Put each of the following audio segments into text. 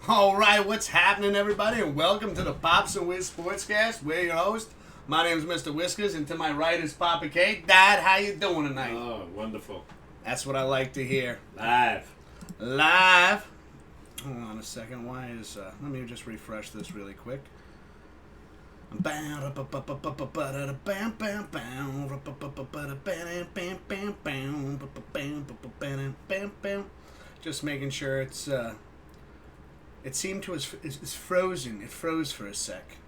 All right, what's happening, everybody, and welcome to the Pops and Whiz SportsCast. We're your host. My name is Mr. Whiskers, and to my right is Papa K. Dad, how you doing tonight? Oh, wonderful. That's what I like to hear. Live. Hold on a second. Why is... let me just refresh this really quick. Just making sure it's... It seemed to it's frozen. It froze for a sec.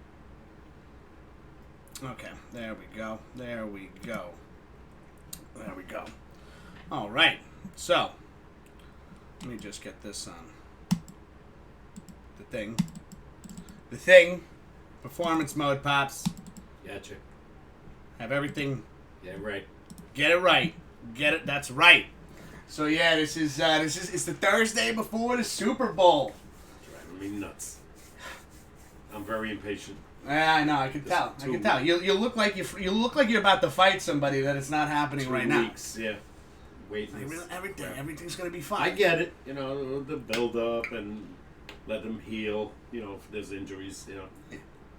Okay, there we go. All right, so let me just get this on. The thing. Performance mode, Pops. Gotcha. Have everything. Yeah, right. Get it right. That's right. So yeah, this is it's the Thursday before the Super Bowl. Driving me nuts. I'm very impatient. Yeah, I know. I can tell. You look like you're about to fight somebody that it's not happening right now. 2 weeks, yeah. Waiting. Everything's gonna be fine. I get it. You know, the build up and let them heal. You know, if there's injuries. You know,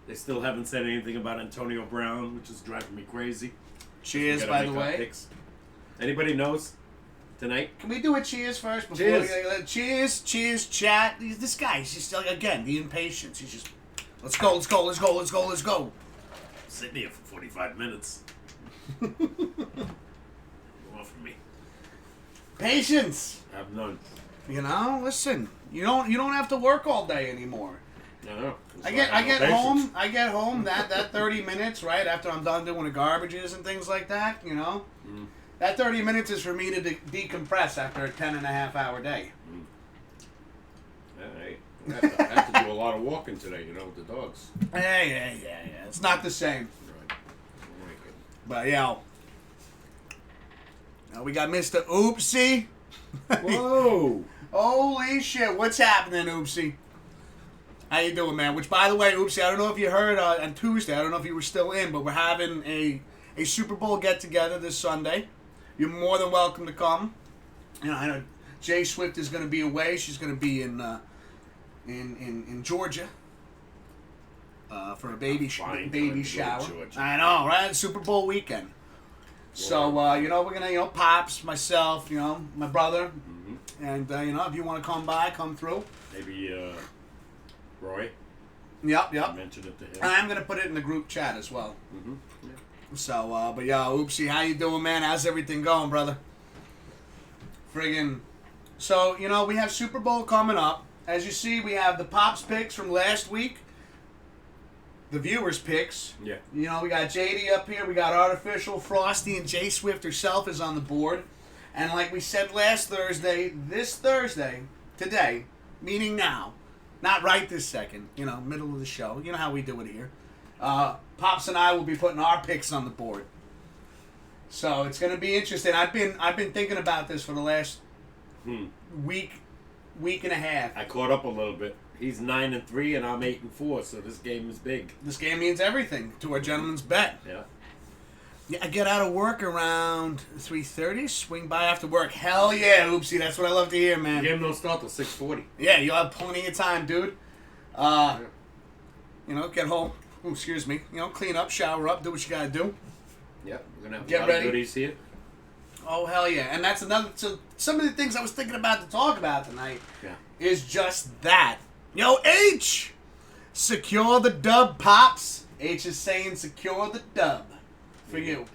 they still haven't said anything about Antonio Brown, which is driving me crazy. Cheers, by the way. Picks. Anybody knows tonight? Can we do a cheers first? Cheers. Cheers, chat. This guy, he's just, again, the impatience. He's just, let's go. Sitting here for 45 minutes. Off me. Patience. I have none. You know, listen. You don't have to work all day anymore. No. I get home that 30 minutes, right, after I'm done doing the garbages and things like that, you know. Mm. That 30 minutes is for me to decompress after a 10-and-a-half-hour day. Mm. I have to do a lot of walking today, you know, with the dogs. Yeah. It's not the same. Right. But, now we got Mr. Oopsie. Whoa! Holy shit, what's happening, Oopsie? How you doing, man? Which, by the way, Oopsie, I don't know if you heard on Tuesday, I don't know if you were still in, but we're having a Super Bowl get-together this Sunday. You're more than welcome to come. You know, I know Jay Swift is going to be away. She's going to be in Georgia for a baby shower. I know, right? Super Bowl weekend. So, we're going to, Pops, myself, my brother. Mm-hmm. And, if you want to come by, come through. Maybe, Roy? Yep. Mentioned it to him. And I'm going to put it in the group chat as well. Mm-hmm. Yeah. So, Oopsie, how you doing, man? How's everything going, brother? Friggin'. So, we have Super Bowl coming up. As you see, we have the Pops picks from last week. The viewers' picks. Yeah. We got JD up here. We got Artificial, Frosty, and Jay Swift herself is on the board. And like we said last Thursday, this Thursday, today, meaning now, not right this second, middle of the show. You know how we do it here. Pops and I will be putting our picks on the board. So it's going to be interesting. I've been thinking about this for the last week and a half. I caught up a little bit. He's 9-3 and I'm 8-4, so this game is big. This game means everything to our gentleman's bet. Yeah. Yeah, I get out of work around 3:30. Swing by after work. Hell yeah, Oopsie. That's what I love to hear, man. The game don't start till 6:40. Yeah, you'll have plenty of time, dude. Get home. Oh, excuse me. Clean up, shower up, do what you gotta do. Yeah, we're gonna have Get a lot ready. of goodies here. Oh, hell yeah. And that's another... So, some of the things I was thinking about to talk about tonight is just that. H! Secure the dub, Pops. H is saying secure the dub for you.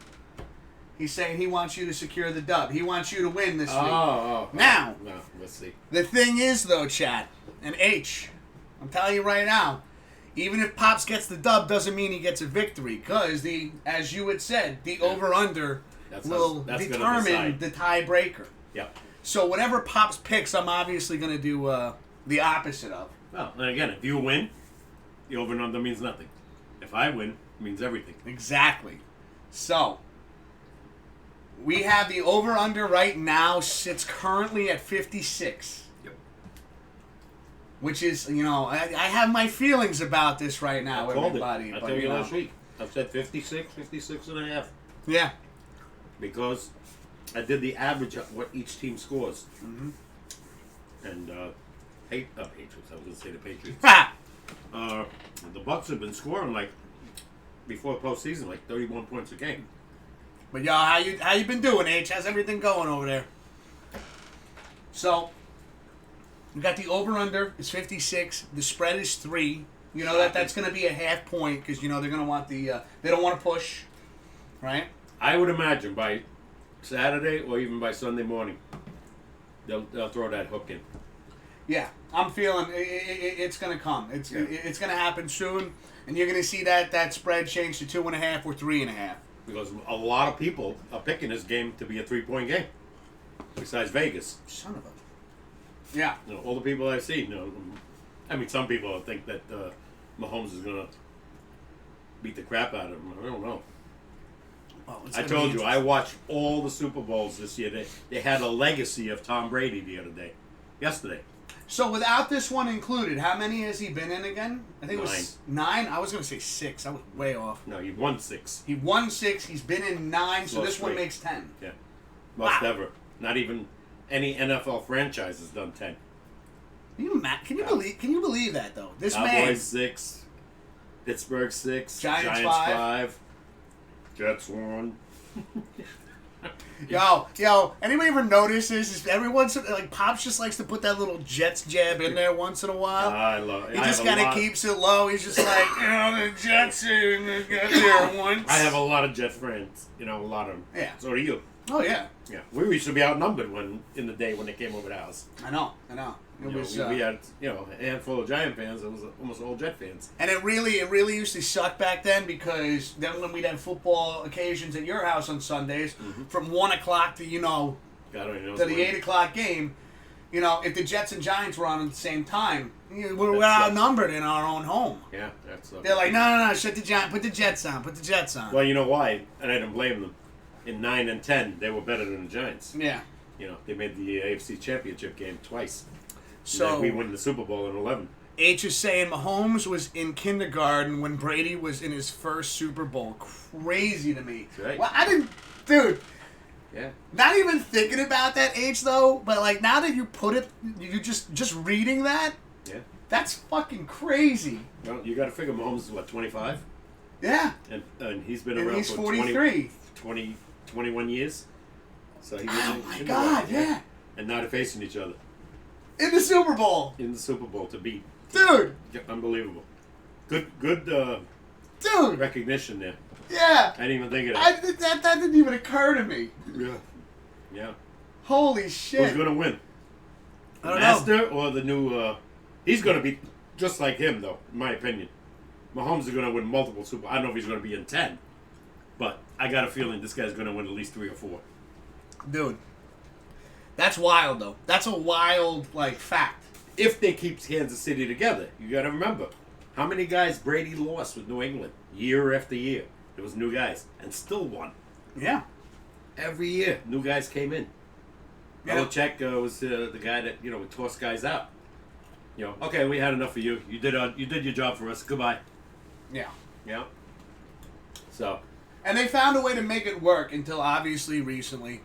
He's saying he wants you to secure the dub. He wants you to win this week. Now, no, let's see. The thing is, though, chat, and H, I'm telling you right now, even if Pops gets the dub, doesn't mean he gets a victory. Because, as you had said, the over-under will determine the tiebreaker. Yep. So whatever Pops picks, I'm obviously going to do the opposite of. Well, and again, if you win, the over and under means nothing. If I win, it means everything. Exactly. So, we have the over-under right now sits currently at 56. Yep. Which is, I have my feelings about this right now, I called everybody. it. I told you last week. I've said 56 and a half. Yeah. Because I did the average of what each team scores. Mm-hmm. And, Patriots. I was going to say the Patriots. Ha! The Bucks have been scoring like before the postseason, like 31 points a game. But y'all, how you been doing, H? How's everything going over there? So, we got the over/under is 56. The spread is 3. You know that's going to be a half point because they're going to want the they don't want to push, right? I would imagine by Saturday or even by Sunday morning, they'll throw that hook in. Yeah, I'm feeling it's going to come. It's going to happen soon, and you're going to see that spread change to 2.5 or 3.5. Because a lot of people are picking this game to be a 3-point game. Besides Vegas. Son of a. Yeah. All the people I've seen. I mean, some people think that Mahomes is going to beat the crap out of him. I don't know. Well, I told you, I watched all the Super Bowls this year. They had a legacy of Tom Brady the other day. Yesterday. So without this one included, how many has he been in again? I think 9. it was 9. I was going to say 6. I was way off. No, he won 6. He won 6. He's been in 9, so Lost this one 3. makes 10. Yeah. Most Wow. ever. Not even any NFL franchise has done 10. Can you believe that though? This Cowboys man 6, Pittsburgh 6, Giants 5. Jets 1. Yo, anybody ever notice this? Is everyone's like Pops just likes to put that little Jets jab in there once in a while. I love it. He just kind of keeps it low. He's just like, the Jets are gonna get there once. I have a lot of Jets friends. A lot of them. Yeah. So do you. Oh yeah. Yeah. We used to be outnumbered in the day when they came over the house. I know. It was, we had a handful of Giant fans. It was almost all Jet fans. And it really used to suck back then because then when we'd have football occasions at your house on Sundays from 1 o'clock to God only knows to the when. 8 o'clock game, if the Jets and Giants were on at the same time, we're outnumbered in our own home. Yeah, that's. They're like, no, shut the Giants, put the Jets on. Well, you know why, and I don't blame them. In 9 and 10, they were better than the Giants. Yeah. They made the AFC Championship game twice. So we win the Super Bowl in 11. H is saying Mahomes was in kindergarten when Brady was in his first Super Bowl. Crazy to me. That's right. Well, I didn't, dude. Yeah. Not even thinking about that H though, but like now that you put it, you just reading that. Yeah. That's fucking crazy. Well, you got to figure Mahomes is what, 25? Yeah. And he's been And around he's for 43. 21 years. So he was Oh in my kindergarten, God, yeah. And now they're facing each other In the Super Bowl. in the Super Bowl to beat. Dude. Yeah, unbelievable. Good Dude. recognition there. Yeah. I didn't even think of that. That didn't even occur to me. Yeah. Yeah. Holy shit. Who's going to win? I don't Master or the new... he's going to be just like him, though, in my opinion. Mahomes is going to win multiple Super Bowls. I don't know if he's going to be in 10. But I got a feeling this guy's going to win at least 3 or 4. Dude. That's wild, though. That's a wild, fact. If they keep Kansas City together, you got to remember how many guys Brady lost with New England year after year. There was new guys and still won. Yeah. Every year, new guys came in. Yeah. Belichick was the guy that would toss guys out. Okay, we had enough of you. You did your job for us. Goodbye. Yeah. Yeah. So. And they found a way to make it work until obviously recently.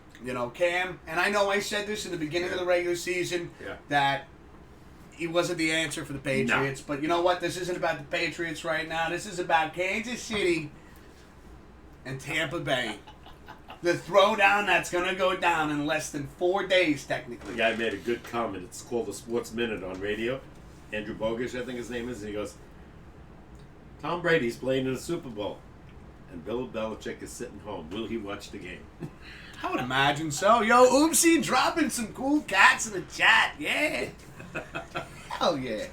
Cam, and I know I said this in the beginning of the regular season that he wasn't the answer for the Patriots. No. But you know what? This isn't about the Patriots right now. This is about Kansas City and Tampa Bay. The throwdown that's going to go down in less than 4 days, technically. The guy made a good comment. It's called the Sports Minute on radio. Andrew Bogish, I think his name is. And he goes, Tom Brady's playing in the Super Bowl. And Bill Belichick is sitting home. Will he watch the game? I would imagine so. Yo, Oopsie dropping some cool cats in the chat. Yeah. Hell yeah.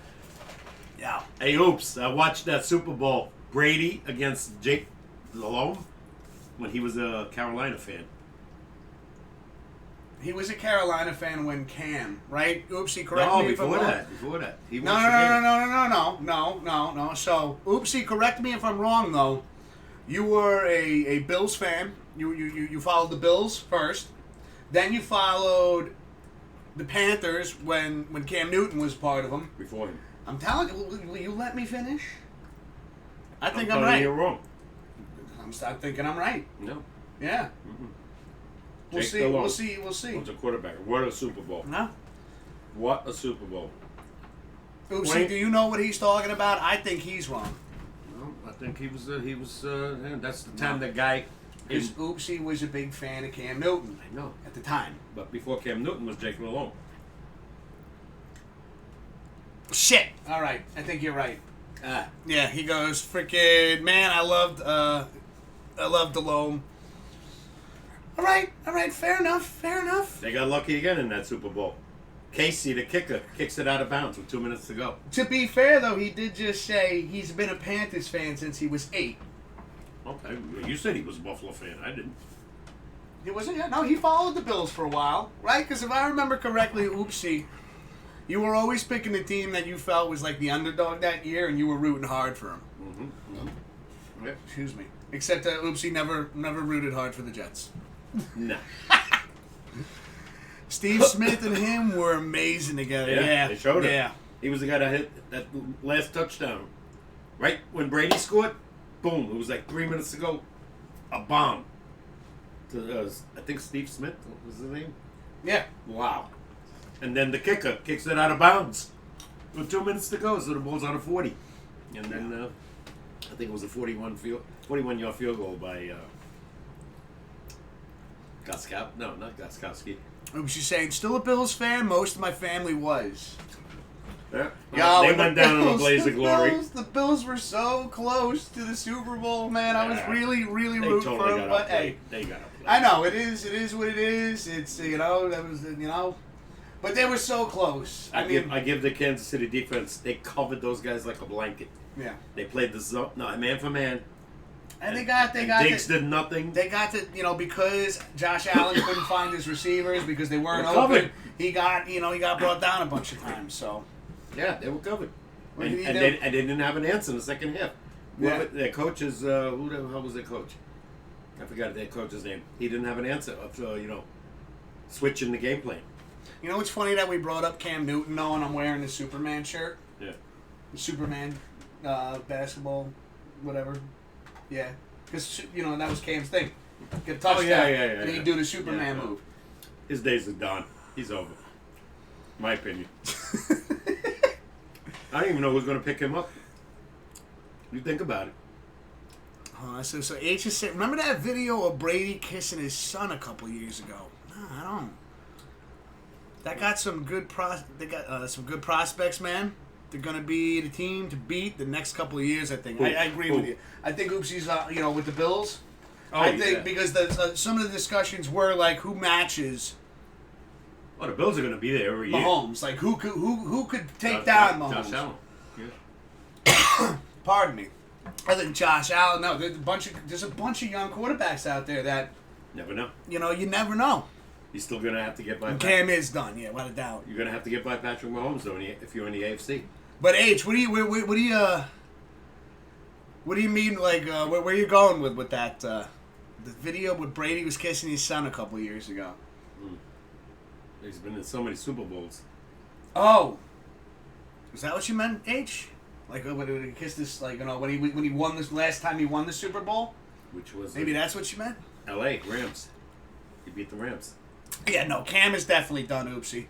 Yeah. Hey, Oops, I watched that Super Bowl. Brady against Jake Delhomme when he was a Carolina fan. He was a Carolina fan when Cam, right? Oopsie, correct me if I'm wrong. Before that. He No. So, Oopsie, correct me if I'm wrong, though. You were a Bills fan. You followed the Bills first. Then you followed the Panthers when Cam Newton was part of them. Before him. I'm telling you, will you let me finish? I think I'm telling right. you you're wrong. I'm thinking I'm right. No. Yeah. Mm-mm. We'll see. What's a quarterback? What a Super Bowl. No. What a Super Bowl. Oopsie, do you know what he's talking about? I think he's wrong. Well, I think he was. That's the time that guy. Because Oopsie was a big fan of Cam Newton. I know. At the time. But before Cam Newton was Jake Malone. Shit. All right. I think you're right. Yeah, he goes, freaking, man, I loved Delhomme. All right. Fair enough. They got lucky again in that Super Bowl. Casey, the kicker, kicks it out of bounds with 2 minutes to go. To be fair, though, he did just say he's been a Panthers fan since he was 8. Okay, you said he was a Buffalo fan. I didn't. He wasn't yet? No, he followed the Bills for a while, right? Because if I remember correctly, Oopsie, you were always picking the team that you felt was like the underdog that year, and you were rooting hard for him. Yeah. Excuse me. Except that Oopsie never rooted hard for the Jets. No. Steve Smith and him were amazing together. Yeah, they showed it. Yeah. He was the guy that hit that last touchdown. Right when Brady scored, boom, it was like 3 minutes to go. A bomb. To, I think Steve Smith was his name? Yeah. Wow. And then the kicker kicks it out of bounds. With 2 minutes to go, so the ball's on a 40. And then I think it was a 41-yard field goal by Goskowski. No, not Goskowski. Oopsie saying, still a Bills fan? Most of my family was. Yeah. Yo, they went down in a blaze of glory. The Bills were so close to the Super Bowl, man. I was really rooting for them. But hey, they got up. I know it is what it is. It's but they were so close. I give the Kansas City defense. They covered those guys like a blanket. Yeah. They played the zone, man for man. And they got Diggs did nothing. They got to, because Josh Allen couldn't find his receivers because they weren't open. He got brought down a bunch of times. So. Yeah, they were covered. And they didn't have an answer in the second half. Yeah. Their coach is, who the hell was their coach? I forgot their coach's name. He didn't have an answer of, switching the game plan. You know what's funny that we brought up Cam Newton, though, and I'm wearing the Superman shirt? Yeah. The Superman basketball, whatever. Yeah. Because, that was Cam's thing. Get a touchdown. Yeah. And he'd do the Superman move. His days are done. He's over. My opinion. I don't even know who's going to pick him up. You think about it. So H is saying, remember that video of Brady kissing his son a couple years ago? No, I don't. That got some good some good prospects, man. They're going to be the team to beat the next couple of years, I think. I agree with you. I think Oopsie's, with the Bills. I think because some of the discussions were like who matches. Well, the Bills are going to be there every year. Mahomes, like who could take down Mahomes? Josh Allen. Yeah. Pardon me. I think Josh Allen. No, there's a bunch of young quarterbacks out there that never know. You never know. He's still going to have to get by. Cam is done, yeah, without a doubt. You're going to have to get by Patrick Mahomes though, if you're in the AFC. But H, what do you mean? Like, where are you going with that? The video with Brady was kissing his son a couple years ago. He's been in so many Super Bowls. Oh, is that what you meant, H? Like when he kissed this, like when he won this last time he won the Super Bowl. Which was maybe that's what you meant. L.A. Rams. He beat the Rams. Yeah, no, Cam is definitely done, Oopsie.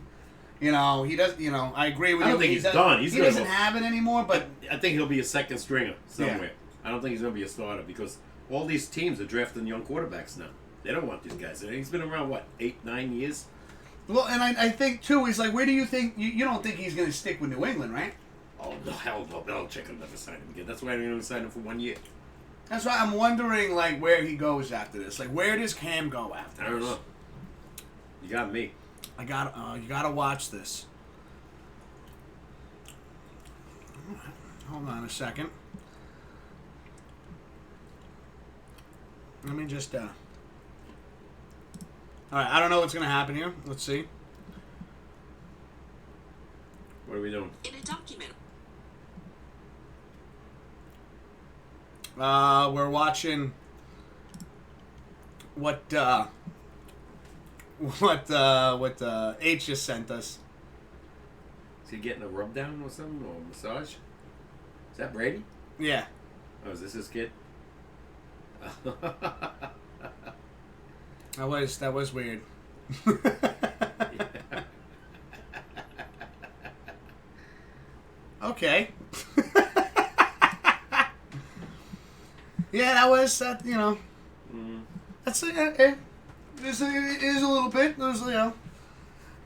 He does. I agree with you. I don't think he's done. He doesn't have it anymore, but I think he'll be a second stringer somewhere. Yeah. I don't think he's going to be a starter because all these teams are drafting young quarterbacks now. They don't want these guys. He's been around, 8-9 years? Well, and I think, too, he's like, where do you think... You don't think he's going to stick with New England, right? Oh, no, hell no. Belichick will never sign him again. That's why I didn't even sign him for 1 year. That's why I'm wondering, like, where he goes after this. Like, where does Cam go after this? I don't know. You got me. You gotta watch this. Hold on a second. Let me just, Alright, I don't know what's gonna happen here. Let's see. What are we doing? In a document. We're watching what H just sent us. Is he getting a rub down or something, or a massage? Is that Brady? Yeah. Oh, is this his kid? That was weird. okay. Yeah, that was you know. That's it is a little bit. There's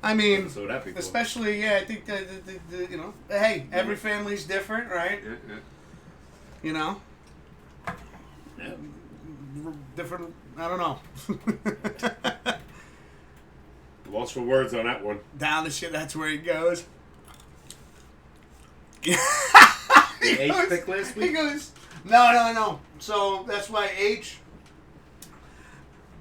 I mean, So that'd be cool. especially I think that you know, hey, every family's different, right? Yeah. You know, Yeah. different. I don't know. Lost for words on that one. Down the shit. That's where he goes. The H pick last He week? goes, no. So that's why H.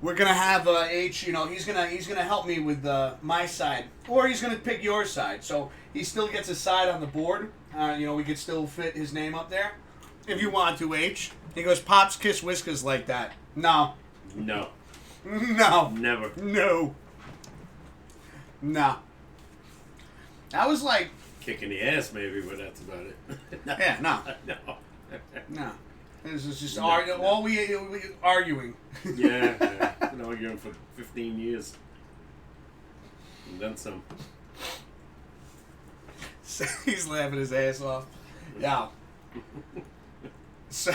We're gonna have H. You know, he's gonna help me with my side, or he's gonna pick your side. So he still gets a side on the board. You know, we could still fit his name up there if you want to. H. He goes, Pops kiss whiskers like that. No. No. No. Never. No. No. That was like. Kicking the ass, maybe, but that's about it. Yeah, no. No. No. This is just No, all we arguing. Yeah. Been arguing for 15 years. And then some. So he's laughing his ass off. Yeah. So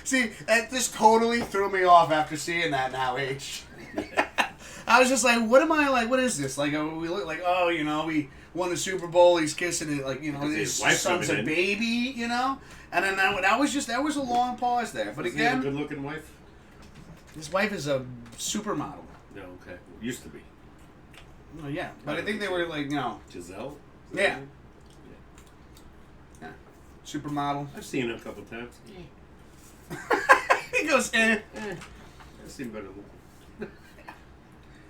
this totally threw me off after seeing that now, H. I was just like, what am I like? What is this? Like, we look like, oh, you know, we won the Super Bowl. He's kissing it, like, you know, his son's a baby, you know. And then that was a long pause there. But Is he again, a good-looking wife? his wife is a supermodel. No, okay. Used to be. Oh yeah, but I think they were like, you know, Giselle? yeah, supermodel. I've seen her a couple times. He goes, eh. I've seen better looking.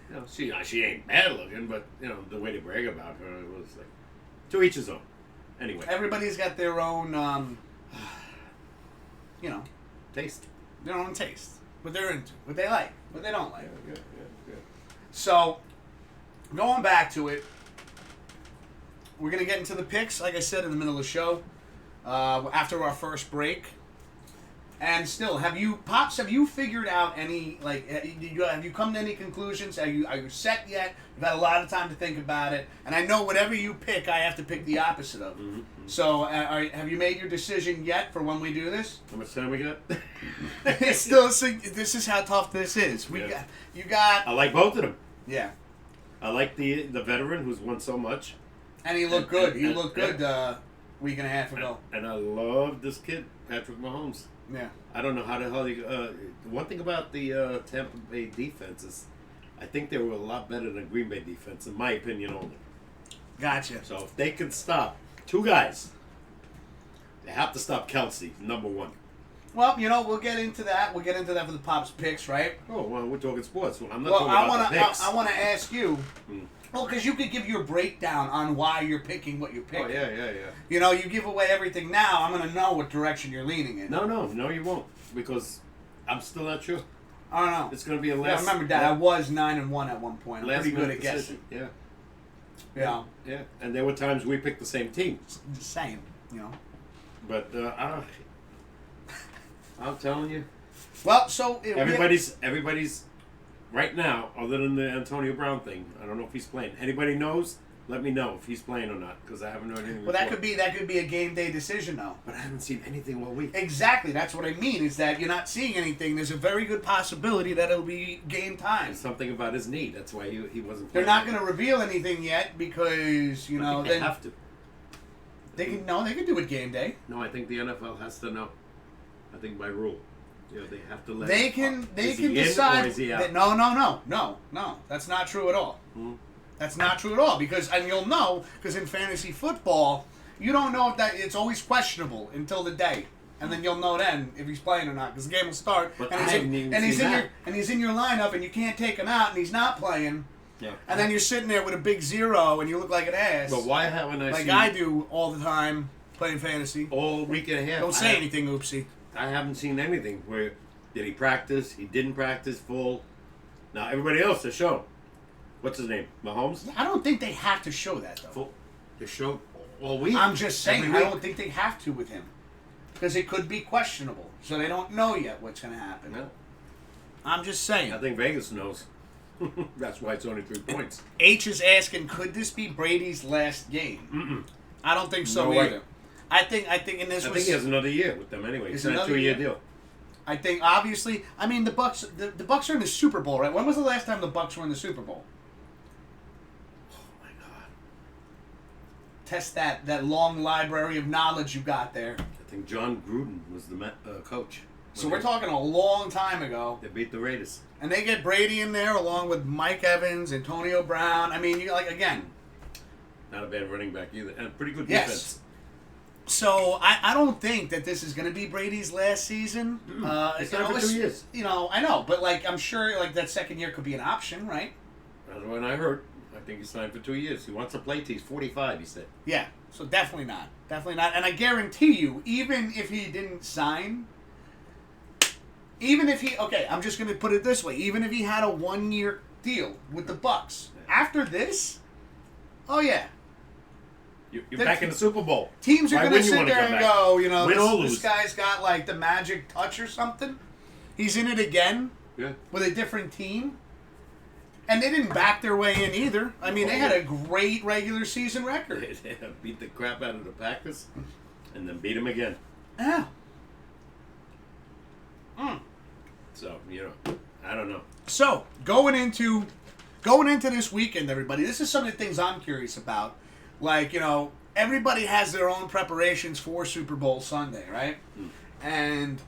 You know, she ain't bad looking, but you know the way to brag about her, it was like to each his own. Anyway, Everybody's got their own, you know, taste. their own taste. What they're into, what they like, what they don't like. Yeah. So, going back to it, we're gonna get into the picks, like I said in the middle of the show, after our first break. And still, have you figured out any, like, have you come to any conclusions? Are you set yet? You've had a lot of time to think about it. And I know whatever you pick, I have to pick the opposite of. Mm-hmm. So, have you made your decision yet for when we do this? How much time we got? It's still, this is how tough this is. You got. I like both of them. Yeah. I like the veteran who's won so much. And he looked good. He looked good week and a half ago. And I love this kid, Patrick Mahomes. Yeah. I don't know how the hell he. One thing about the Tampa Bay defense is, I think they were a lot better than the Green Bay defense, in my opinion only. Gotcha. So if they can stop two guys, they have to stop Kelsey, number one. Well, you know, we'll get into that. We'll get into that for the Pops picks, right? Oh, well, we're talking sports. I'm not Well, talking about the picks. I want to ask you. Well, because you could give your breakdown on why you're picking what you're picking. Oh, yeah. You know, you give away everything now. I'm going to know what direction you're leaning in. No, you won't, because I'm still not sure. I don't know. It's going to be a Yeah, last. remember, Dad, I was 9-1 at one point. I'm last pretty good minute at decision. guessing. Yeah. Yeah. Yeah, and there were times we picked the same team. Just saying, you know. But I'm telling you, Well, so everybody's right now, other than the Antonio Brown thing. I don't know if he's playing. Anybody knows? Let me know if he's playing or not, because I haven't heard anything. Well, that could be a game day decision, though. But I haven't seen anything all week. Exactly. That's what I mean. Is that you're not seeing anything. There's a very good possibility that it'll be game time. And something about his knee. That's why he wasn't. They're playing. not going to reveal anything yet because you know they have to. They can do it game day. No, I think the NFL has to know. I think by rule, they have to let. They can Is he decide. in or is he out? No. That's not true at all. Hmm? That's not true at all and you'll know because in fantasy football, you don't know if that it's always questionable until the day, and then you'll know then if he's playing or not because the game will start. But and I haven't even seen that. He's in your lineup and you can't take him out and he's not playing. Yeah. And then you're sitting there with a big 0 and you look like an ass. But why haven't I like seen I do all the time playing fantasy? all week and a half? Don't say anything, oopsie. I haven't seen anything where did he practice? He didn't practice full. Now everybody else they show. What's his name? Mahomes? I don't think they have to show that though. Full. They show all week. I'm just saying Every I week. don't think they have to with him because it could be questionable, so they don't know yet what's going to happen. No. I'm just saying. I think Vegas knows. That's why it's only 3 points. H is asking, could this be Brady's last game? I don't think so No way. either. I think in this I was. think he has another year with them anyway. It's a another 2-year year? deal. I think obviously. I mean, the Bucks. The Bucks are in the Super Bowl, right? When was the last time the Bucks were in the Super Bowl? Oh my God. Test that long library of knowledge you got there. I think John Gruden was the coach. So we're talking a long time ago. They beat the Raiders. And they get Brady in there along with Mike Evans, Antonio Brown. I mean, you like again. Not a bad running back either, and pretty good Yes. defense. So I don't think that this is going to be Brady's last season. He signed for 2 years. You know, I know, but like I'm sure like that second year could be an option, right? That's what I heard. I think he signed for 2 years. He wants to play till he's 45. He said. Yeah. So definitely not. Definitely not. And I guarantee you, even if he didn't sign, even if he I'm just going to put it this way, even if he had a 1-year deal with the Bucks, after this, oh yeah. You're back in the Super Bowl. Teams are Why going to wouldn't you sit wanna there come and back? go, you know, Win or this lose. guy's got like the magic touch or something. He's in it again Yeah. with a different team. And they didn't back their way in either. I mean, they had a great regular season record. They beat the crap out of the Packers, and then beat them again. Yeah. So I don't know. So, going into this weekend, everybody, this is some of the things I'm curious about. Like, everybody has their own preparations for Super Bowl Sunday, right? And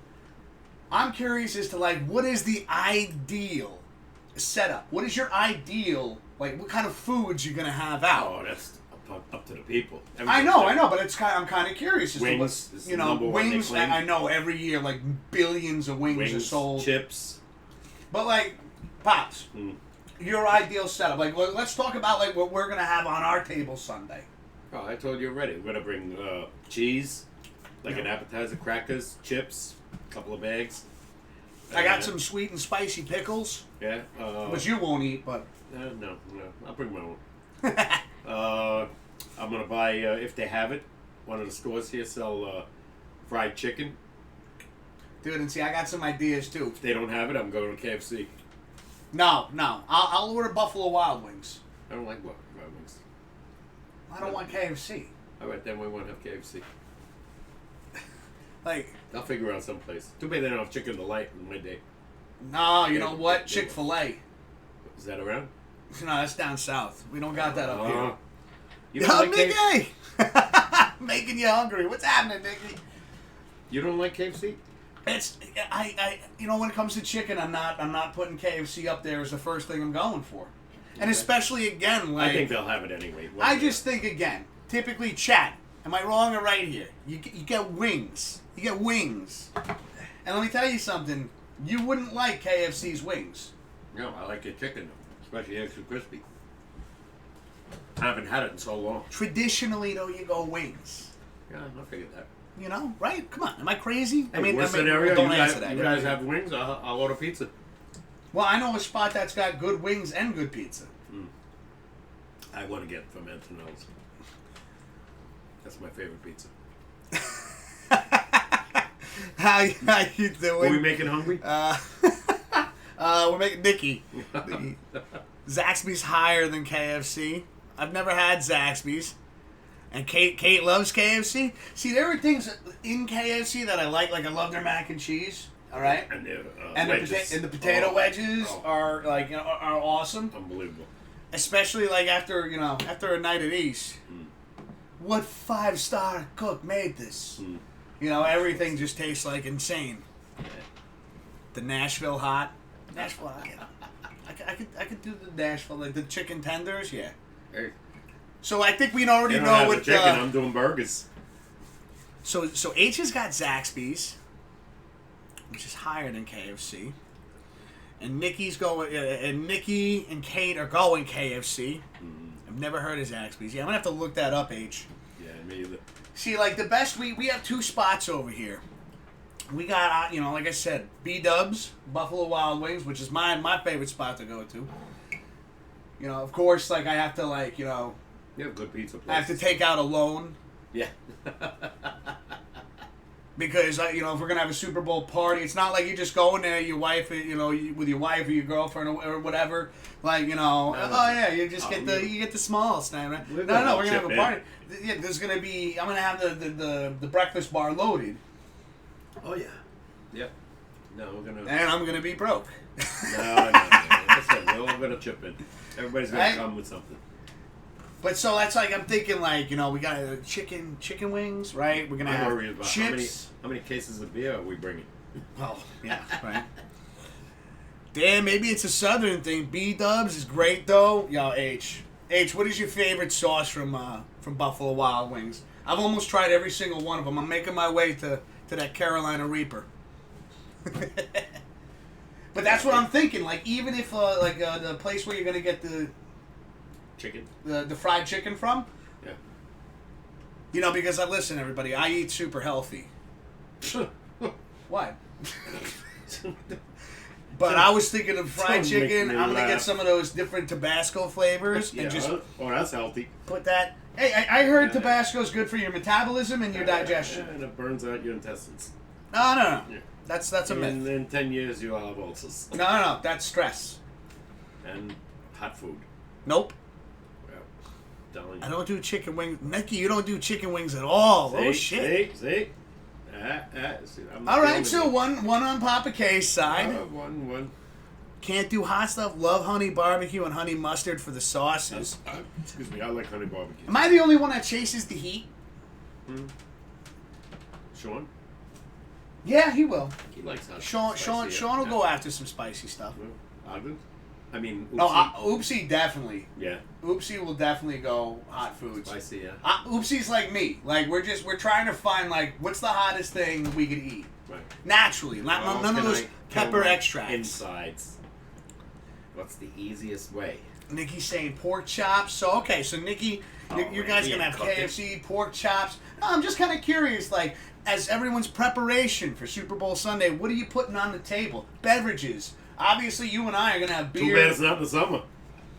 I'm curious as to, like, what is the ideal setup? What is your ideal, like, what kind of foods you're going to have out? Oh, that's up to the people. I know, but I'm kind of curious as Wings to is what, number one, they wings. claim. I know every year, like, billions of wings are sold. Chips. But, like, Pops, your ideal setup. Like, let's talk about, like, what we're going to have on our table Sunday. Oh, I told you already. We're gonna bring cheese, like an appetizer, crackers, chips, a couple of bags. I got some sweet and spicy pickles, Yeah. which you won't eat, but... No. I'll bring my own. I'm gonna buy if they have it. One of the stores here sell fried chicken. Dude, and see, I got some ideas, too. If they don't have it, I'm going to KFC. No. I'll order Buffalo Wild Wings. I don't like fried wings. I don't want KFC. All right, then we won't have KFC. Like... I'll figure out someplace. Too bad they don't have chicken delight in my day. No, you know what? Chick-fil-A. Is that around? No, that's down south. We don't got that up here. You don't like KFC? Mickey! Making you hungry. What's happening, Mickey? You don't like KFC? It's when it comes to chicken, I'm not putting KFC up there as the first thing I'm going for, and especially again, like I think they'll have it anyway. I just think again, typically, chat. Am I wrong or right here? You get wings. You get wings, and let me tell you something. You wouldn't like KFC's wings. No, I like your chicken, especially extra crispy. I haven't had it in so long. Traditionally, though, you go wings. Yeah, I figured that. You know, right? Come on, am I crazy? Hey, worst scenario, don't you answer that. guys have wings, I'll order pizza. Well, I know a spot that's got good wings and good pizza. I want to get from Antonello's. That's my favorite pizza. How you doing? Are we making hungry? We're making Nicky. Zaxby's higher than KFC. I've never had Zaxby's. And Kate loves KFC. See, there are things in KFC that I like. Like, I love their mac and cheese. All right? And wedges. The potato wedges are, like, are awesome. Unbelievable. Especially, like, after a night at East. What 5-star cook made this? Everything just tastes like insane. The Nashville hot. Nashville hot. I could do the Nashville, like the chicken tenders, yeah. Hey. So I think we already know have what the chicken. I'm doing burgers. So H has got Zaxby's, which is higher than KFC, and Nikki's going, and Nikki and Kate are going KFC. I've never heard of Zaxby's. Yeah, I'm gonna have to look that up, H. Yeah, me either. See, like the best, we have 2 spots over here. We got, like I said, B-Dubs, Buffalo Wild Wings, which is my favorite spot to go to. Of course, like I have to, like, You have good pizza places. I have to take out a loan. Yeah. Because if we're gonna have a Super Bowl party, it's not like you just go in there, your wife, with your wife or your girlfriend or whatever. Like oh yeah, you just get the small snack. Right? No, we're gonna have a party. Yeah, there's gonna be. I'm gonna have the breakfast bar loaded. Oh yeah. Yep. No, we're gonna. And I'm gonna be broke. No. Listen, we're all gonna chip in. Everybody's gonna come with something. But so that's like I'm thinking we got chicken wings, right? We're gonna have chips. How many cases of beer are we bringing? Oh yeah, right. Damn, maybe it's a Southern thing. B-Dubs is great though. Yo, H, what is your favorite sauce from Buffalo Wild Wings? I've almost tried every single one of them. I'm making my way to that Carolina Reaper. But that's what I'm thinking. Like even if the place where you're gonna get the chicken, the fried chicken from, yeah. Because listen, everybody, I eat super healthy. What? But I was thinking of fried chicken. I'm gonna get some of those different Tabasco flavors and just. Oh, that's healthy. Put that. Hey, I heard Tabasco's good for your metabolism and your digestion. And it burns out your intestines. No. Yeah. That's a myth. In 10 years, you'll have ulcers. No. That's stress. And hot food. Nope. Well, I don't do chicken wings. Nicky, you don't do chicken wings at all. See, oh, shit. See? All right, so one on Papa K's side. One. Can't do hot stuff. Love honey barbecue and honey mustard for the sauces. Excuse me, I like honey barbecue. Am I the only one that chases the heat? Sean? Yeah, he will. He likes hot Sean will go after some spicy stuff. Ogden? I mean, Oopsie. Oopsie definitely. Yeah. Oopsie will definitely go hot foods. Spicy, yeah. Oopsie's like me. Like we're trying to find what's the hottest thing we could eat. Right. Naturally, none of those pepper extracts. Insides. What's the easiest way? Nikki's saying pork chops. So Nikki, you guys gonna have KFC, pork chops. No, I'm just kind of curious, as everyone's preparation for Super Bowl Sunday, what are you putting on the table? Beverages. Obviously, you and I are gonna have beer. Too bad it's not the summer.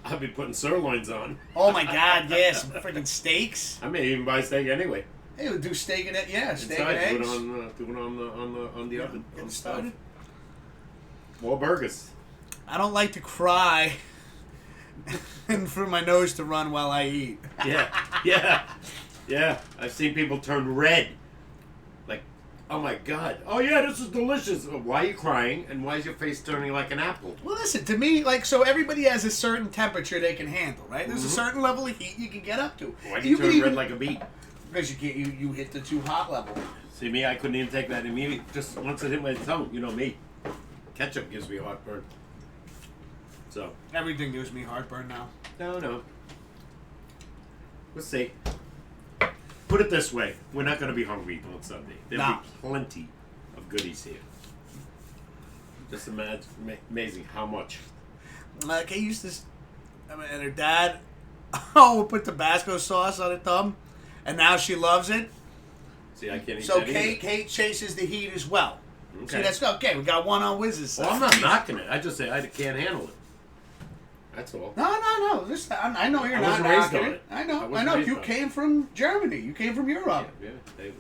I'll be putting sirloins on. Oh my God, yeah, some freaking steaks. I may even buy steak anyway. Hey, we'll do steak and steak and eggs. eggs. Do it on the oven. Get started. More burgers. I don't like to cry and for my nose to run while I eat. Yeah. I've seen people turn red. Like, oh my God. Oh yeah, this is delicious. Why are you crying? And why is your face turning like an apple? Well, listen, to me, so everybody has a certain temperature they can handle, right? There's a certain level of heat you can get up to. Why do you turn red like a beet? Because you can't. You hit the too hot level. See me, I couldn't even take that immediately. Just once it hit my tongue, you know me. Ketchup gives me heartburn. So everything gives me heartburn now. No. Let's see. Put it this way: we're not going to be hungry on Sunday. There'll be plenty of goodies here. Just imagine, amazing how much. Like I used to, and her dad, would put Tabasco sauce on her thumb, and now she loves it. See, I can't eat so that either. Kate chases the heat as well. Okay. See, that's okay. We got one on Wiz's side. Well, I'm not knocking it. I just say I can't handle it. That's all. No. I know you're not knocking it. I know. You came from Germany. You came from Europe. Yeah.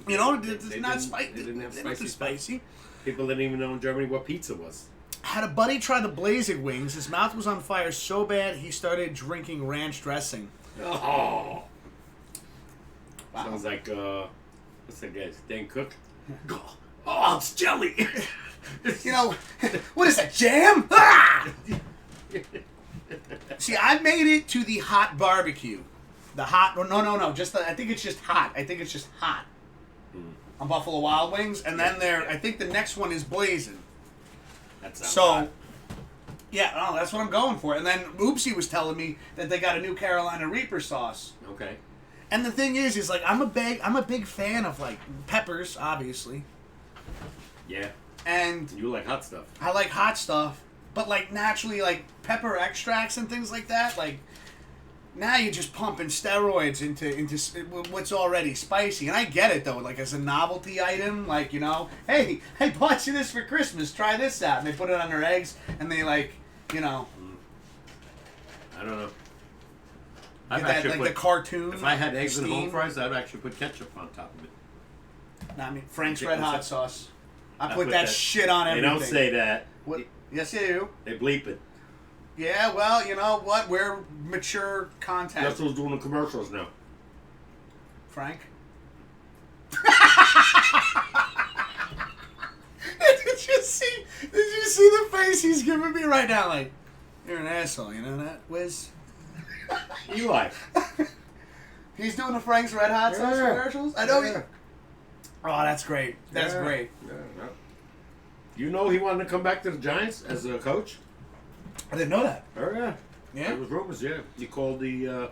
It's not spicy. They didn't have spicy. People didn't even know in Germany what pizza was. Had a buddy try the blazing wings. His mouth was on fire so bad he started drinking ranch dressing. Oh. Wow. Sounds like what's that guy's Dan Cook? Oh, it's jelly. What is that, jam? Ah! See, I made it to the hot barbecue. The hot, no, I think it's just hot. On Buffalo Wild Wings. And then I think the next one is blazing. That sounds hot. Yeah, that's what I'm going for. And then Oopsie was telling me that they got a new Carolina Reaper sauce. Okay. And the thing is I'm a big fan of peppers, obviously. Yeah. And you like hot stuff. I like hot stuff, but naturally pepper extracts and things like that. Now you're just pumping steroids into what's already spicy, and I get it though. As a novelty item, hey, I bought you this for Christmas. Try this out, and they put it on their eggs, and they I don't know. I've actually put the cartoon. If I had eggs and home fries, I'd actually put ketchup on top of it. No, I mean Frank's Chicken Red Hot sauce. Sauce. I I put put that that- shit on They everything. don't say that. What? Yes, you do. They bleep it. Yeah, well, you know what? We're mature content. That's who's doing the commercials now. Frank? Did you see the face he's giving me right now? Like, you're an asshole, you know that, Wiz? Eli. He's doing the Frank's Red Hot Sauce Yeah. commercials? I know Yeah. Oh, that's great. That's Yeah. great. Yeah. You know he wanted to come back to the Giants as a coach? I didn't know that. Oh, yeah. Yeah? There was rumors, yeah. He called the,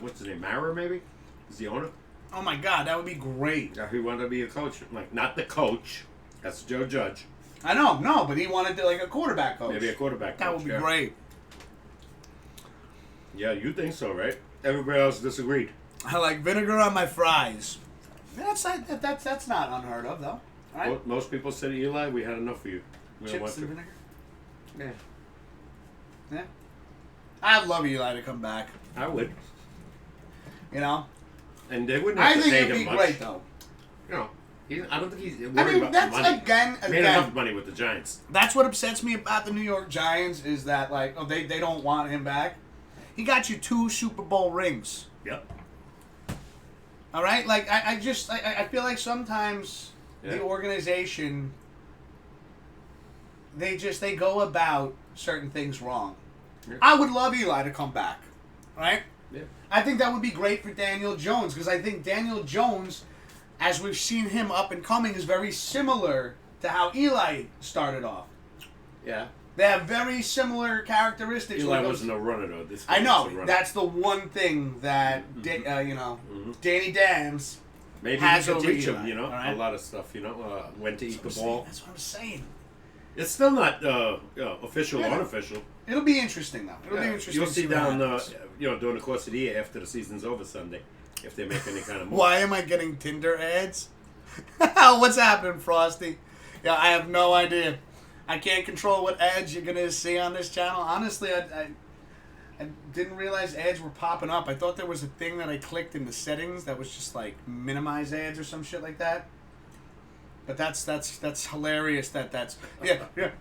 what's his name, Mara, maybe? Is the owner? Oh my God, that would be great. Yeah, he wanted to be a coach. Like, not the coach. That's Joe Judge. I know, no, but he wanted to, like a quarterback coach. Maybe a quarterback coach. That would be yeah. great. Yeah, you think so, right? Everybody else disagreed. I like vinegar on my fries. That's not unheard of, though. Right? Most people said, Eli, we had enough of you. We don't want Chips and to. vinegar? Yeah, Yeah. I'd love Eli to come back. I would. You know? And they wouldn't have I to think pay it'd him be much. great, though. You know, I don't think he's worried I mean, about that's the money. again. He made enough money with the Giants. That's what upsets me about the New York Giants is that, like, oh, they don't want him back. He got you 2 Super Bowl rings. Yep. All right? Like, I feel like sometimes Yeah. the organization, they go about certain things wrong. Yeah. I would love Eli to come back. Right? Yeah. I think that would be great for Daniel Jones because I think Daniel Jones, as we've seen him up and coming, is very similar to how Eli started off. Yeah. They have very similar characteristics. Eli when it comes- wasn't a runner, though. This I guy was a know. runner. That's the one thing that, Danny Dams Maybe has he could over teach him, Eli, you know, all right? a lot of stuff, you know, when to eat the ball. That's what I'm saying. It's still not official or Yeah. unofficial. It'll be interesting, though. It'll be Yeah. interesting. You'll to see what down, happens. during the course of the year after the season's over Sunday, if they make any kind of move. Why am I getting Tinder ads? What's happening, Frosty? Yeah, I have no idea. I can't control what ads you're going to see on this channel. Honestly, I didn't realize ads were popping up. I thought there was a thing that I clicked in the settings that was just like minimize ads or some shit like that. But that's hilarious. That's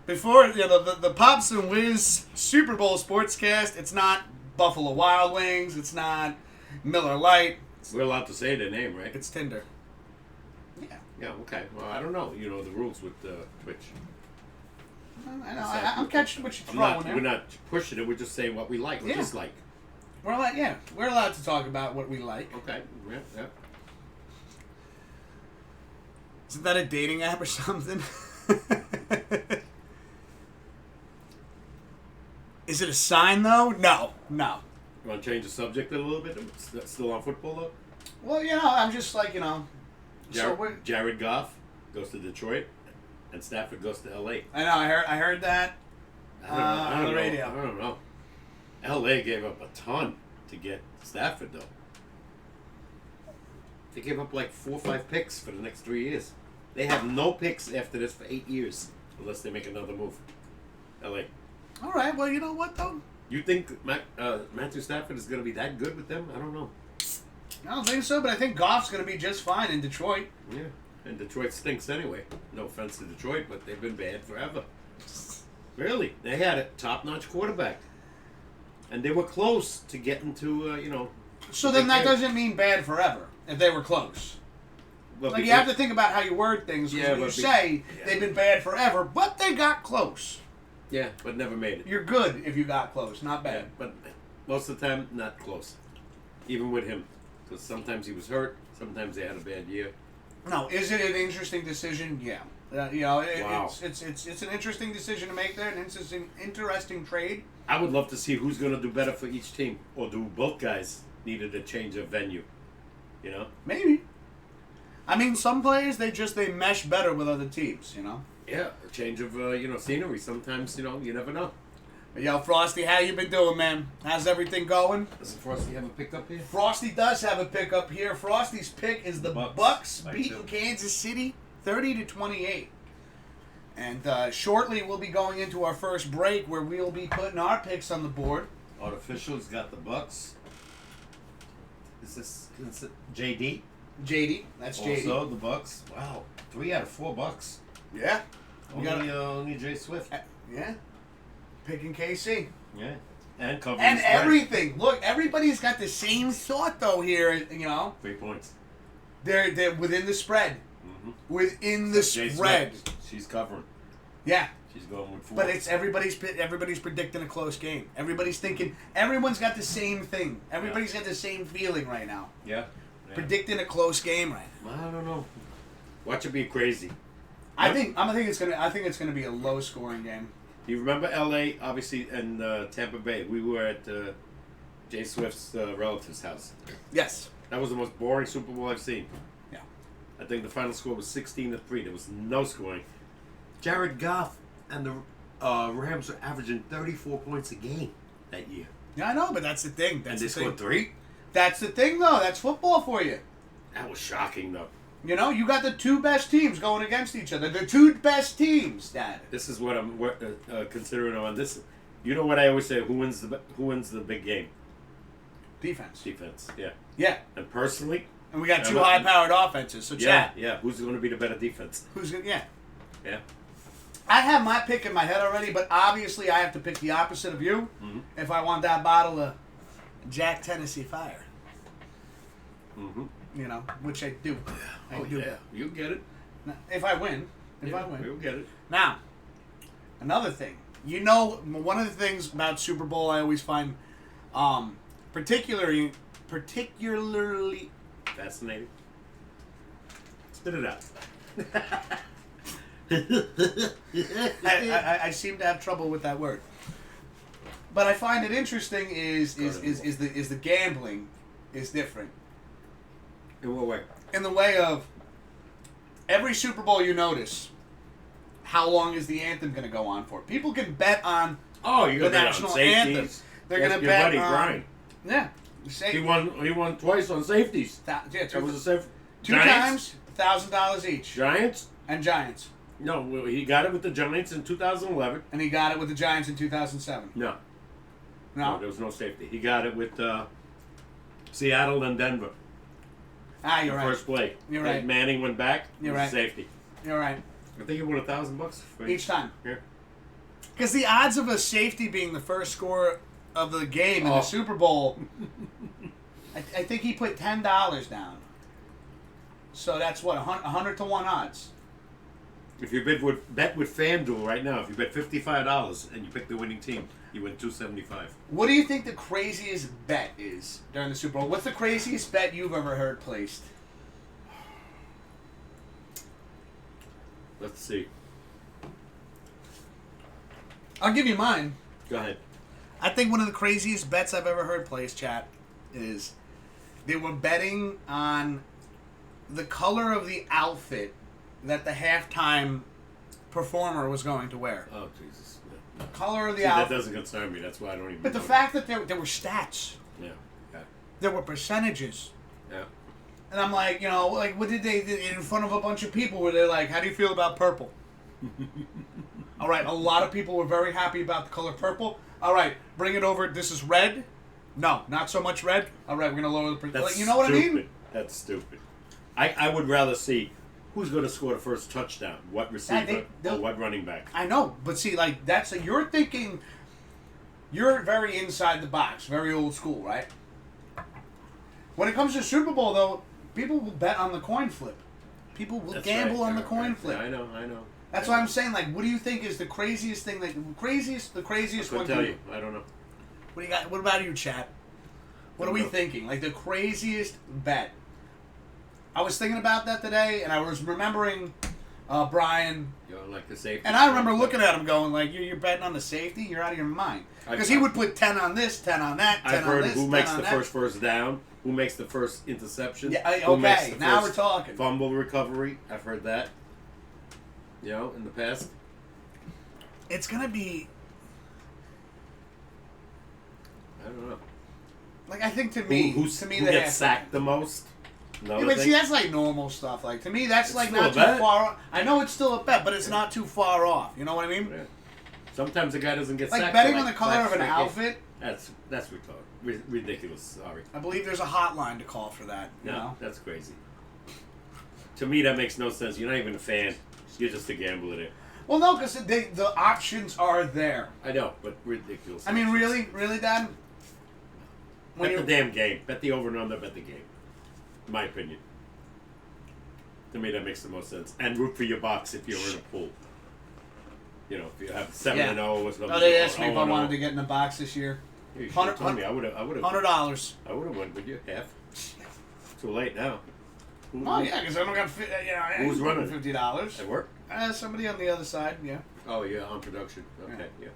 Before the Pops and Wiz Super Bowl Sportscast, it's not Buffalo Wild Wings. It's not Miller Lite. We're allowed to say their name, right? It's Tinder. Yeah. Yeah, okay. Well, I don't know. You know the rules with Twitch. I know. I'm catching what you're throwing there. We're not pushing it. We're just saying what we like or Yeah. dislike. We're allowed to talk about what we like. Okay. Yeah. Isn't that a dating app or something? Is it a sign though? No. You want to change the subject a little bit? It's still on football though. Well, I'm just like Jared Goff goes to Detroit, and Stafford goes to L.A. I know. I heard that I don't on the know. radio. I don't know. L.A. gave up a ton to get Stafford though. They gave up like 4 or 5 picks for the next 3 years. They have no picks after this for 8 years unless they make another move. L.A. All right. Well, you know what though? You think Matthew Stafford is going to be that good with them? I don't know. I don't think so, but I think Goff's going to be just fine in Detroit. Yeah, and Detroit stinks anyway. No offense to Detroit, but they've been bad forever. Really, they had a top-notch quarterback, and they were close to getting to So then that doesn't mean bad forever if they were close. Well, Like, you have to think about how you word things. 'Cause Yeah, when you but say they've been bad forever, but they got close. Yeah, but never made it. You're good if you got close, not Yeah, bad. but most of the time, not close. Even with him, because sometimes he was hurt, sometimes they had a bad year. No, is it an interesting decision? Yeah. Wow. It's an interesting decision to make there, an interesting trade. I would love to see who's going to do better for each team, or do both guys needed a change of venue? You know? Maybe. I mean, some players, they mesh better with other teams, Yeah, a change of scenery. Sometimes you never know. Yo, Frosty, how you been doing, man? How's everything going? Does Frosty have a pickup here? Frosty does have a pickup here. Frosty's pick is the Bucks beating Kansas City 30-28. And shortly we'll be going into our first break where we'll be putting our picks on the board. Artificial's got the Bucks. Is this JD? JD. That's JD. Also, the Bucks. Wow, 3 out of 4 Bucks. Yeah. Only Jay Swift. Yeah. Picking KC. Yeah. And covering And the spread. everything. Look, everybody's got the same thought though here. 3 points. They're within the spread. Mm-hmm. Within the Jay spread. Swift, she's covering. Yeah. She's going with 4. But it's everybody's predicting a close game. Everybody's thinking. Everyone's got the same thing. Everybody's got the same feeling right now. Yeah. Predicting a close game right now. I don't know. Watch it be crazy. I think it's gonna be a low scoring game. You remember L.A. obviously and Tampa Bay? We were at Jay Swift's relative's house. Yes. That was the most boring Super Bowl I've seen. Yeah. I think the final score was 16-3. There was no scoring. Jared Goff and the Rams are averaging 34 points a game that year. Yeah, I know, but that's the thing. And they scored 3? That's the thing, though. That's football for you. That was shocking, though. You got the 2 best teams going against each other. The 2 best teams, Dad. This is what I'm considering on this. You know what I always say? Who wins the big game? Defense. Defense. Yeah. Yeah. And personally. And we got 2 high-powered offenses. So, yeah, chat. yeah. Who's going to be the better defense? Who's gonna? Yeah. Yeah. I have my pick in my head already, but obviously I have to pick the opposite of you if I want that bottle of Jack Tennessee Fire. Mm-hmm. Which I do. I do. Yeah. You get it. If I win. You'll get it. Now, another thing. One of the things about Super Bowl I always find particularly Fascinating. Spit it out. I seem to have trouble with that word. But I find it interesting is the gambling is different. In what way? In the way of every Super Bowl you notice, how long is the anthem going to go on for? People can bet on the national anthem. They're going to your bet buddy on Brian. Yeah. He won twice on safeties. That was a safe. 2 Giants? times, $1,000 each. Giants? And Giants. No, he got it with the Giants in 2011. And he got it with the Giants in 2007. No, No, there was no safety. He got it with Seattle and Denver. You're right. First play. You're right. Manning went back. You're right. Safety. You're right. I think he won $1,000 for Each time. Yeah. Because the odds of a safety being the first score of the game in the Super Bowl, I think he put $10 down. So that's what, 100 to 1 odds. If you bet with FanDuel right now, if you bet $55 and you pick the winning team, you win $275. What do you think the craziest bet is during the Super Bowl? What's the craziest bet you've ever heard placed? Let's see. I'll give you mine. Go ahead. I think one of the craziest bets I've ever heard placed, chat, is they were betting on the color of the outfit that the halftime performer was going to wear. Oh, Jesus. The color of the See, outfit. that doesn't concern me. That's why I don't even But the know. fact that there were stats, Yeah. Yeah. there were percentages. Yeah. And I'm like, what did they do in front of a bunch of people where they're like, how do you feel about purple? All right, a lot of people were very happy about the color purple. All right, bring it over. This is red. No, not so much red. All right, we're going to lower the percentage. That's You know what stupid. I mean? That's stupid. I would rather see who's going to score the first touchdown, what receiver or what running back. I know, but see, you're thinking, you're very inside the box, very old school, right? When it comes to Super Bowl, though, people will bet on the coin flip. People will gamble on the coin flip. Yeah, I know. That's why I'm saying, what do you think is the craziest thing? The craziest I one. couldn't tell you. I don't know. What do you got? What about you, chat? What are we thinking? The craziest bet. I was thinking about that today, and I was remembering Brian. You know, like the safety. And I remember looking at him going, you're betting on the safety? You're out of your mind. Because he would put 10 on this, 10 on that, 10 I've heard on this, who 10 makes on the that. first down, who makes the first interception. Yeah, who makes okay, the now first we're talking. Fumble recovery. I've heard that. In the past. It's going to be... I don't know. I think to me... Who gets sacked the most? Yeah, but see, that's normal stuff. To me, that's It's not too still a bet. far off. I know it's still a bet, but it's not too far off. You know what I mean? Yeah. Sometimes the guy doesn't get sacked. Betting on the color of an outfit. That's ridiculous. Sorry. I believe there's a hotline to call for that. You know? That's crazy. To me, that makes no sense. You're not even a fan. You're just a gambler there. Well, no, because the options are there. I know, but ridiculous. I mean, really, Dad? Bet the damn game. Bet the over and under. Bet the game. In my opinion. To me, that makes the most sense. And root for your box if you're in a pool. You know, if you have 7-0 or something. Oh, they asked me if I wanted to get in the box this year. You should have told me. I would have. $100. I would have went with you. Half. Too late now. Oh, yeah, because I don't got Who's running? $50. At work? Somebody on the other side, yeah. Oh, yeah, on production. Okay, yeah.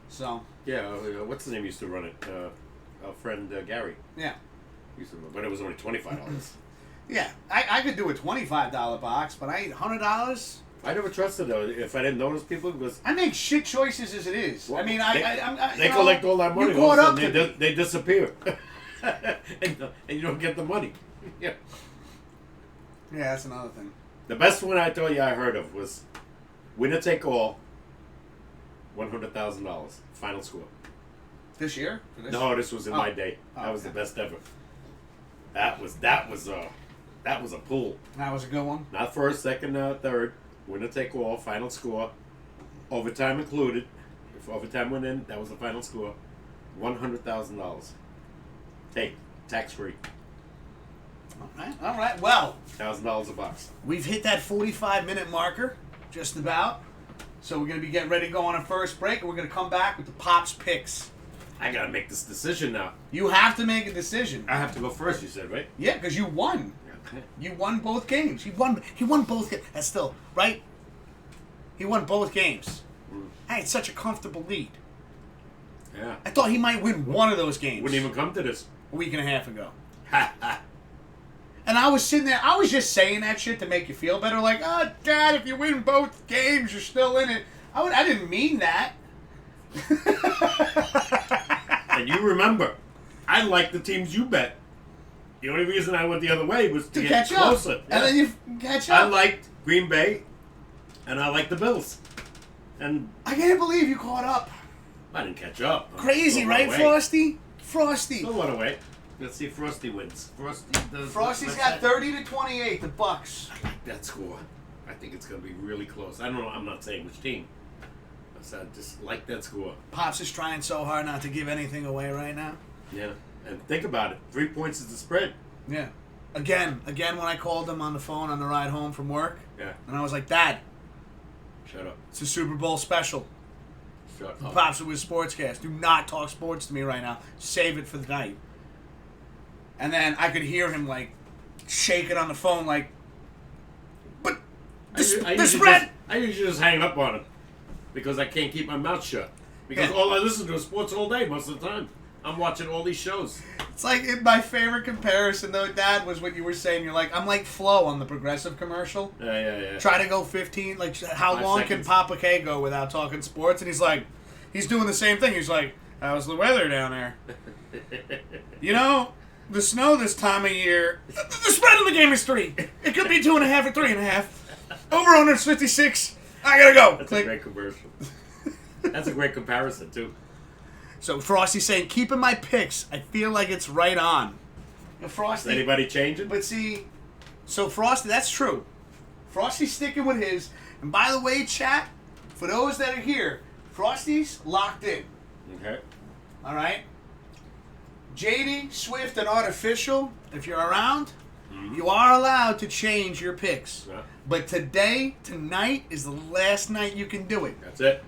So. Yeah, what's his name used to run it? Our friend Gary. Yeah. Used to run, but it was only $25. Yeah, I could do a $25 box, but I ain't $100. I never trusted though. If I didn't know those people, because I make shit choices as it is. Well, I mean, they collect all that money. You caught up they disappear, and you don't get the money. Yeah. Yeah, that's another thing. The best one I told you I heard of was winner take all. $100,000 final score. This year? No, this was in my day. Oh, That was the best ever. That was a pool. That was a good one. Not first, second, third. Winner take all, final score. Overtime included. If overtime went in, that was the final score. $100,000. Take, tax free. All right. Well, $1,000 a box. we've hit that 45-minute marker, just about. So we're going to be getting ready to go on a first break, and we're going to come back with the Pops picks. I gotta make this decision now. You have to make a decision. I have to go first, you said, right? Yeah, because you won. Okay. You won both games. He won both games. That's still, right? He won both games. I had such a comfortable lead. Yeah. I thought he might win one of those games. Wouldn't even come to this. A week and a half ago. Ha ha. And I was sitting there, I was just saying that shit to make you feel better. Like, oh, Dad, if you win both games, you're still in it. I didn't mean that. And you remember, I like the teams you bet. The only reason I went the other way was to get catch closer. up. And then you catch up. I liked Green Bay, and I liked the Bills. And I can't believe you caught up. I didn't catch up. Crazy, Still right, away. Frosty? Frosty. Still one away. Let's see if Frosty wins. Frosty's got 30-28, the Bucks. I like that score. I think it's going to be really close. I don't know. I'm not saying which team. I just like that score. Pops is trying so hard not to give anything away right now. Yeah. And think about it. 3 points is the spread. Yeah. Again, when I called him on the phone on the ride home from work, Yeah. and I was like, Dad, Shut up. it's a Super Bowl special. Shut up. Pops, it was SportsCast. Do not talk sports to me right now. Save it for the night. And then I could hear him, like, shaking on the phone, like, but the spread! I usually just hang up on him because I can't keep my mouth shut. Because all I listen to is sports all day most of the time. I'm watching all these shows. It's like my favorite comparison, though, Dad, was what you were saying. You're like, I'm like Flo on the Progressive commercial. Yeah. Try to go 15. Like, how 5 long seconds. can Papa K go without talking sports? And he's like, he's doing the same thing. He's like, how's the weather down there? You know, the snow this time of year, the spread of the game is 3. It could be 2.5 or 3.5. Over under 56. I gotta go. That's Click. a great commercial. That's a great comparison, too. So Frosty's saying, keeping my picks. I feel like it's right on. And Frosty. Is anybody changing? But see, so Frosty, that's true. Frosty's sticking with his. And by the way, chat, for those that are here, Frosty's locked in. Okay. All right? JD, Swift, and Artificial, if you're around, you are allowed to change your picks. Yeah. But tonight is the last night you can do it. That's it.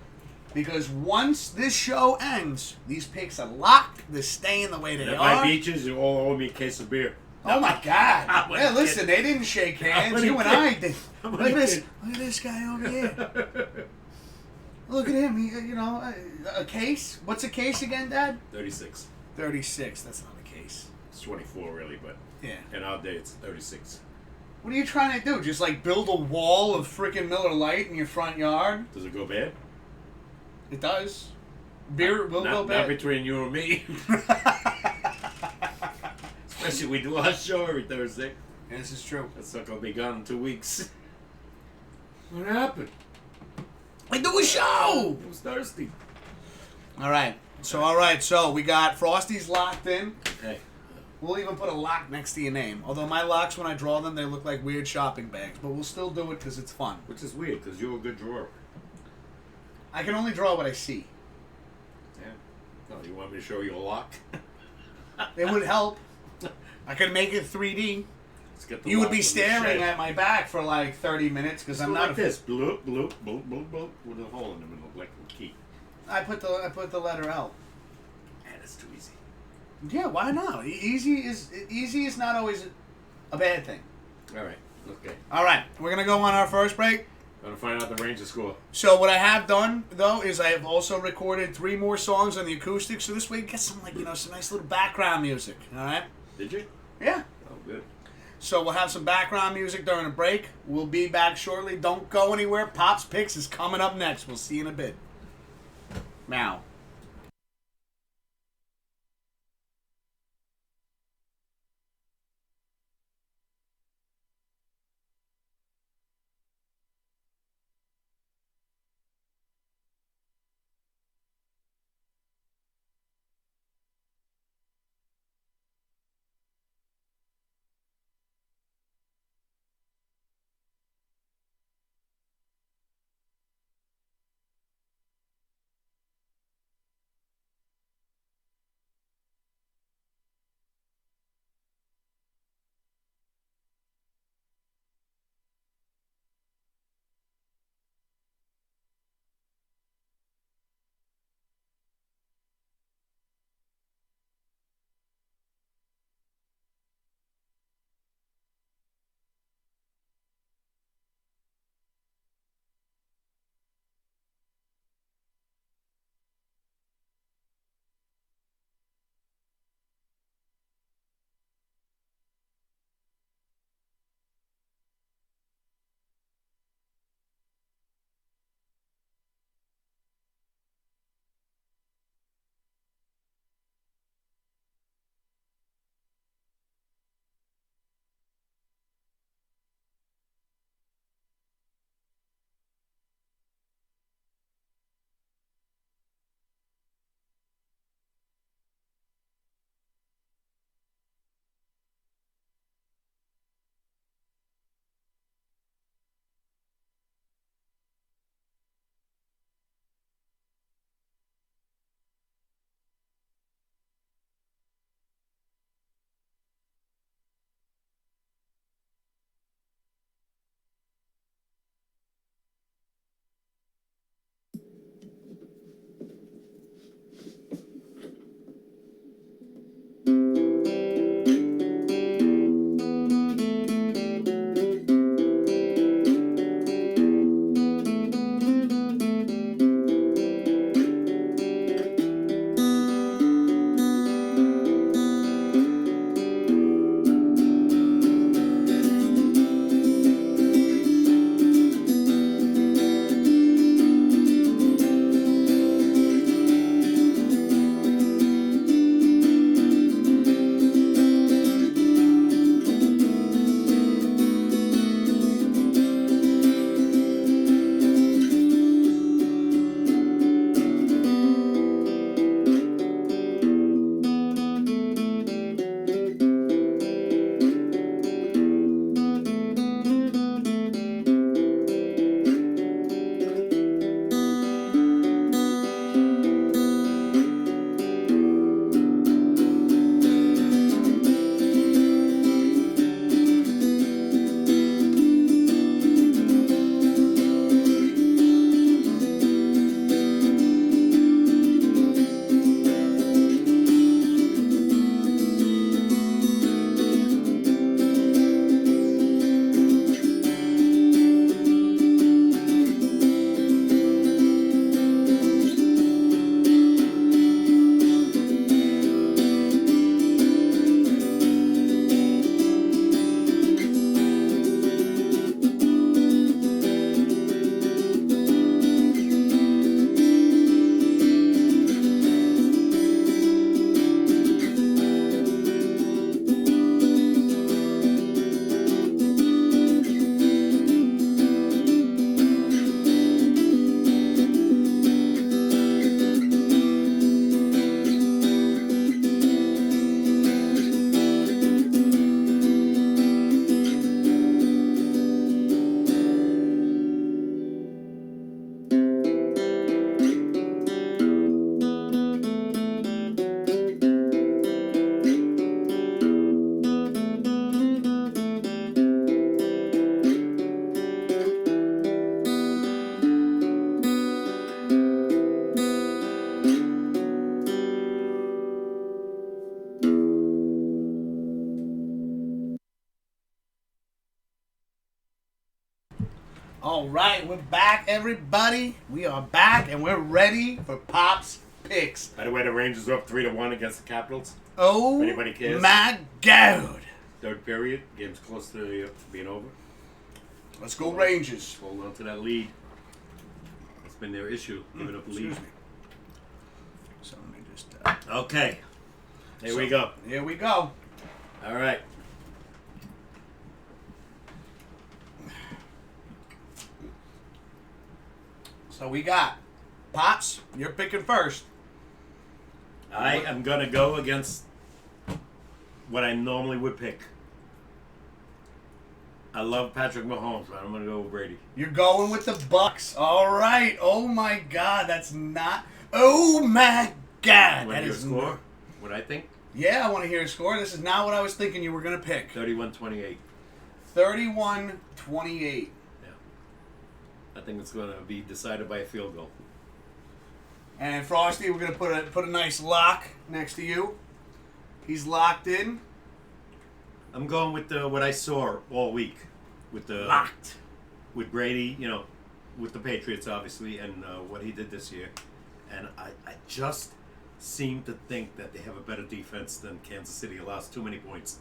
Because once this show ends, these picks are locked. They're staying the way they At are. my beaches, you all owe me a case of beer. Oh my God! I'm Yeah, only listen, kidding. they didn't shake hands. only You and kidding. I did. I'm Look only at this! kidding. Look at this guy over here. Look at him. He, you know, a case. What's a case again, Dad? 36. 36. That's not a case. It's 24, really, but Yeah. in our day, it's 36. What are you trying to do? Just like build a wall of freaking Miller Lite in your front yard? Does it go bad? It does. Beer will go Not bad. between you and me. Especially we do our show every Thursday. Yeah, this is true. That's not going to be gone in 2 weeks. What happened? I do a show. It was thirsty. All right. So we got Frosty's locked in. Okay. We'll even put a lock next to your name. Although my locks, when I draw them, they look like weird shopping bags. But we'll still do it because it's fun. Which is weird, because you're a good drawer. I can only draw what I see. Yeah. No, you want me to show you a lock? It would help. I could make it 3D. Let's get the You would lock be from the staring shed. at my back for like 30 minutes because I'm Go not like this. Bloop, bloop, bloop, bloop, bloop, with a hole in the middle, like a key. I put the letter L. Man, it's too easy. Yeah, why not? Easy is not always a bad thing. All right. Okay. All right, we're gonna go on our first break. Gonna find out the Rangers score. So what I have done though is I have also recorded 3 more songs on the acoustic. So this way, get some some nice little background music. All right. Did you? Yeah. Oh, good. So we'll have some background music during a break. We'll be back shortly. Don't go anywhere. Pop's Picks is coming up next. We'll see you in a bit. Meow. All right, we're back, everybody. We are back, and we're ready for Pop's picks. By the way, the Rangers are up 3-1 against the Capitals. Oh, if anybody cares. My God. Third period, game's close to being over. Let's go Rangers. Hold on to that lead. That's been their issue, giving up a lead. Excuse me. So let me just... Okay. Here we go. Here we go. All right. So we got Pops, you're picking first. I am going to go against what I normally would pick. I love Patrick Mahomes, but I'm going to go with Brady. You're going with the Bucks. All right. Oh, my God. That's not... Oh, my God. Want to hear a score? What I think? Yeah, I want to hear a score. This is not what I was thinking you were going to pick. 31-28. 31-28. I think it's going to be decided by a field goal. And Frosty, we're going to put a nice lock next to you. He's locked in. I'm going with what I saw all week with the Locked. With Brady, with the Patriots obviously, and what he did this year. And I just seem to think that they have a better defense than Kansas City. Allows too many points.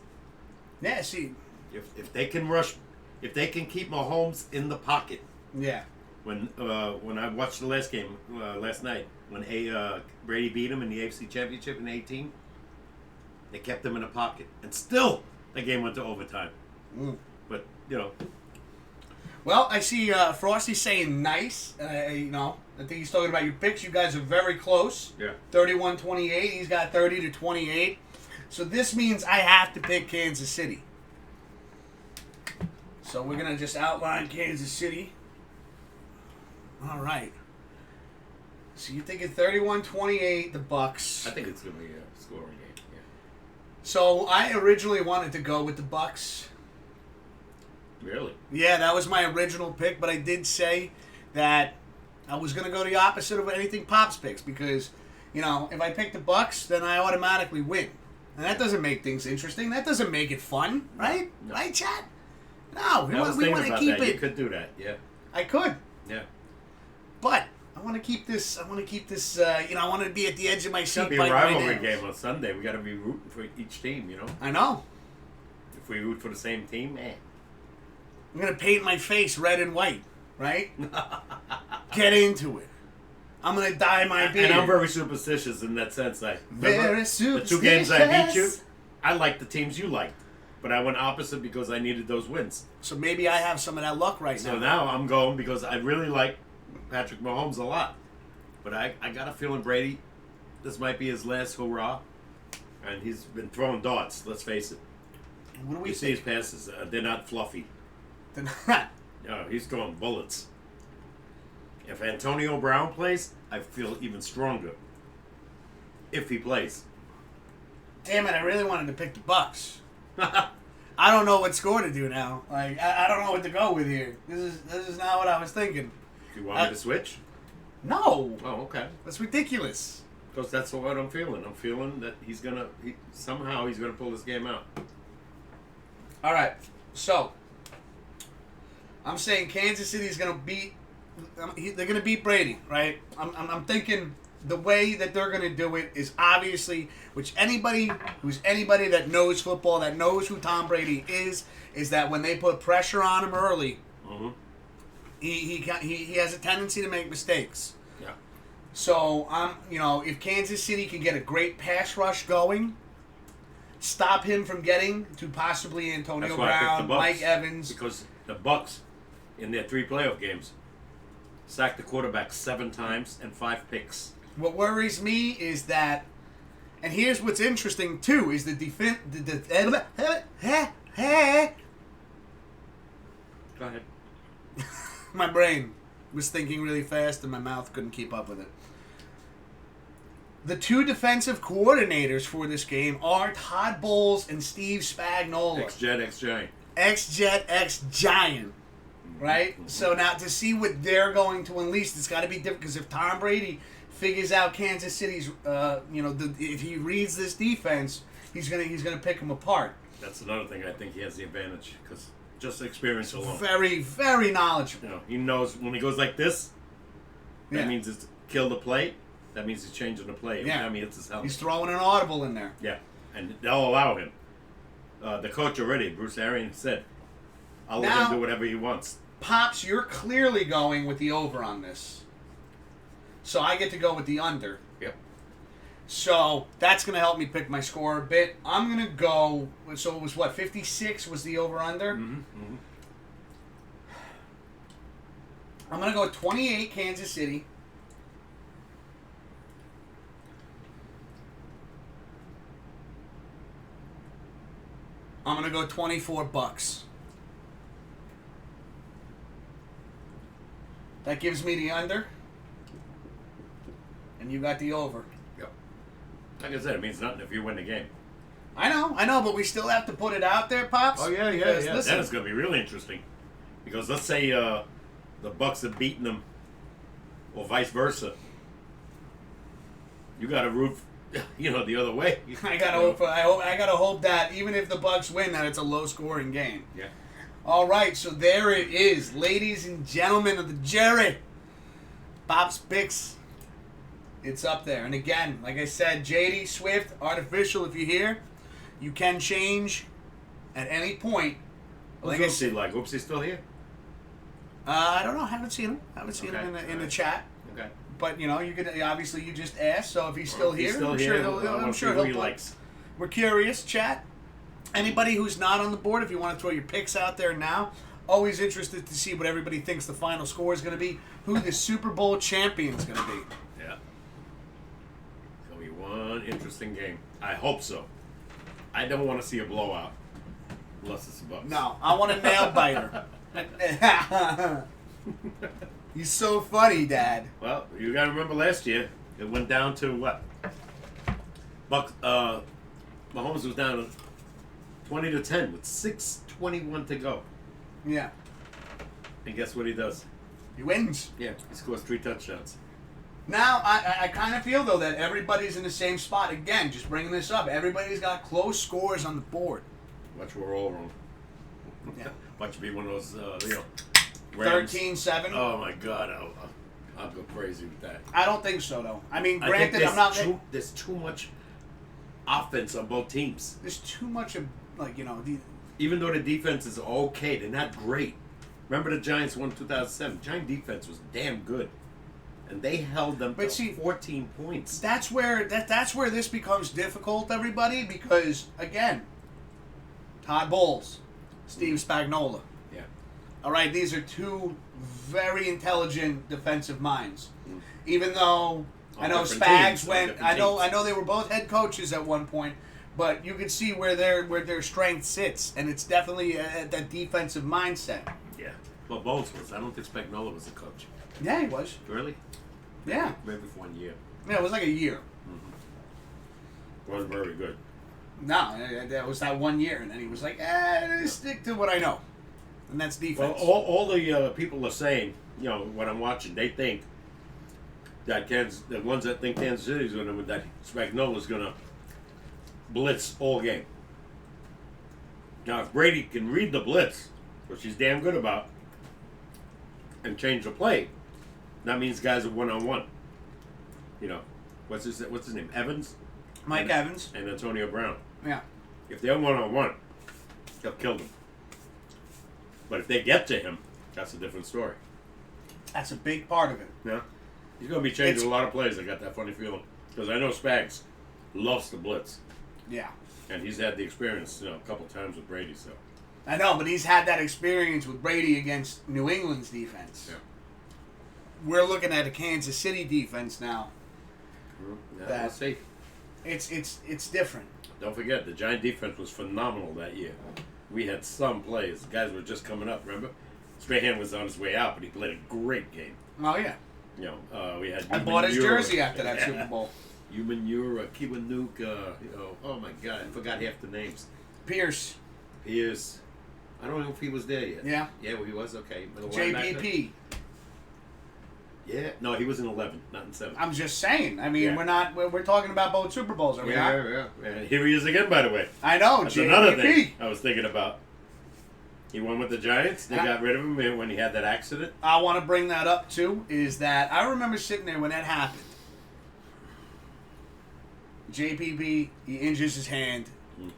Yeah, see. If they can rush, if they can keep Mahomes in the pocket. Yeah. When I watched the last game last night, when Brady beat him in the AFC Championship in 2018, they kept him in the pocket, and still the game went to overtime. But Well, I see Frosty saying nice. I think he's talking about your picks. You guys are very close. Yeah. 31-28. He's got 30-28. So this means I have to pick Kansas City. So we're gonna just outline Kansas City. All right. So you're thinking 31-28, the Bucks. I think it's going to be a scoring game. Yeah. So I originally wanted to go with the Bucks. Really? Yeah, that was my original pick, but I did say that I was going to go the opposite of anything Pops picks because, if I pick the Bucks, then I automatically win. And that doesn't make things interesting. That doesn't make it fun, right? No. Right, Chad? No, we want to keep it. You could do that, yeah. I could. Yeah. But I want to keep this. I want to be at the edge of my It's seat. got to be a rivalry game on Sunday. We got to be rooting for each team, I know. If we root for the same team, I'm going to paint my face red and white, right? Get into it. I'm going to dye my beard. And I'm very superstitious in that sense. Very superstitious. The 2 games I beat you, I liked the teams you liked. But I went opposite because I needed those wins. So maybe I have some of that luck right now. So now I'm going because I really like Patrick Mahomes a lot. But I got a feeling Brady, this might be his last hurrah. And he's been throwing darts, let's face it. What do we see his passes. They're not fluffy. They're not. No, he's throwing bullets. If Antonio Brown plays, I feel even stronger. If he plays. Damn it, I really wanted to pick the Bucks. I don't know what score to do now. Like I don't know what to go with here. This is not what I was thinking. Do you want me to switch? No. Oh, okay. That's ridiculous. Because that's what I'm feeling. I'm feeling that somehow he's gonna pull this game out. All right. So I'm saying Kansas City is gonna beat. They're gonna beat Brady, right? I'm thinking the way that they're going to do it is obviously, which anybody that knows football, that knows who Tom Brady is that when they put pressure on him early, he has a tendency to make mistakes. Yeah. So if Kansas City can get a great pass rush going, stop him from getting to possibly Antonio Brown, Mike Evans, because the Bucks in their 3 playoff games sacked the quarterback 7 times and 5 picks. What worries me is that, and here's what's interesting too, is the defense. Go ahead. My brain was thinking really fast and my mouth couldn't keep up with it. The 2 defensive coordinators for this game are Todd Bowles and Steve Spagnuolo. Ex-Jet, ex-Giant. Ex-Jet, ex-Giant. Right? Mm-hmm. So now to see what they're going to unleash, it's got to be different, because if Tom Brady figures out Kansas City's, if he reads this defense, he's gonna pick them apart. That's another thing I think he has the advantage, because Just experience alone. Very, very knowledgeable. You know, he knows when he goes like this, that means it's kill the play. That means he's changing the play. Every time he hits his helmet. He's throwing an audible in there. Yeah, and they'll allow him. The coach already, Bruce Arians, said, I'll let him do whatever he wants. Pops, you're clearly going with the over on this. So I get to go with the under. Yep. So that's going to help me pick my score a bit. I'm going to go, so it was what, 56 was the over-under? Mm-hmm. I'm going to go 28 Kansas City. I'm going to go 24 Bucks. That gives me the under. And you got the over. Yep. Like I said, it means nothing if you win the game. I know, but we still have to put it out there, Pops. Oh, yeah. Listen, That is going to be really interesting. Because let's say the Bucks have beaten them, or vice versa. You got to root, the other way. I gotta hope that even if the Bucks win, that it's a low-scoring game. Yeah. All right, so there it is, ladies and gentlemen of the jury. Bob's picks. It's up there, and again, like I said, JD Swift, artificial. If you're here, you can change at any point. What's Oopsie like? Oopsie still here? I don't know. I haven't seen him. In the chat. Okay. But you could obviously you just asked. So if he's still here, I'm sure he'll likes. We're curious, chat. Anybody who's not on the board, if you want to throw your picks out there now, always interested to see what everybody thinks the final score is going to be, who the Super Bowl champion is going to be. Yeah. It's going to be one interesting game. I hope so. I don't want to see a blowout, unless it's the Bucks. No, I want a nail biter. He's so funny, Dad. Well, you got to remember last year, it went down to what? Mahomes was down 20-10 with 6:21 to go. Yeah. And guess what he does? He wins. Yeah, he scores 3 touchdowns. Now, I kind of feel, though, that everybody's in the same spot. Again, just bringing this up. Everybody's got close scores on the board. Watch, we're all wrong. Yeah. Watch be one of those, Rams. 13-7. Oh, my God. I'll go crazy with that. I don't think so, though. I mean, granted, there's too much offense on both teams. There's too much of, even though the defense is okay, they're not great. Remember the Giants won 2007. Giant defense was damn good, and they held them to 14 points. That's where this becomes difficult, everybody, because again, Todd Bowles, Steve Spagnuolo. Yeah. All right, these are two very intelligent defensive minds. Even though I know Spags went, I know they were both head coaches at one point. But you can see where their strength sits, and it's definitely that defensive mindset. Yeah. Well, Bowles was. I don't think Spagnuolo was a coach. Yeah, he was. Really? Yeah. Maybe for 1 year. Yeah, it was like a year. Mm-hmm. Wasn't very good. No, that was that 1 year, and then he was like, stick to what I know. And that's defense. Well, all the people are saying, when I'm watching, they think that the ones that think Kansas City's going to, that Spagnuolo's going to blitz all game. Now, if Brady can read the blitz, which he's damn good about, and change the play, that means guys are one-on-one. What's his name? Evans? Mike Evans. And Antonio Brown. Yeah. If they're one-on-one, they'll kill them. But if they get to him, that's a different story. That's a big part of it. Yeah. He's going to be changing a lot of plays. I got that funny feeling. Because I know Spags loves the blitz. Yeah. And he's had the experience, a couple times with Brady, so. I know, but he's had that experience with Brady against New England's defense. Yeah. We're looking at a Kansas City defense now. Yeah, we'll see. It's different. Don't forget, the Giant defense was phenomenal that year. We had some plays. The guys were just coming up, remember? Strahan was on his way out, but he played a great game. Oh, yeah. We had. I bought his jersey after that Super Bowl. Humanura, Kiwanuka, oh my God, I forgot half the names. Pierce. I don't know if he was there yet. Yeah. Yeah, well, he was, okay. JPP. Yeah, no, he was in 11, not in 7. I'm just saying. I mean, we're talking about both Super Bowls, are we not? Yeah. And here he is again, by the way. I know, That's JPP. another thing I was thinking about. He won with the Giants. They got rid of him when he had that accident. I want to bring that up too. Is that I remember sitting there when that happened. JPP, he injures his hand.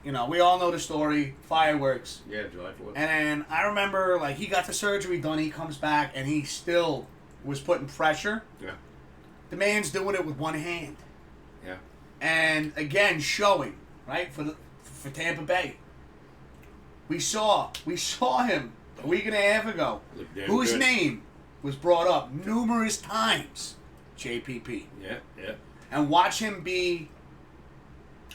You know, we all know the story. Fireworks. Yeah, July 4th. And then I remember, like, he got the surgery done. He comes back, and he still was putting pressure. Yeah. The man's doing it with one hand. Yeah. And again, showing right for Tampa Bay. We saw him a week and a half ago, whose name was brought up numerous times. JPP. Yeah. Yeah. And watch him be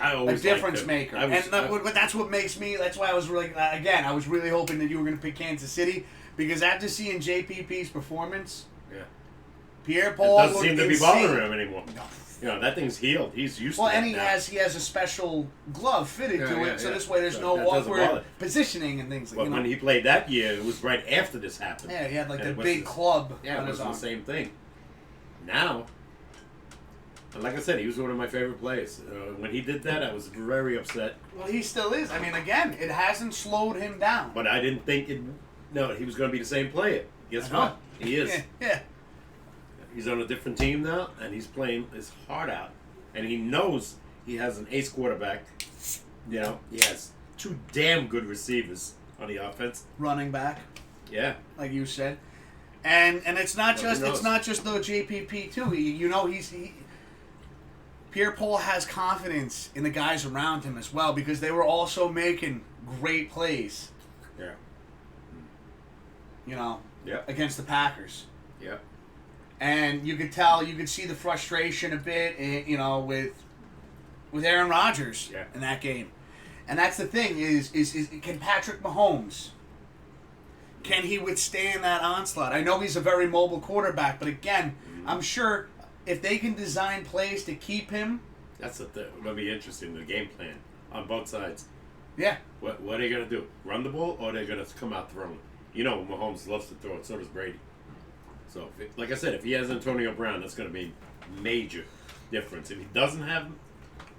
a difference maker. That's what makes me. That's why I was really. Again, I was really hoping that you were going to pick Kansas City because after seeing JPP's performance, Pierre Paul doesn't seem to be bothering him anymore. No. You know, that thing's healed. He's used to it. And he now. has a special glove fitted to it, so this way there's no awkward positioning and things. But when he played that year, it was right after this happened. Yeah, he had like the big club. Yeah, it was the same thing. Now, like I said, he was one of my favorite players. When he did that, I was very upset. Well, he still is. I mean, again, it hasn't slowed him down. But I didn't think he was going to be the same player. Guess what? He is. Yeah. He's on a different team now, and he's playing his heart out. And he knows he has an ace quarterback. You know, he has two damn good receivers on the offense. Running back. Yeah. Like you said. And it's not just no JPP too. Pierre Paul has confidence in the guys around him as well because they were also making great plays. Yeah. You know. Yeah. Against the Packers. Yeah. And you could see the frustration a bit, you know, with Aaron Rodgers in that game. And that's the thing is can Patrick Mahomes, can he withstand that onslaught? I know he's a very mobile quarterback, but again, I'm sure if they can design plays to keep him. That's going to be interesting, the game plan on both sides. Yeah. What are they going to do? Run the ball or are they going to come out throwing? You know, Mahomes loves to throw it, so does Brady. So, like I said, if he has Antonio Brown, that's going to be a major difference. If he doesn't have him,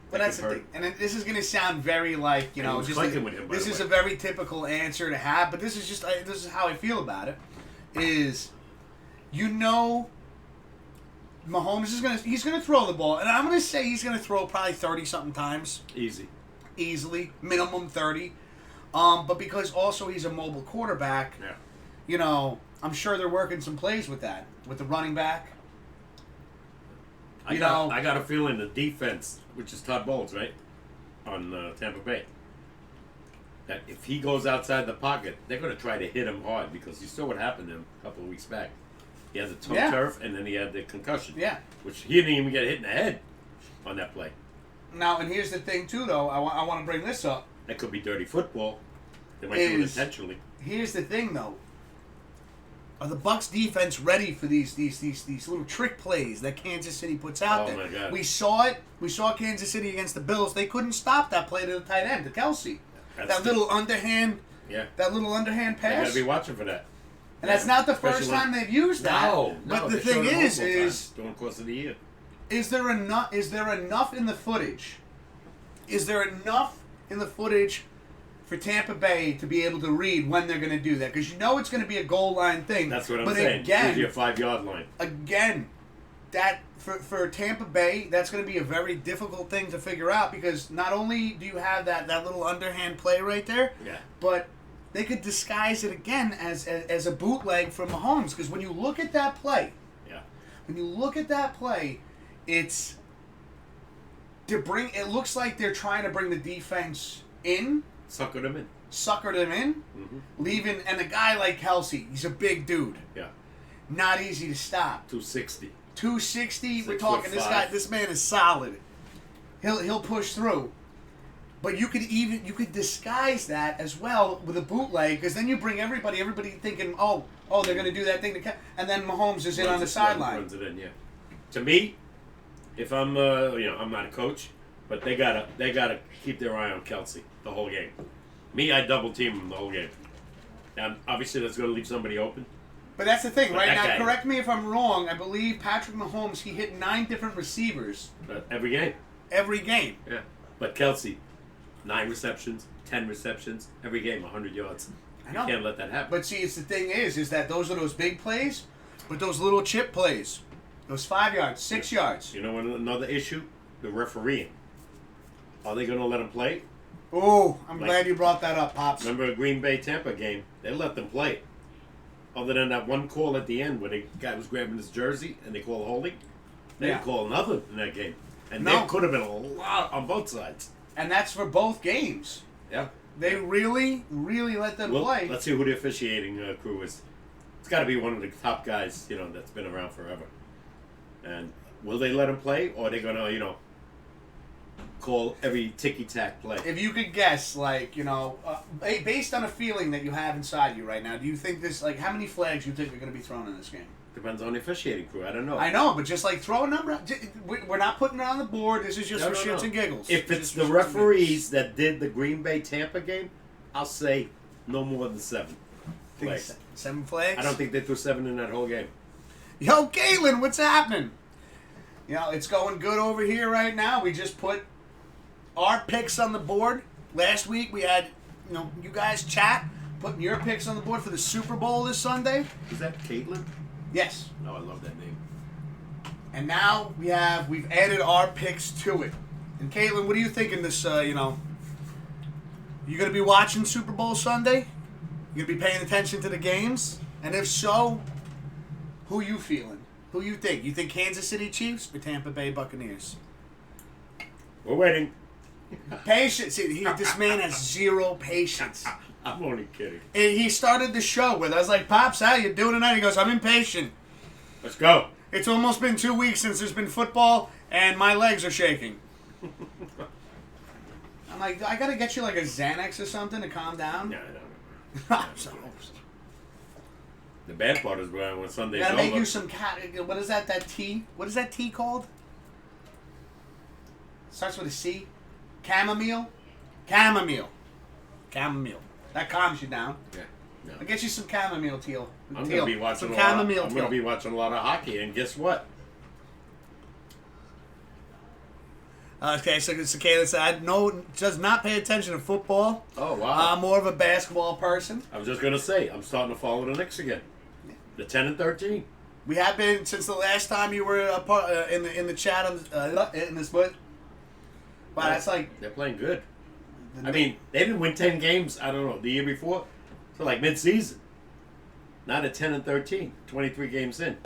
but that's the thing. And this is going to sound very like, you know, just like, this is a very typical answer to have, but this is how I feel about it. Is, you know, Mahomes he's going to throw the ball, and I'm going to say he's going to throw probably 30-something times. Easily, minimum 30. But because also he's a mobile quarterback, you know, I'm sure they're working some plays with that, with the running back. I got a feeling the defense, which is Todd Bowles, right, on Tampa Bay, that if he goes outside the pocket, they're going to try to hit him hard because you saw what happened to him a couple of weeks back. He has a toe turf, and then he had the concussion. Yeah. Which he didn't even get hit in the head on that play. Now, and here's the thing, too, though. I want to bring this up. That could be dirty football. They might do it intentionally. Here's the thing, though. Are the Bucs defense ready for these little trick plays that Kansas City puts out there? Oh, my God. We saw it. We saw Kansas City against the Bills. They couldn't stop that play to the tight end, to Kelsey. That little underhand pass. You got to be watching for that. And that's not the first time they've used that. No. But the thing is during the course of the year. Is there enough in the footage? Is there enough in the footage for Tampa Bay to be able to read when they're going to do that? Because you know it's going to be a goal line thing. That's what I'm saying. Again, your 5-yard line. Again, that for Tampa Bay, that's going to be a very difficult thing to figure out because not only do you have that little underhand play right there, but they could disguise it again as a bootleg from Mahomes. Because when you look at that play, it's it looks like they're trying to bring the defense in. Sucker them in. Mm-hmm. Leaving, and a guy like Kelsey, he's a big dude. Yeah. Not easy to stop. 260. 260. We're talking this man is solid. He'll push through. But you could disguise that as well with a bootleg, because then you bring everybody thinking, oh, they're going to do that thing, and then Mahomes is in on the sideline. Runs it in, yeah. To me, if I'm, I'm not a coach, but they gotta keep their eye on Kelsey the whole game. Me, I double team him the whole game. Now, obviously, that's going to leave somebody open. But that's the thing, right? Now, correct me if I'm wrong. I believe Patrick Mahomes, he hit 9 different receivers. Every game. Every game. Yeah. But Kelsey, 9 receptions, 10 receptions, every game, 100 yards. I know. You can't let that happen. But see, it's the thing is that those are those big plays, but those little chip plays, those 5 yards, 6 yards. You know another issue? The refereeing. Are they going to let them play? Oh, I'm glad you brought that up, Pops. Remember the Green Bay Tampa game? They let them play. Other than that one call at the end where the guy was grabbing his jersey and they called holding. They didn't call another in that game. And there could have been a lot on both sides. And that's for both games. Yeah. They really, really let them play. Let's see who the officiating crew is. It's got to be one of the top guys, that's been around forever. And will they let him play, or are they going to, call every ticky-tack play? If you could guess, based on a feeling that you have inside you right now, do you think how many flags you think are going to be thrown in this game? Depends on the officiating crew. I don't know. I know, but just throw a number. We're not putting it on the board. This is just for shits and giggles. If it's the referees that did the Green Bay Tampa game, I'll say no more than 7 flags. 7 flags? I don't think they threw 7 in that whole game. Yo, Caitlin, what's happening? It's going good over here right now. We just put our picks on the board. Last week we had, you guys chat, putting your picks on the board for the Super Bowl this Sunday. Is that Caitlin? Yes. No, I love that name. And now we've added our picks to it. And Caitlin, what are you thinking this, you going to be watching Super Bowl Sunday? You going to be paying attention to the games? And if so, who you feeling? Who you think? You think Kansas City Chiefs or Tampa Bay Buccaneers? We're waiting. Patience. This man has zero patience. I'm only kidding. And he started the show with, I was like, Pops, how you doing tonight? He goes, I'm impatient. Let's go. It's almost been 2 weeks since there's been football, and my legs are shaking. I'm like, I got to get you like a Xanax or something to calm down? Yeah, I know. So, The bad part is when Sunday's gotta over. make you some what is that tea? What is that tea called? Starts with a C. Chamomile? Chamomile. That calms you down. Yeah. No. I'll get you some chamomile tea. I'm gonna be watching some a lot. chamomile I'm gonna be watching a lot of hockey, and guess what? Okay, so Kayla said, does not pay attention to football. Oh, wow. I'm more of a basketball person. I was just gonna say, I'm starting to follow the Knicks again. The 10-13. We have been since the last time you were in the chat in this book. But that's like they're playing good. I mean, they didn't win 10 games. I don't know the year before, so like mid-season. Not at 10-13, 23 games in.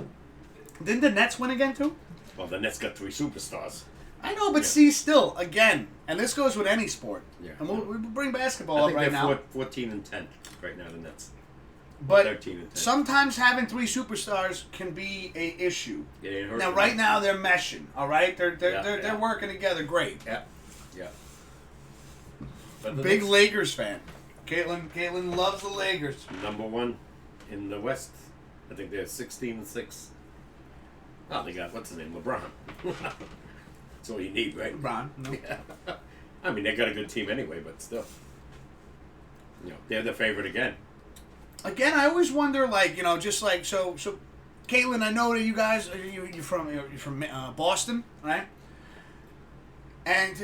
Didn't the Nets win again too? Well, the Nets got 3 superstars. I know, but see, still, again, and this goes with any sport. Yeah. And we'll bring basketball up right now. I think they're 14-10 right now, the Nets. But 13-10. sometimes having 3 superstars can be a issue. It ain't hurt Now, right now, they're meshing. All right, they're Yeah. working together great. Yeah. But Big Lakers fan. Caitlin loves the Lakers. Number 1 in the West. I think they're 16-6. Oh, they got what's his name, LeBron. That's all you need, right? LeBron. No. Yeah. I mean, they got a good team anyway, but still, they're the favorite again. Again, I always wonder, just like so. Caitlin, I know that you guys you're from Boston, right? And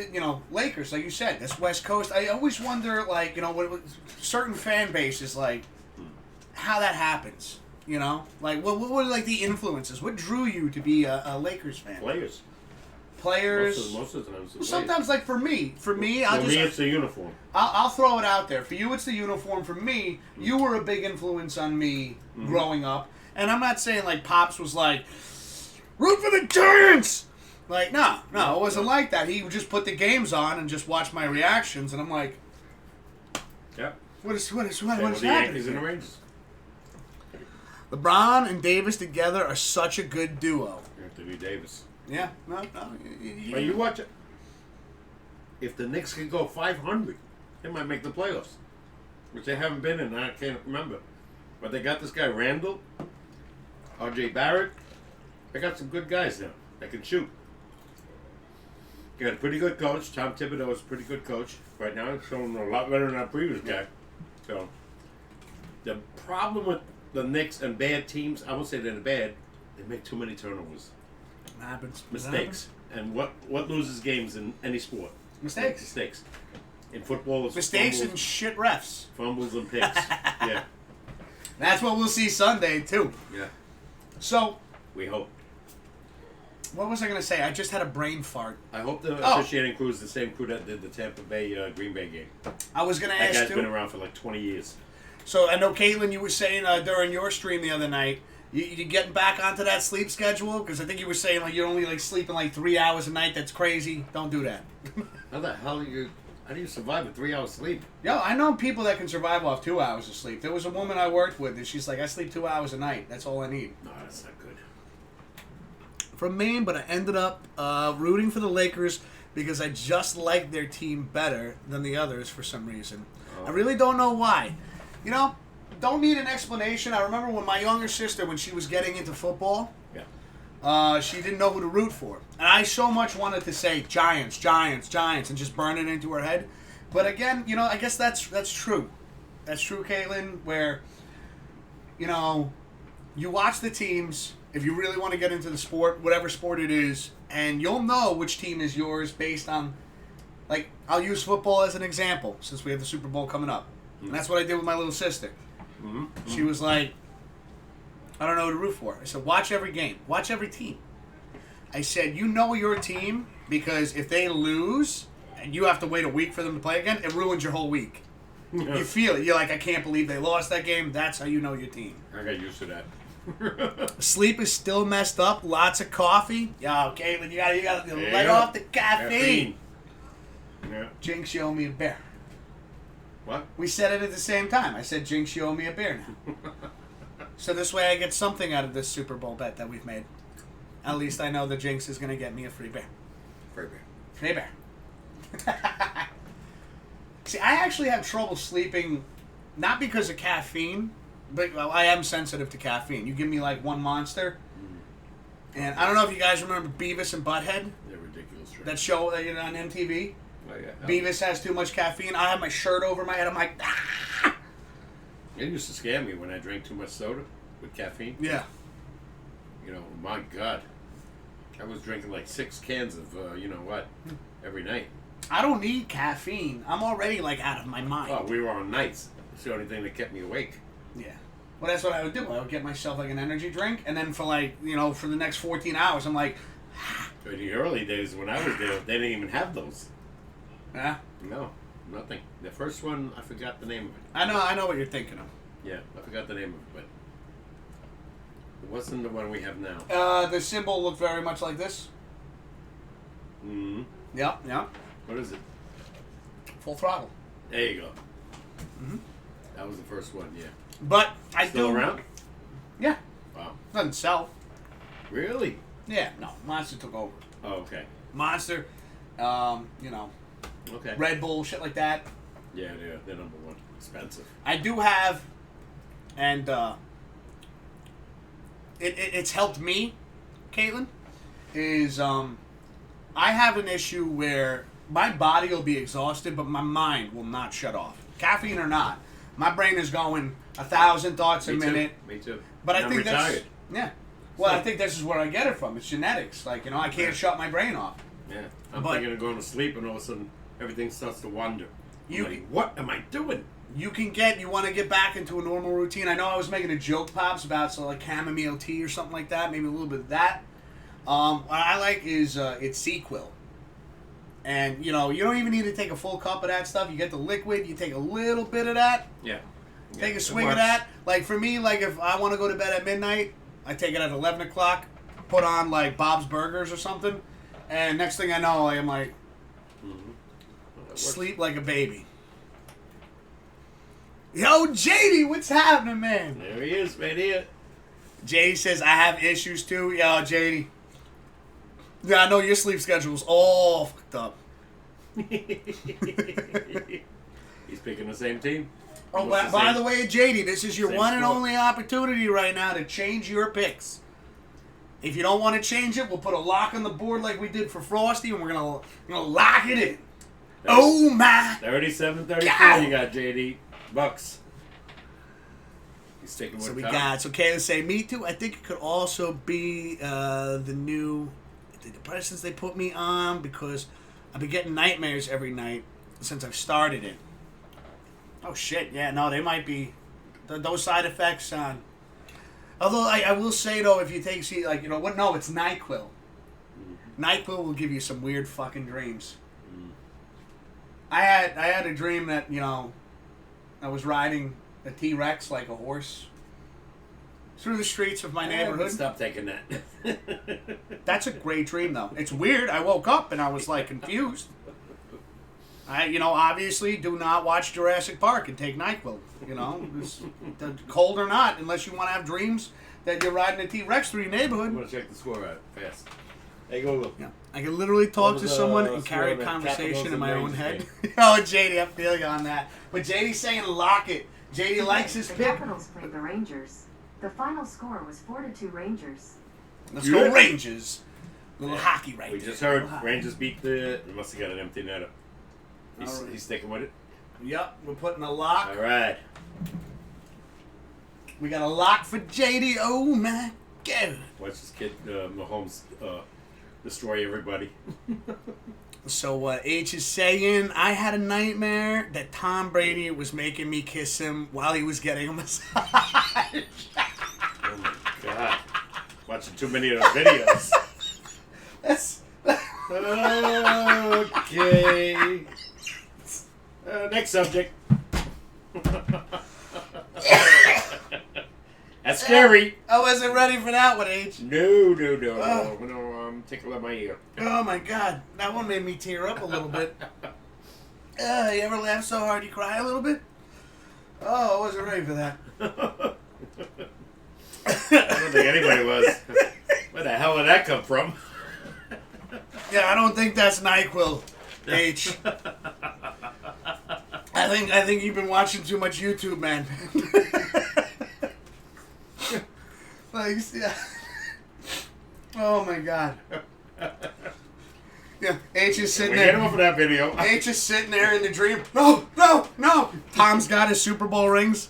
Lakers, like you said, that's West Coast. I always wonder, what certain fan bases how that happens. What were the influences? What drew you to be a Lakers fan? Players. Most of the times. Well, sometimes, for me, it's the uniform. I'll throw it out there. For you, it's the uniform. For me, you were a big influence on me growing up. And I'm not saying Pops was root for the Giants. No, it wasn't like that. He would just put the games on and just watch my reactions, and I'm like, yeah, what is the happening? Yankees and the Rangers. LeBron and Davis together are such a good duo. Anthony Davis. Yeah, no. But you watch it. If the Knicks can go 500, they might make the playoffs, which they haven't been in. I can't remember, but they got this guy Randall, R.J. Barrett. They got some good guys now that can shoot. They got a pretty good coach. Tom Thibodeau is a pretty good coach right now. He's showing a lot better than our previous guy. So the problem with the Knicks and bad teams, I won't say they're bad. They make too many turnovers. It happens. Mistakes. And what loses games in any sport? Mistakes. Mistakes. In football, it's Mistakes and shit refs. fumbles and picks. Yeah. That's what we'll see Sunday, too. Yeah. So, We hope. what was I going to say? I just had a brain fart. I hope the officiating crew is the same crew that did the Tampa Bay Green Bay game. I was going to That ask, guy's too. been around for like 20 years. So, I know, Caitlin, you were saying during your stream the other night, you getting back onto that sleep schedule? Because I think you were saying like you're only like sleeping like 3 hours a night. That's crazy. Don't do that. How the hell how do you survive with 3 hours sleep? Yo, I know people that can survive off 2 hours of sleep. There was a woman I worked with, and she's like, I sleep 2 hours a night. That's all I need. No, that's not good. From Maine, but I ended up rooting for the Lakers because I just liked their team better than the others for some reason. Oh. I really don't know why. You know, don't need an explanation. I remember when my younger sister, when she was getting into football, she didn't know who to root for. And I so much wanted to say Giants, Giants, Giants, and just burn it into her head. But again, you know, I guess that's true. That's true, Caitlin, where, you know, you watch the teams, if you really want to get into the sport, whatever sport it is, and you'll know which team is yours based on, like, I'll use football as an example, since we have the Super Bowl coming up. And that's what I did with my little sister. Mm-hmm. She was like, I don't know who to root for. I said, watch every game. Watch every team. I said, you know your team because if they lose and you have to wait a week for them to play again, it ruins your whole week. Yeah. You feel it. You're like, I can't believe they lost that game. That's how you know your team. I got used to that. Sleep is still messed up. Lots of coffee. Yo, Caitlin, you gotta let off the caffeine. Yeah. Jinx, you owe me a beer. What? We said it at the same time. I said, Jinx, you owe me a beer now. So this way I get something out of this Super Bowl bet that we've made. At least I know the Jinx is going to get me a free beer. Free beer. Free beer. See, I actually have trouble sleeping, not because of caffeine, but I am sensitive to caffeine. You give me like one Monster, and I don't know if you guys remember Beavis and Butthead, They're ridiculous. Right? that show on MTV. Oh, yeah. Beavis has too much caffeine. I have my shirt over my head. I'm like, ah! It used to scare me when I drank too much soda with caffeine. Yeah. You know, my God. I was drinking like 6 cans of, you know what, every night. I don't need caffeine. I'm already like out of my mind. Oh, we were on nights. It's the only thing that kept me awake. Yeah. Well, that's what I would do. I would get myself like an energy drink, and then for like, you know, for the next 14 hours, I'm like, In the early days when I was there, they didn't even have those. yeah. No, nothing. The first one, I forgot the name of it. I know what you're thinking of. Yeah, I forgot the name of it, but it wasn't the one we have now. The symbol looked very much like this. Mm-hmm. Yep, yep. What is it? Full throttle. There you go. Mhm. That was the first one, yeah. But I Still do. around? Yeah. Wow. Doesn't sell. Really? Yeah. No. Monster took over. Oh, okay. Monster. You know, Okay. Red Bull, shit like that. Yeah, they're number one. Expensive. I do have, and it's helped me, Caitlin, is I have an issue where my body will be exhausted, but my mind will not shut off. Caffeine or not, my brain is going 1,000 thoughts a minute. Me too. But And I think I'm retired. that's yeah. Well, I think this is where I get it from. It's genetics. Like, you know, I can't shut my brain off. Yeah. I'm But- thinking of going to sleep, and all of a sudden, everything starts to wander. I'm You- like, what am I doing? You want to get back into a normal routine. I know I was making a joke, Pops, about like chamomile tea or something like that. Maybe a little bit of that. What I like is it's Sequel. And, you know, you don't even need to take a full cup of that stuff. You get the liquid, you take a little bit of that, Yeah. take Yeah, a swing it of works. that. Like, for me, like, if I want to go to bed at midnight, I take it at 11 o'clock, put on, like, Bob's Burgers or something, and next thing I know, I'm like, Well, that works. sleep like a baby. Yo, JD, what's happening, man? There he is, right here. JD says, I have issues too. Yo, JD. Yeah, I know your sleep schedule's all fucked up. He's picking the same team. Oh, What's by same- the way, JD, this is your same one and sport. only opportunity right now to change your picks. If you don't want to change it, we'll put a lock on the board like we did for Frosty, and we're gonna lock it in. Oh my! 37-34 God. you got, JD. Bucks. He's sticking with So we Tom. got. So Kayla say, me too. I think it could also be the new the depressants they put me on because I've been getting nightmares every night. since I've started it. Oh shit! Yeah, no, they might be those side effects on. Although I will say though, if you take like what? No, it's NyQuil. NyQuil will give you some weird fucking dreams. I had a dream that I was riding a T-Rex like a horse through the streets of my neighborhood. Stop taking that. That's a great dream though. It's weird. I woke up and I was like confused. I obviously do not watch Jurassic Park and take NyQuil. Cold or not, unless you want to have dreams that you're riding a T-Rex through your neighborhood. I'm gonna check the score out fast. Hey, go look. Yeah. I can literally talk to someone and carry a conversation in my own head. Oh, JD, I feel you on that. But JD's saying lock it. JD likes his the pick. Capitals played the Rangers. The final score was 4-2 Rangers. Let's go Rangers. Little hockey right We there. just heard Rangers beat the... They must have got an empty netter. He's sticking with it? Yep, we're putting a lock. All right. We got a lock for JD. Oh, my God. Watch this kid, Mahomes, destroy everybody. So what H is saying, I had a nightmare that Tom Brady was making me kiss him while he was getting a massage. Oh, my God. Watching too many of those videos. That's... Okay. Next subject. That's scary. I wasn't ready for that one, H. No. I'm gonna tickle at my ear. Oh my God, that one made me tear up a little bit. You ever laugh so hard you cry a little bit? Oh, I wasn't ready for that. I don't think anybody was. Where the hell did that come from? Yeah, I don't think that's NyQuil, H. I think you've been watching too much YouTube, man. Like, yeah. Oh my God. Yeah, H is sitting Get there. off of that video. H is sitting there in the dream. No. Tom's got his Super Bowl rings.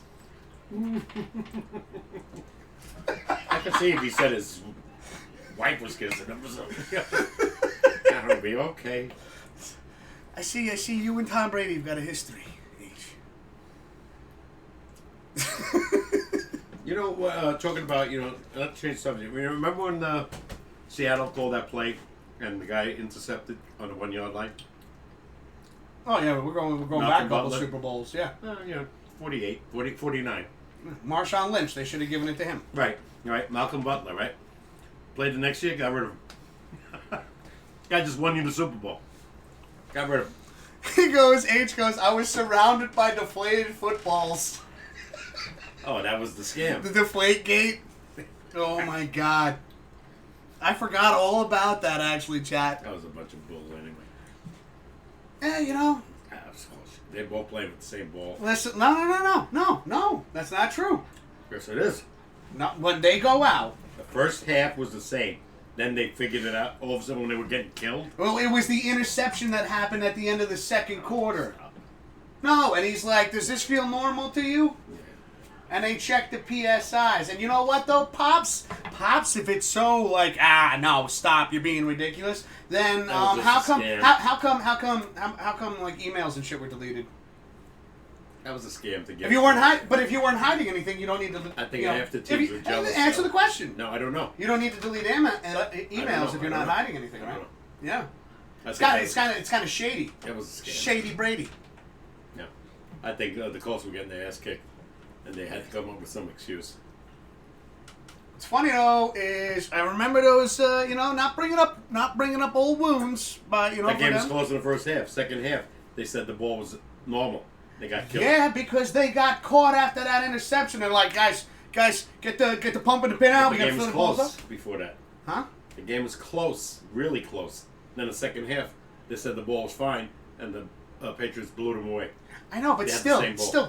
I can see if he said his wife was kissing him or something. That'll be okay. I see you and Tom Brady have got a history, H. Talking about, not to change subject. Remember when Seattle called that play and the guy intercepted on the 1 yard line? Oh yeah, we're going back a couple Super Bowls, yeah. 49. Marshawn Lynch, they should have given it to him. Right. Malcolm Butler, right? Played the next year, got rid of him. Guy just won you the Super Bowl. Got rid of him. H goes, I was surrounded by deflated footballs. Oh, that was the scam. The deflate gate. Oh my God. I forgot all about that actually, chat. That was a bunch of bulls anyway. Yeah, They both playing with the same ball. Listen, no. That's not true. Yes, it is. Not when they go out. The first half was the same. Then they figured it out all of a sudden when they were getting killed. Well, it was the interception that happened at the end of the second quarter. No, and he's like, does this feel normal to you? And they check the PSIs. And you know what, though? Pops, if it's so like, no, stop, you're being ridiculous, then how come like emails and shit were deleted? That was a scam to get. If you weren't hiding anything, you don't need to. I think half the teams were jealous. Answer the question. No, I don't know. You don't need to delete emails if you're not hiding anything, right? Yeah. It's kind of shady. That was a scam. Shady Brady. No, I think the Colts were getting their ass kicked, and they had to come up with some excuse. What's funny though is I remember those, not bringing up old wounds, but that game was close in the first half. Second half, they said the ball was normal. They got killed. Yeah, because they got caught after that interception. They're like, guys, get the pump and the pin out. We got to fill the balls up. Before that. Huh? The game was close, really close. Then the second half, they said the ball was fine, and the Patriots blew them away. I know, but still,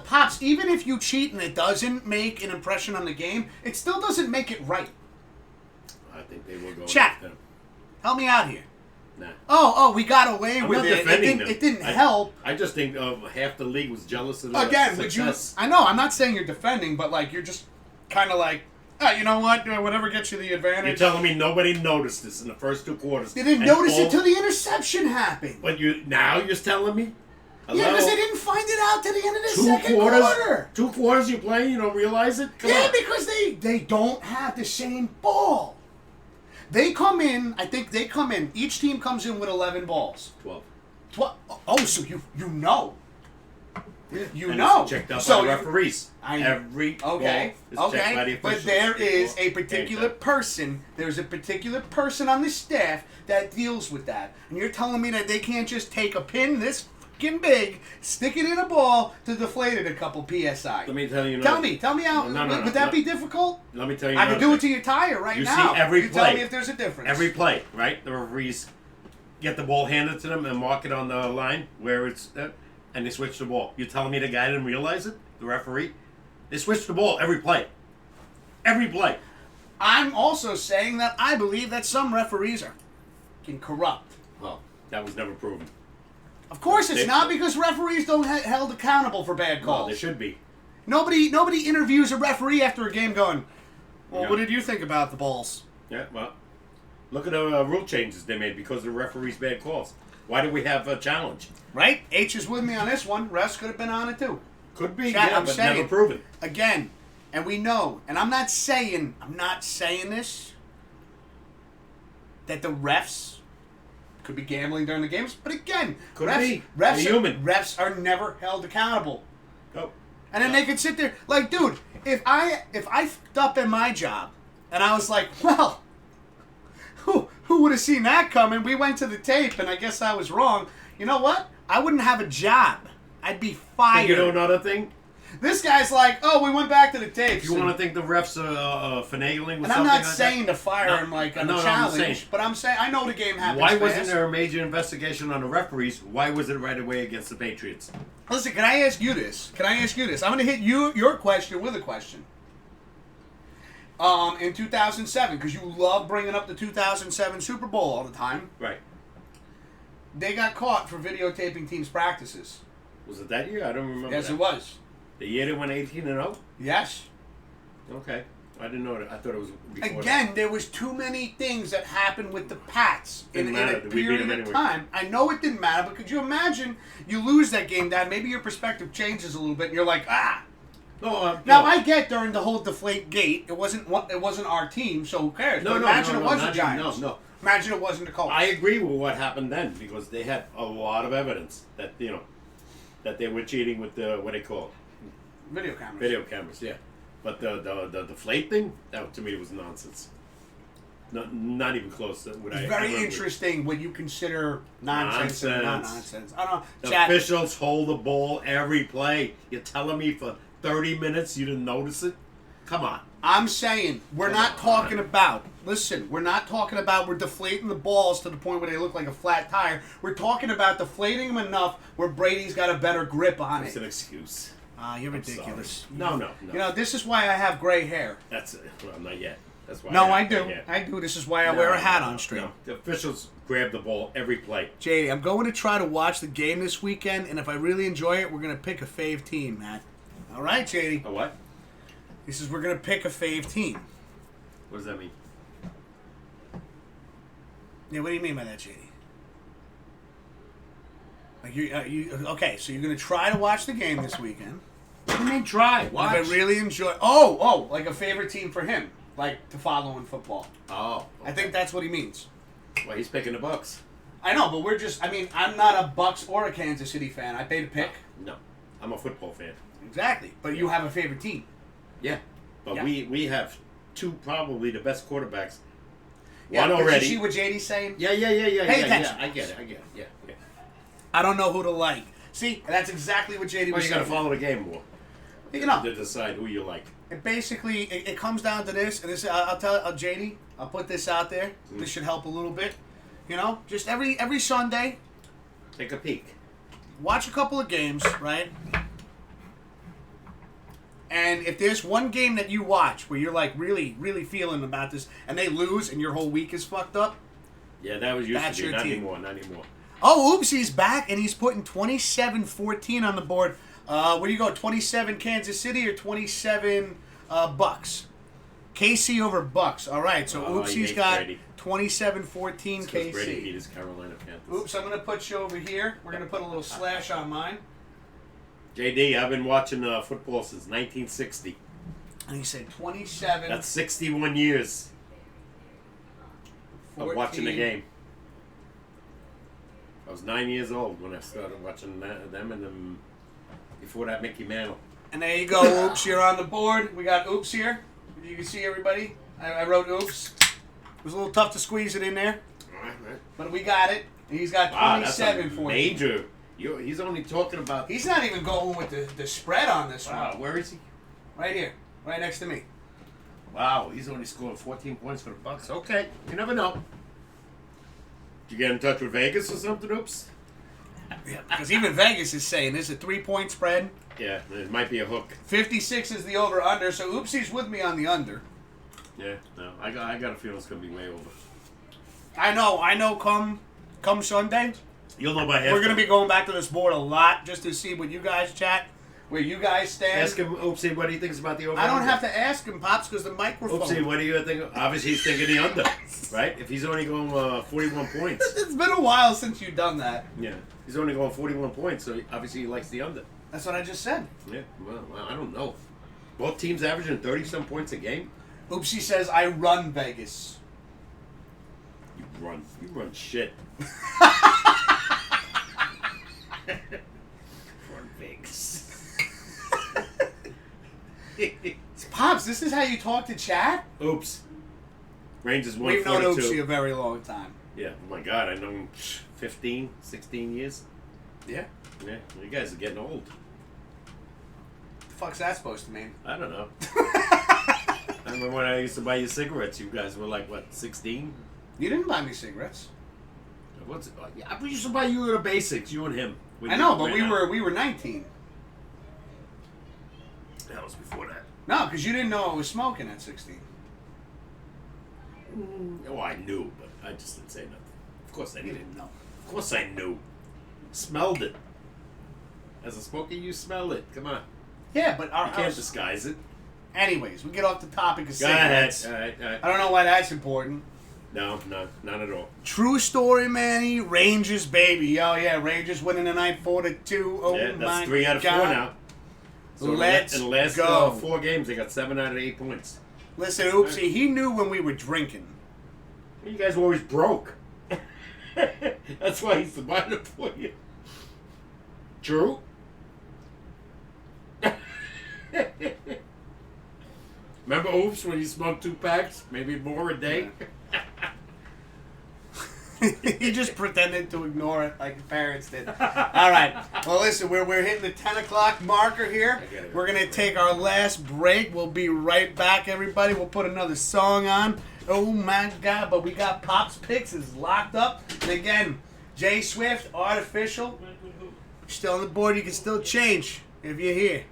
Pops, even if you cheat and it doesn't make an impression on the game, it still doesn't make it right. I think they will go. Chat, help me out here. Nah. Oh, we got away with not it. Defending them. It didn't help. I just think half the league was jealous of the success. I know, I'm not saying you're defending, but like you're just kind of like, you know what? Whatever gets you the advantage. You're telling me nobody noticed this in the first two quarters. They didn't notice it till the interception happened. But you're just telling me? Hello? Yeah, because they didn't find it out to the end of the Two second quarters. quarter. 2 quarters you play, you don't realize it. Come Yeah, on. because they don't have the same ball. They come in. I think they come in. Each team comes in with 11 balls. 12. Oh, so you know. You And know. It's checked out So by the you- referees. Every Okay. ball is checked by the Okay. But officials. there is a Before particular game person. There's a particular person on the staff that deals with that. And you're telling me that they can't just take a pin this fucking big, stick it in a ball to deflate it a couple psi. Let me tell you. Tell me how. No, would that be difficult? Let me tell you. I can another do it thing. to your tire right You now. see every you play. Tell me if there's a difference. Every play, right? The referees get the ball handed to them and mark it on the line where it's, and they switch the ball. You're telling me the guy didn't realize it? The referee? They switch the ball every play. Every play. I'm also saying that I believe that some referees are fucking corrupt. Well, that was never proven. Of course it's They- not, because referees don't held accountable for bad calls. Well, they should be. Nobody interviews a referee after a game going, well, Yeah. what did you think about the balls? Yeah, well, look at the rule changes they made because of the referees' bad calls. Why do we have a challenge? Right? H is with me on this one. Refs could have been on it too. Could be, Chat, yeah, I'm but saying- never proven. Again, and we know, and I'm not saying this, that the refs could be gambling during the games, but again, Could refs, be. refs, They're human. refs are never held accountable. Oh. And then they could sit there like, dude, if I fucked up in my job and I was like, well, who would have seen that coming? We went to the tape and I guess I was wrong. You know what? I wouldn't have a job. I'd be fired. And you know another thing? This guy's like, oh, we went back to the tapes. If you want to think the refs are finagling with and something I'm not like saying that, to fire him like on no, a I'm challenge, saying- but I'm saying I know the game happens why fast. wasn't there a major investigation on the referees? Why was it right away against the Patriots? Listen, can I ask you this? I'm going to hit your question with a question. In 2007, because you love bringing up the 2007 Super Bowl all the time, Right. they got caught for videotaping teams' practices. Was it that year? I don't remember. Yes, that. it was. The year they went 18-0? Yes. Okay. I didn't know that. I thought it was before Again, there was too many things that happened with the Pats in Didn't a matter. We beat period them of anyway. time. I know it didn't matter, but could you imagine you lose that game, Dad? Maybe your perspective changes a little bit, and you're like, ah. that. Now no. I get during the whole deflate gate, it wasn't our team, so who cares? No, But no, imagine no, it no, was the not- Giants. no. Imagine it wasn't the Colts. I agree with what happened then because they had a lot of evidence that that they were cheating with the what they call Video cameras. video cameras. Yeah, but the deflate thing that to me was nonsense. Not even close to what I. It's very I remember. interesting when you consider nonsense and not nonsense. I don't know. The Chat, officials hold the ball every play. You're telling me for 30 minutes you didn't notice it? Come on. I'm saying we're not talking about. Listen, we're not talking about we're deflating the balls to the point where they look like a flat tire. We're talking about deflating them enough where Brady's got a better grip on It's it. an excuse. You're I'm ridiculous. sorry. No. You know, this is why I have gray hair. That's it. Well, not yet. That's why. No, I have do. gray hair. I do. This is why I wear a hat on stream. No. The officials grab the ball every play. JD, I'm going to try to watch the game this weekend, and if I really enjoy it, we're going to pick a fave team, Matt. All right, JD. A what? He says we're going to pick a fave team. What does that mean? Yeah, what do you mean by that, JD? Like you okay? So you're going to try to watch the game this weekend. What do you mean try? Watch. If I really enjoy, like a favorite team for him, like to follow in football. Oh. I think that's what he means. Well, he's picking the Bucks. I know, but I'm not a Bucks or a Kansas City fan. I pay to pick. No. I'm a football fan. Exactly, but you have a favorite team. Yeah. But Yeah. we have two probably the best quarterbacks. Yeah, One but already. You see what JD's saying? Yeah. Pay attention. I get it. Yeah. I don't know who to like. See, that's exactly what JD Well, was you saying. got to follow the game more You know, to decide who you like. it basically it comes down to this, and this I'll tell JD. I'll put this out there. This should help a little bit. You know, just every Sunday, Take a peek. watch a couple of games, right? And if there's one game that you watch where you're like really, really feeling about this, and they lose, and your whole week is fucked up. Yeah, that was used That's to be. your Not team. anymore. Oh, oops, he's back, and he's putting 27-14 on the board. Where do you go, 27 Kansas City or 27 Bucks? KC over Bucks. All right, so Oh, he Oopsie's hates got Brady. 27-14 It's 'cause Brady beat KC. his Carolina Panthers. Oops, I'm going to put you over here. We're going to put a little slash on mine. JD, I've been watching football since 1960. And he said 27. That's 61 years 14. of watching the game. I was 9 years old when I started watching them, and then before that, Mickey Mantle. And there you go, Oops. You're on the board. We got Oops here. You can see everybody. I wrote Oops. It was a little tough to squeeze it in there, All right. but we got it. And he's got Wow, that's 27 a for you. major. He's only talking about. He's not even going with the spread on this Wow, one. where is he? Right here. Right next to me. Wow, he's only scored 14 points for the Bucks. Okay, you never know. Did you get in touch with Vegas or something? Oops. Yeah, because even Vegas is saying there's a 3-point spread. Yeah, it might be a hook. 56 is the over-under, so Oopsie's with me on the under. Yeah, no, I got a feeling it's gonna be way over. I know. Come Sunday, You'll know by halftime. we're gonna be going back to this board a lot just to see what you guys chat, where you guys stand. Ask him, Oopsie, what he thinks about the over. I don't have to ask him, Pops, because the microphone. Oopsie, what do you think? Obviously, he's thinking the under, right? If he's only going 41 points. It's been a while since you've done that. Yeah, he's only going 41 points, so obviously he likes the under. That's what I just said. Yeah, well, I don't know. Both teams averaging 30-some points a game. Oopsie says, I run Vegas. You run shit. Run Vegas. Pops, this is how you talk to chat? Oops. Rangers We've known 142. Oopsie a very long time. Yeah, oh my God, I know him 15, 16 years. Yeah? Yeah, you guys are getting old. The fuck's that supposed to mean? I don't know. I remember when I used to buy you cigarettes, you guys were like, what, 16? You didn't buy me cigarettes. What's yeah, we used to buy you the basics, you and him. when I you know, but ran out. we were 19. That was before that. No, because you didn't know I was smoking at 16. Oh, I knew, but I just didn't say nothing. Of course I You didn't. didn't know. Of course I knew. Smelled it. As a smoker, you smell it. Come on. Yeah, but You our can't house... disguise it. Anyways, we get off the topic of Go ahead. cigarettes. All right, all right. I don't know why that's important. No, not at all. True story, Manny. Rangers, baby. Oh, yeah. Rangers winning tonight 4-2. Oh, Yeah, my that's 3 out of 4 God. now. So Let's in the last go. 4 games, they got 7 out of 8 points. Listen, Oopsie, he knew when we were drinking. You guys were always broke. That's why he's buying it for you. True? Remember Oops when you smoked 2 packs? Maybe more a day? He just pretended to ignore it like his parents did. All right. Well, listen, we're hitting the 10 o'clock marker here. We're going to take our last break. We'll be right back, everybody. We'll put another song on. Oh, my God. But we got Pop's Picks is locked up. And again, Jay Swift, Artificial. Still on the board. You can still change if you're here.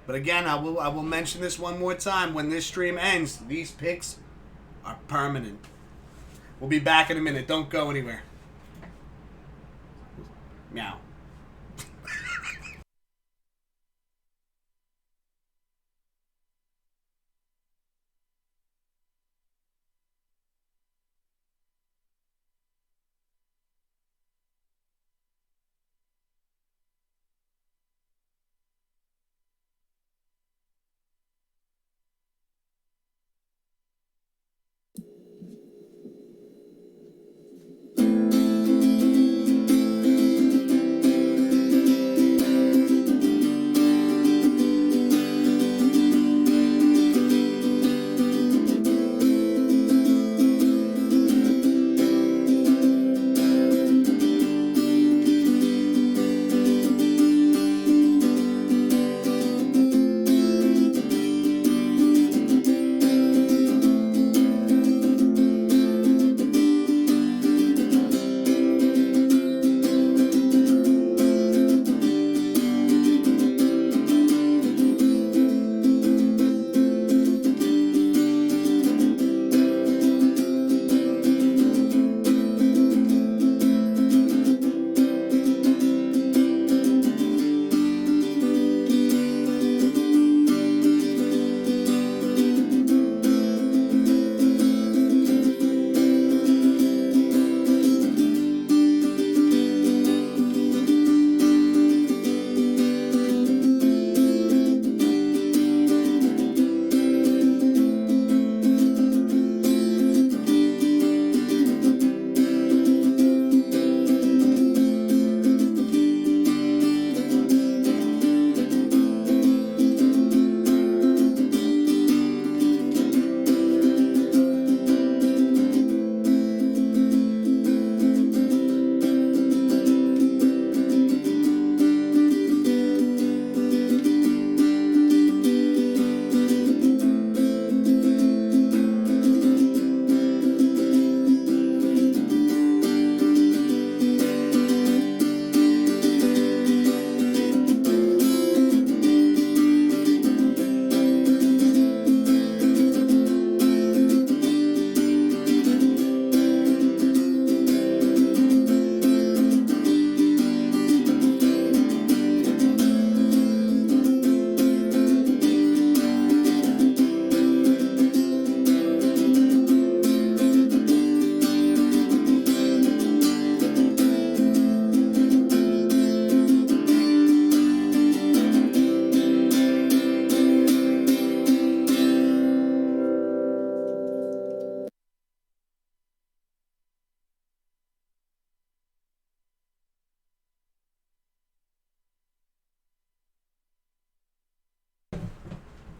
But again, I will mention this one more time. When this stream ends, these picks are permanent. We'll be back in a minute. Don't go anywhere. Meow.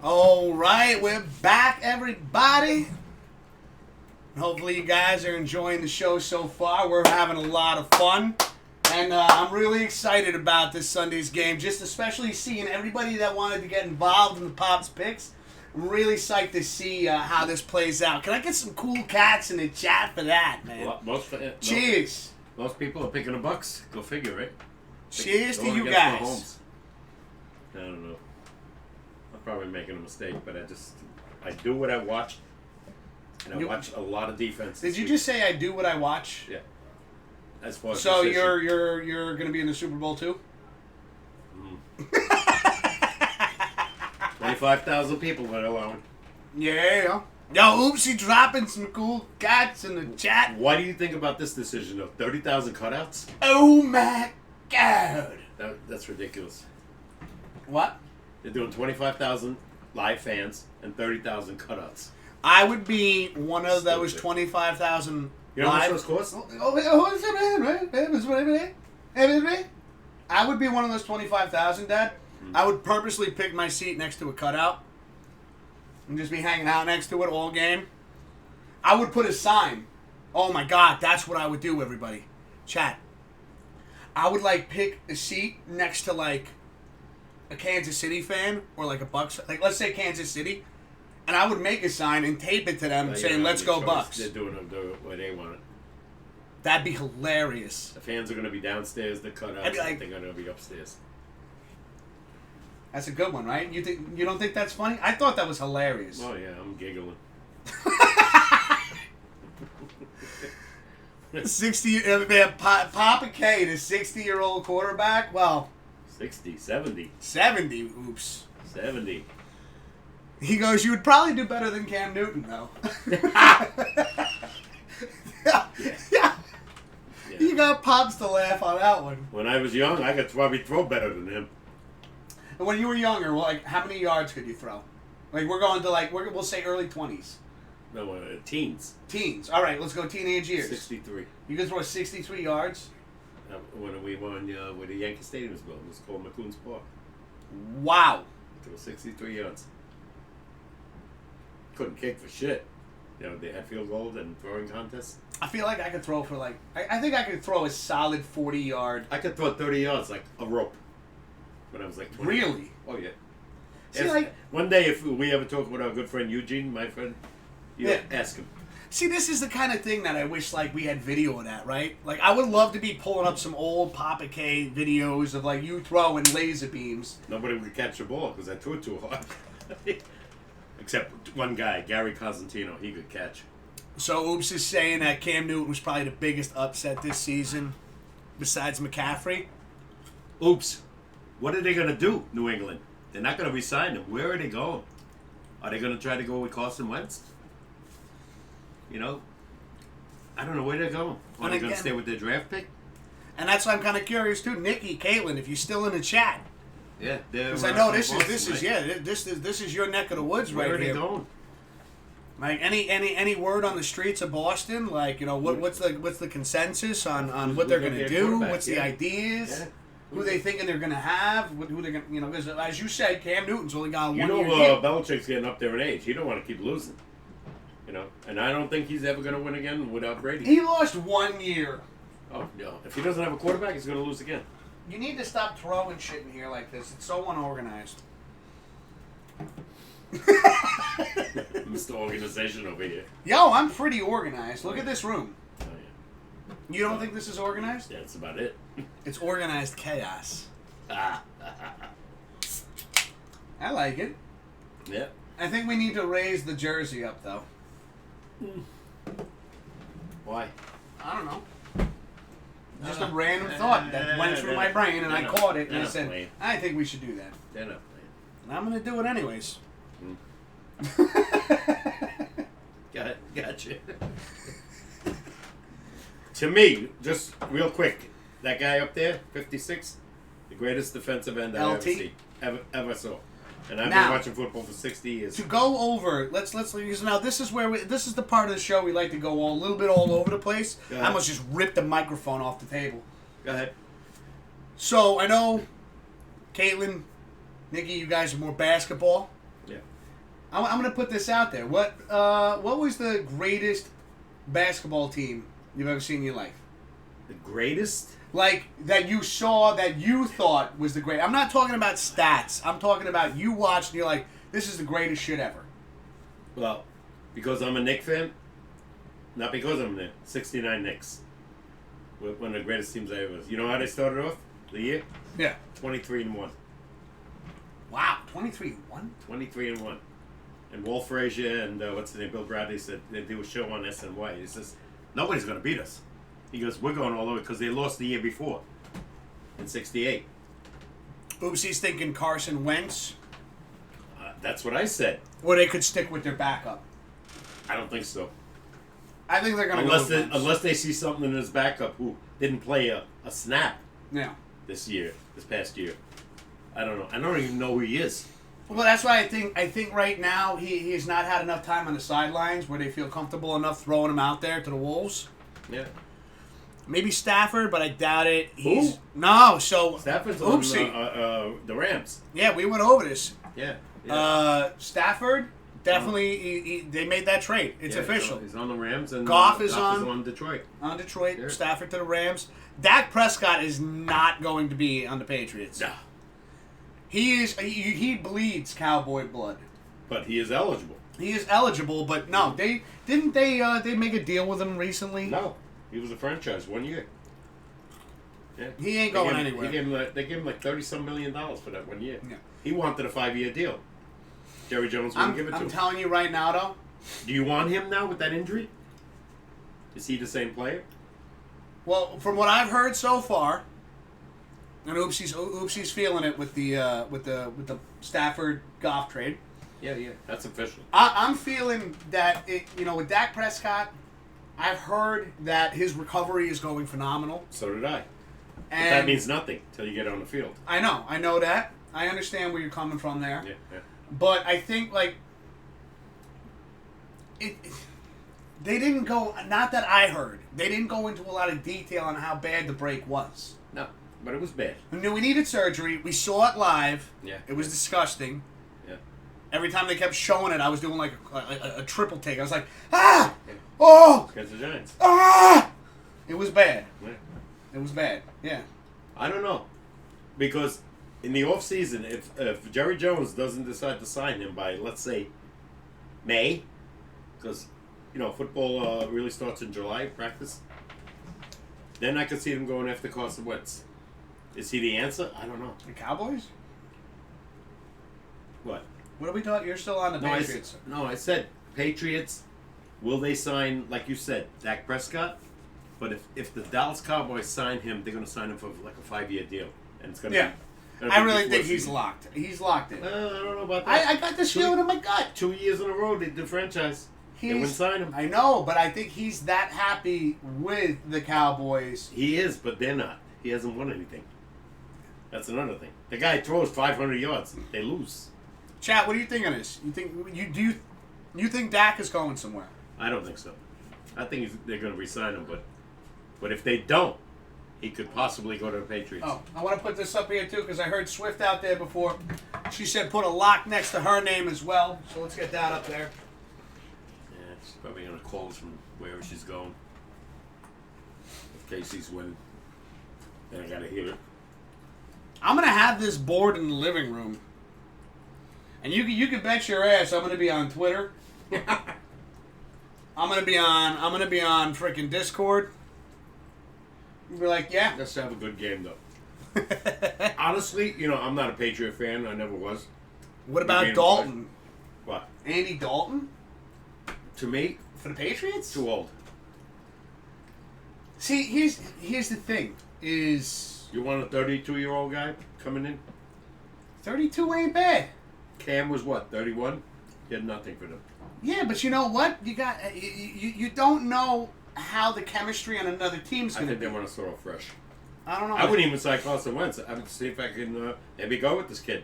All right, we're back, everybody. Hopefully you guys are enjoying the show so far. We're having a lot of fun. And I'm really excited about this Sunday's game, just especially seeing everybody that wanted to get involved in the Pops picks. I'm really psyched to see how this plays out. Can I get some cool cats in the chat for that, man? Cheers. Most people are picking the Bucks. Go figure, right? Cheers to you guys. Mahomes. I don't know. I'm probably making a mistake, but I do what I watch, and I watch a lot of defense. Did you just say I do what I watch? Yeah. As far as so position. you're gonna be in the Super Bowl too? 25,000 people were allowing. Yeah. Yo, Oopsie dropping some cool cats in the chat. What do you think about this decision of 30,000 cutouts? Oh my God. That's ridiculous. What? They're doing 25,000 live fans and 30,000 cutouts. I would be one of those 25,000 You know how live. much those cost? I would be one of those 25,000, Dad. I would purposely pick my seat next to a cutout and just be hanging out next to it all game. I would put a sign. Oh my God, that's what I would do, everybody. Chat. I would pick a seat next to a Kansas City fan or a Bucks. Let's say Kansas City. And I would make a sign and tape it to them saying, "Let's go Bucks." They're doing it the way they want it. That'd be hilarious. The fans are going to be downstairs. The cutouts, I think, are going to be upstairs. That's a good one, right? You don't think that's funny? I thought that was hilarious. Oh yeah, I'm giggling. 60, Papa K, the 60-year-old quarterback. Well, 60, 70. 70. Oops. 70. He goes, "You would probably do better than Cam Newton, though." Yeah. You got Pops to laugh on that one. When I was young, I could probably throw better than him. And when you were younger, how many yards could you throw? We're going to we'll say early 20s. No, teens. Teens. All right, let's go teenage years. 63. You can throw 63 yards? When we won where the Yankee Stadium was built, it was called McCoon's Park. Wow. Threw 63 yards. Couldn't kick for shit. They had field goals and throwing contests. I feel like I could throw for I think I could throw a solid 40-yard. I could throw 30 yards like a rope when I was 20. Really? Oh, yeah. See, one day, if we ever talk with our good friend Eugene, my friend, ask him. See, this is the kind of thing that I wish we had video of that, right? I would love to be pulling up some old Papa K videos of you throwing laser beams. Nobody would catch the ball because I threw it too hard. Except one guy, Gary Cosentino, he could catch. So Oops is saying that Cam Newton was probably the biggest upset this season, besides McCaffrey. Oops. What are they going to do, New England? They're not going to re-sign him. Where are they going? Are they going to try to go with Carson Wentz? I don't know where they're going. Are they going to stay with their draft pick? And that's why I'm kind of curious too. Nikki, Caitlin, if you're still in the chat. Yeah, because I know this is your neck of the woods right here. Where are they going? Any word on the streets of Boston? What's the consensus on what they're gonna do? What's the ideas? Yeah. Who they thinking they're gonna have? Who they're gonna because as you said, Cam Newton's only got 1 year. Belichick's getting up there in age. He don't want to keep losing. And I don't think he's ever gonna win again without Brady. He lost 1 year. Oh no! If he doesn't have a quarterback, he's gonna lose again. You need to stop throwing shit in here like this. It's so unorganized. Mr. Organization over here. Yo, I'm pretty organized. Look at this room. Oh, yeah. You don't think this is organized? Yeah, that's about it. It's organized chaos. I like it. Yeah. I think we need to raise the jersey up, though. Why? I don't know. Just a random thought that went through my brain, and I caught it, and I said, playing. I think we should do that. They're not playing. And I'm going to do it anyways. Gotcha. To me, just real quick, that guy up there, 56, the greatest defensive end I ever saw. And I've been watching football for 60 years. To go over, let's use now. This is the part of the show we like to go a little bit all over the place. I almost just ripped the microphone off the table. Go ahead. So I know, Caitlin, Nikki, you guys are more basketball. Yeah. I'm going to put this out there. What was the greatest basketball team you've ever seen in your life? The greatest? Like, that you saw, that you thought was the great. I'm not talking about stats. I'm talking about you watched and you're like, this is the greatest shit ever. Well, because I'm a Knicks fan, not because I'm a Knicks. 69 Knicks. One of the greatest teams I ever was. You know how they started off the year? Yeah. 23-1. Wow, 23-1? 23-1. And Walt Frazier and what's his name, Bill Bradley said they do a show on SNY. He says, nobody's going to beat us. He goes, we're going all over because they lost the year before in 68. Oopsie's thinking Carson Wentz. That's what I said. Or they could stick with their backup. I don't think so. I think they're going to go with Wentz. Unless they see something in his backup who didn't play a snap this past year. I don't know. I don't even know who he is. Well, that's why I think right now he has not had enough time on the sidelines where they feel comfortable enough throwing him out there to the Wolves. Yeah. Maybe Stafford, but I doubt it. Who? No, so Stafford's Oopsie. on the Rams. Yeah, we went over this. Yeah. Stafford, definitely, they made that trade. It's official. He's on the Rams, and Goff is on Detroit. On Detroit, Yeah. Stafford to the Rams. Dak Prescott is not going to be on the Patriots. No. He bleeds cowboy blood. But he is eligible. He is eligible, but no, they make a deal with him recently. No. He was a franchise 1 year. Yeah. He ain't going anywhere. They gave him like $30-some million for that 1 year. Yeah. He wanted a 5-year deal. Jerry Jones wouldn't give it to him. I'm telling you right now, though. Do you want him now with that injury? Is he the same player? Well, from what I've heard so far, and Oopsie's feeling it with the Stafford Goff trade. Yeah, that's official. I'm feeling that with Dak Prescott, I've heard that his recovery is going phenomenal. So did I. But And that means nothing till you get on the field. I know that. I understand where you're coming from there. Yeah. But I think they didn't go. Not that I heard. They didn't go into a lot of detail on how bad the break was. No, but it was bad. We knew we needed surgery. We saw it live. Yeah. It was disgusting. Yeah. Every time they kept showing it, I was doing like a triple take. I was like, ah, oh, Against the Giants. ah. It was bad. Yeah. It was bad. Yeah. I don't know. Because in the offseason, if Jerry Jones doesn't decide to sign him by, let's say, May, because, football really starts in July, practice, then I could see them going after Carson Wentz. Is he the answer? I don't know. The Cowboys? What? What are we talking? You're still on the Patriots. I said Patriots. Will they sign, like you said, Dak Prescott? But if the Dallas Cowboys sign him, they're going to sign him for like a 5-year deal, and it's going to be. I really think he's locked. He's locked in. I don't know about that. I got this feeling in my gut. 2 years in a row, they did franchise. They wouldn't sign him. I know, but I think he's that happy with the Cowboys. He is, but they're not. He hasn't won anything. That's another thing. The guy throws 500 yards. They lose. Chat, what do you think of this? You think Dak is going somewhere? I don't think so. I think they're going to re-sign him, but if they don't, he could possibly go to the Patriots. Oh, I want to put this up here too because I heard Swift out there before. She said put a lock next to her name as well. So let's get that up there. Yeah, she's probably going to call us from wherever she's going. If Casey's winning, then I got to hear it. I'm gonna have this board in the living room, and you can bet your ass I'm gonna be on Twitter. I'm gonna be on freaking Discord. You'll be like, yeah. Let's have a good game though. Honestly, I'm not a Patriot fan. I never was. What about Dalton? What? Andy Dalton? To me, For the Patriots? too old. See, here's the thing: is You want a 32-year-old guy coming in? 32 ain't bad. Cam was what, 31? He had nothing for them. Yeah, but you know what? You don't know how the chemistry on another team's I going to think be. they want to start off fresh. I don't know. I wouldn't even sign Carson Wentz. I would see if I can maybe go with this kid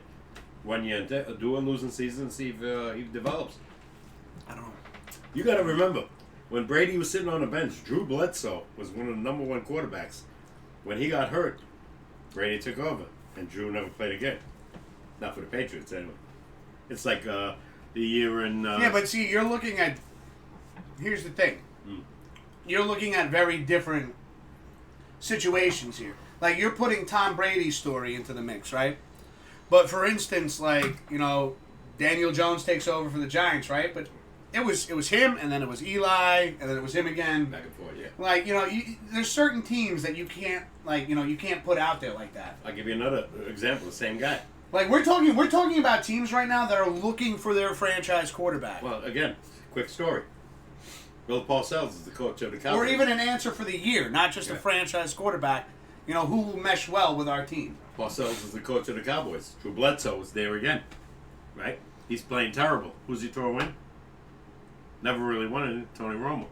1 year and do a losing season and see if he develops. I don't know. You got to remember, when Brady was sitting on the bench, Drew Bledsoe was one of the number one quarterbacks. When he got hurt, Brady took over, and Drew never played again. Not for the Patriots, anyway. It's like the year in. Yeah, but see, you're looking at. Here's the thing. You're looking at very different situations here. Like, you're putting Tom Brady's story into the mix, right? But for instance, like, Daniel Jones takes over for the Giants, right? But it was him, and then it was Eli, and then it was him again. Back and forth, yeah. Like, there's certain teams that you can't, you can't put out there like that. I'll give you another example. The same guy. Like, we're talking about teams right now that are looking for their franchise quarterback. Well, again, quick story. Bill Parcells is the coach of the Cowboys. Or even an answer for the year, not just a franchise quarterback. Who will mesh well with our team. Parcells is the coach of the Cowboys. Drew Bledsoe is there again. Right? He's playing terrible. Who's he throw in? Never really won it. Tony Romo.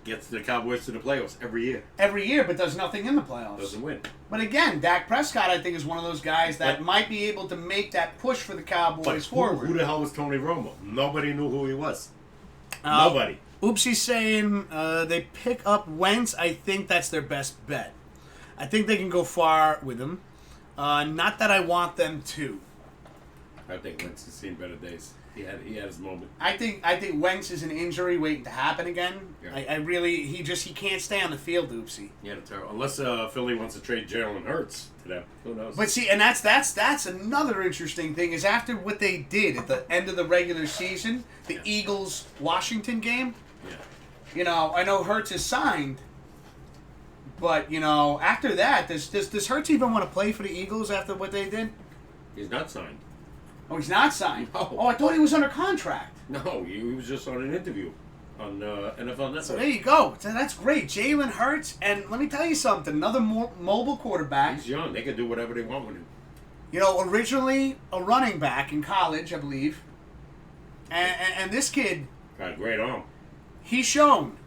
Gets the Cowboys to the playoffs every year. Every year, but does nothing in the playoffs. Doesn't win. But again, Dak Prescott, I think, is one of those guys that might be able to make that push for the Cowboys forward. Who the hell was Tony Romo? Nobody knew who he was. Nobody. Oopsie's saying they pick up Wentz. I think that's their best bet. I think they can go far with him. Not that I want them to. I think Wentz has seen better days. He had his moment. I think Wentz is an injury waiting to happen again. Yeah. He can't stay on the field, Oopsie. Yeah, terrible. Unless Philly wants to trade Jalen Hurts to them. Who knows? But see, and that's another interesting thing is after what they did at the end of the regular season, the Eagles-Washington game. Yeah. I know Hurts is signed, but after that, does Hurts even want to play for the Eagles after what they did? He's not signed. Oh, he's not signed. No. Oh, I thought he was under contract. No, he was just on an interview on NFL Network. So there you go. So that's great. Jalen Hurts, and let me tell you something. Another mobile quarterback. He's young. They can do whatever they want with him. Originally a running back in college, I believe, and this kid Got a great arm. he's shown.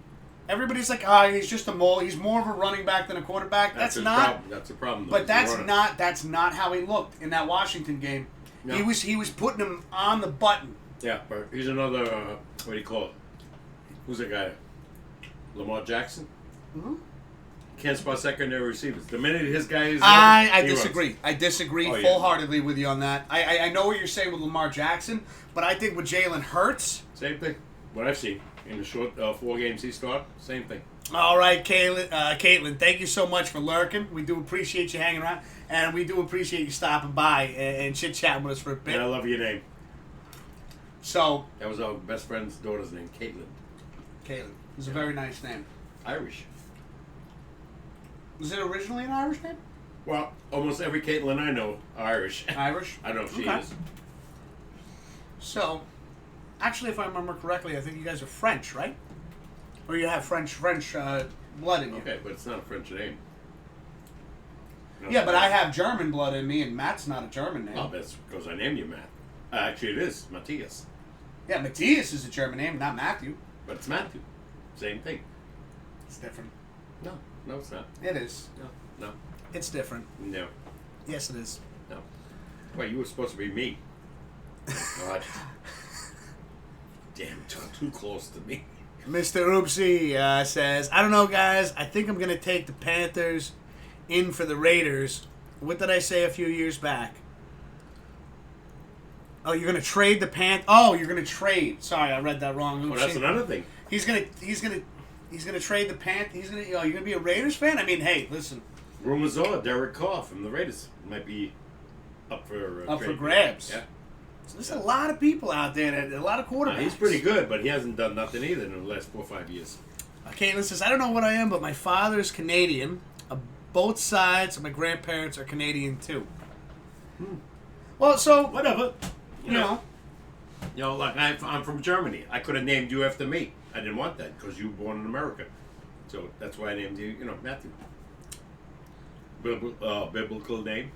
Everybody's like, he's just a mole. He's more of a running back than a quarterback. That's his not. problem. That's the problem. But that's not how he looked in that Washington game. No. He was putting him on the button. Yeah, but he's another. What do you call it? Who's that guy? Lamar Jackson. Mm-hmm. Can't spot secondary receivers. The minute his guy is, I he disagree. runs. I disagree Oh, yeah. full-heartedly with you on that. I know what you're saying with Lamar Jackson, but I think with Jalen Hurts. Same thing. What I've seen in the short 4 games he started, same thing. All right, Caitlin, thank you so much for lurking. We do appreciate you hanging around, and we do appreciate you stopping by and chit-chatting with us for a bit. And I love your name. So, That was our best friend's daughter's name, Caitlin. Caitlin, it's a very nice name. Irish. Was it originally an Irish name? Well, almost every Caitlin I know are Irish. Irish? I don't know if she Okay. is. So, actually, if I remember correctly, I think you guys are French, right? Or you have French blood in you. Okay, but it's not a French name. No, Yeah, but I have German blood in me, and Matt's not a German name. Oh, that's because I named you Matt. Actually, it is Matthias. Yeah, Matthias is a German name, not Matthew. But it's Matthew. Same thing. It's different. No, it's not. It is. No. It's different. No. Yes, it is. No. Well, you were supposed to be me. God. Damn, too close to me. Mr. Oopsie says, I don't know, guys. I think I'm going to take the Panthers in for the Raiders. What did I say a few years back? Oh, you're going to trade the Oh, you're going to trade. Sorry, I read that wrong. Oh, that's another thing. He's gonna trade the You're gonna be a Raiders fan. I mean, hey, listen. Rumors are Derek Carr from the Raiders might be up for trade. grabs. Yeah. So there's a lot of people out there, a lot of quarterbacks. He's pretty good, but he hasn't done nothing either in the last 4 or 5 years. Caitlin says, I don't know what I am, but my father's Canadian. Both sides of my grandparents are Canadian too. Well, so Whatever. you know. Like I'm from Germany. I could have named you after me. I didn't want that because you were born in America. So that's why I named you, Matthew. Biblical name.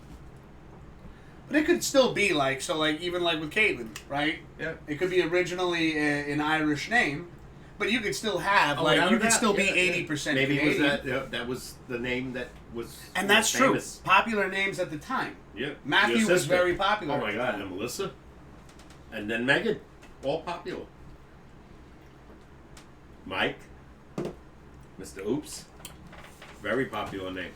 But it could still be even with Caitlin, right? Yeah. It could be originally an Irish name, but you could still have you could still be 80% Maybe Canadian. it was that was the name that was And that's famous. true. Popular names at the time. Yeah. Matthew Your was sister. very popular. Oh my God, and Melissa, and then Megan, all popular. Mike, Mr. Oops, very popular name.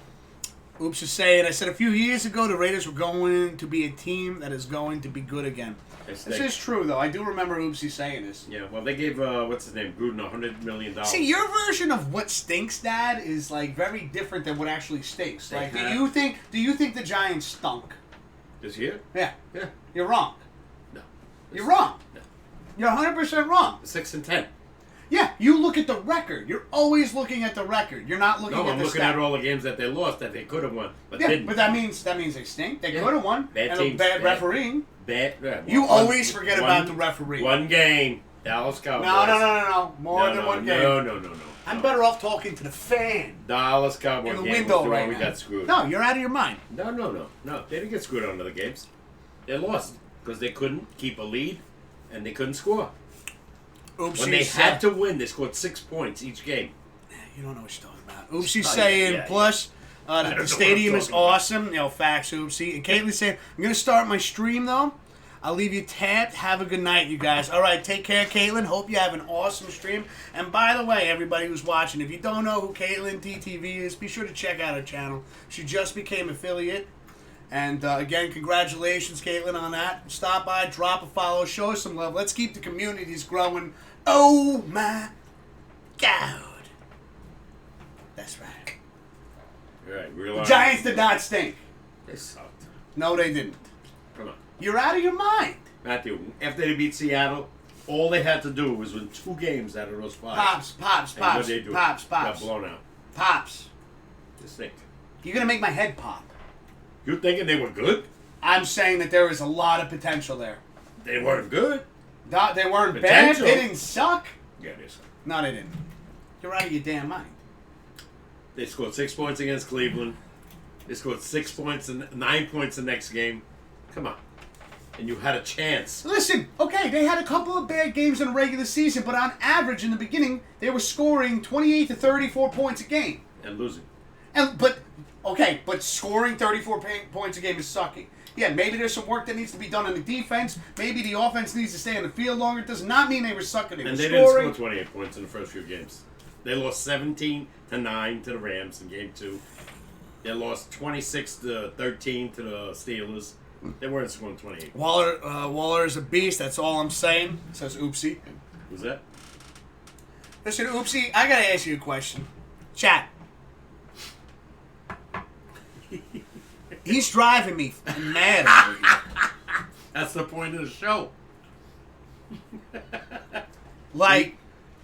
Oops is saying, I said a few years ago the Raiders were going to be a team that is going to be good again. This is true, though. I do remember Oopsie saying this. Yeah, well, they gave, what's his name, Gruden $100 million. See, your version of what stinks, Dad, is, like, very different than what actually stinks. Like, do you think the Giants stunk? This year? Yeah. Yeah. You're wrong. No. You're wrong. No. You're 100% wrong. 6-10. Yeah, you look at the record. You're always looking at the record. You're not looking at the I'm looking at all the games that they lost that they could have won, but didn't. But that means they stink. They could have won. Bad and teams. Bad refereeing. You One- always forget about the referee. One game. Dallas Cowboys. No. More than one game. No. I'm better off talking to the fan. Dallas Cowboys In the game window was the right one we now. got screwed. No, you're out of your mind. No. They didn't get screwed on the games. They lost because they couldn't keep a lead and they couldn't score. Oopsie When they had to win, they scored 6 points each game. You don't know what you're talking about. Oopsie's saying, yeah. plus, the stadium is talking about. awesome. You know, facts, Oopsie. And Caitlin's saying, I'm going to start my stream, though. I'll leave you tapped. Have a good night, you guys. All right, take care, Caitlin. Hope you have an awesome stream. And by the way, everybody who's watching, if you don't know who Caitlin TTV is, be sure to check out her channel. She just became affiliate. And again, congratulations, Caitlin, on that. Stop by, drop a follow, show us some love. Let's keep the communities growing. Oh, my God. That's right. All right, The Giants did not stink. They sucked. No, they didn't. Come on. You're out of your mind. Matthew, after they beat Seattle, all they had to do was win 2 games out of those 5. Pops. And what they do? Pops. Got blown out. Pops. They stink. You're going to make my head pop. You thinking they were good? I'm saying that there is a lot of potential there. They weren't good. They weren't Potential. bad. They didn't suck. Yeah, they sucked. No, they didn't. You're out of your damn mind. They scored 6 points against Cleveland. They scored 6 points and 9 points the next game. Come on. And you had a chance. Listen, okay, they had a couple of bad games in the regular season, but on average in the beginning, they were scoring 28 to 34 points a game. And losing. But scoring 34 points a game is sucking. Yeah, maybe there's some work that needs to be done on the defense. Maybe the offense needs to stay on the field longer. It does not mean they were sucking. And they didn't score 28 points in the first few games. They lost 17-9 to the Rams in Game 2. They lost 26-13 to the Steelers. They weren't scoring 28. Waller is a beast. That's all I'm saying. Says Oopsie. Who's that? Listen, Oopsie, I gotta ask you a question. Chat. He's driving me mad over here. That's the point of the show. Like,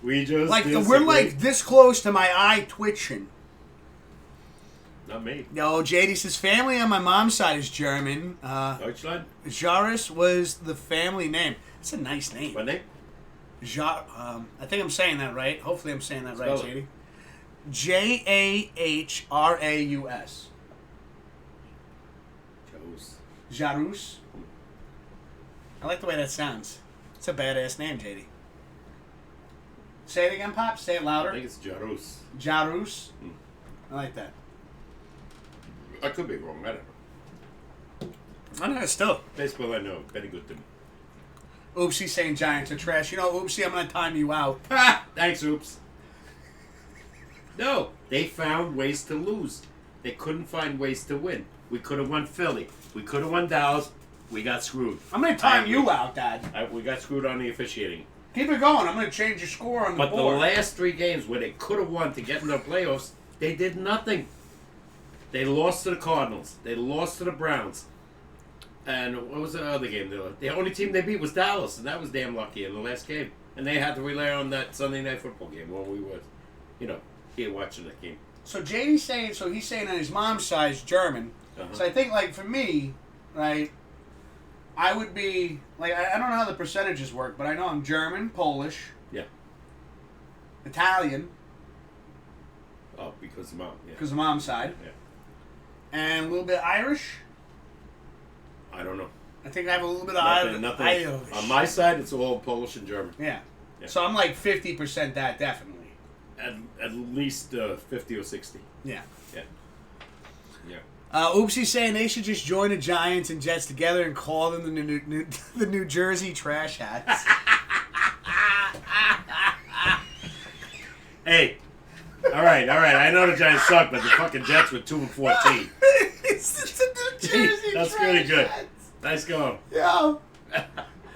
we just we're like this close to my eye twitching. Not me. No, JD says family on my mom's side is German. Deutschland? Jaris was the family name. It's a nice name. What name? I think I'm saying that right. Hopefully I'm saying that right, Spell it. JD. Jahraus. Jarus. I like the way that sounds. It's a badass name, JD. Say it again, Pop. Say it louder. I think it's Jarus. Jarus. I like that. I could be wrong. I don't know. I know, still. Baseball, I know. Very good to me. Oopsie saying Giants are trash. You know, Oopsie, I'm going to time you out. Thanks, Oops. No, they found ways to lose. They couldn't find ways to win. We could have won Philly. We could have won Dallas. We got screwed. I'm going to time you out, Dad. We got screwed on the officiating. Keep it going. I'm going to change your score on the But board. the last 3 games where they could have won to get in the playoffs, they did nothing. They lost to the Cardinals. They lost to the Browns. And what was the other game? The only team they beat was Dallas, and that was damn lucky in the last game. And they had to rely on that Sunday Night Football game when we were, here watching that game. So JD's saying, he's saying on his mom's side is German. Uh-huh. So I think, like, for me, right, I would be, like, I don't know how the percentages work, but I know I'm German, Polish, Yeah. Italian, Oh, because of mom. Yeah. because of mom's side, Yeah. and a little bit Irish. I don't know. I think I have a little bit of Nothing. Irish. On my side, it's all Polish and German. Yeah. Yeah. So I'm like 50% that, definitely. At least 50 or 60. Yeah. Yeah. Yeah. Oopsie's saying they should just join the Giants and Jets together and call them the New Jersey Trash Hats. Hey, All right. I know the Giants suck, but the fucking Jets were 2-14. It's the New Jersey That's Trash really good. Jets. Nice going. Yo.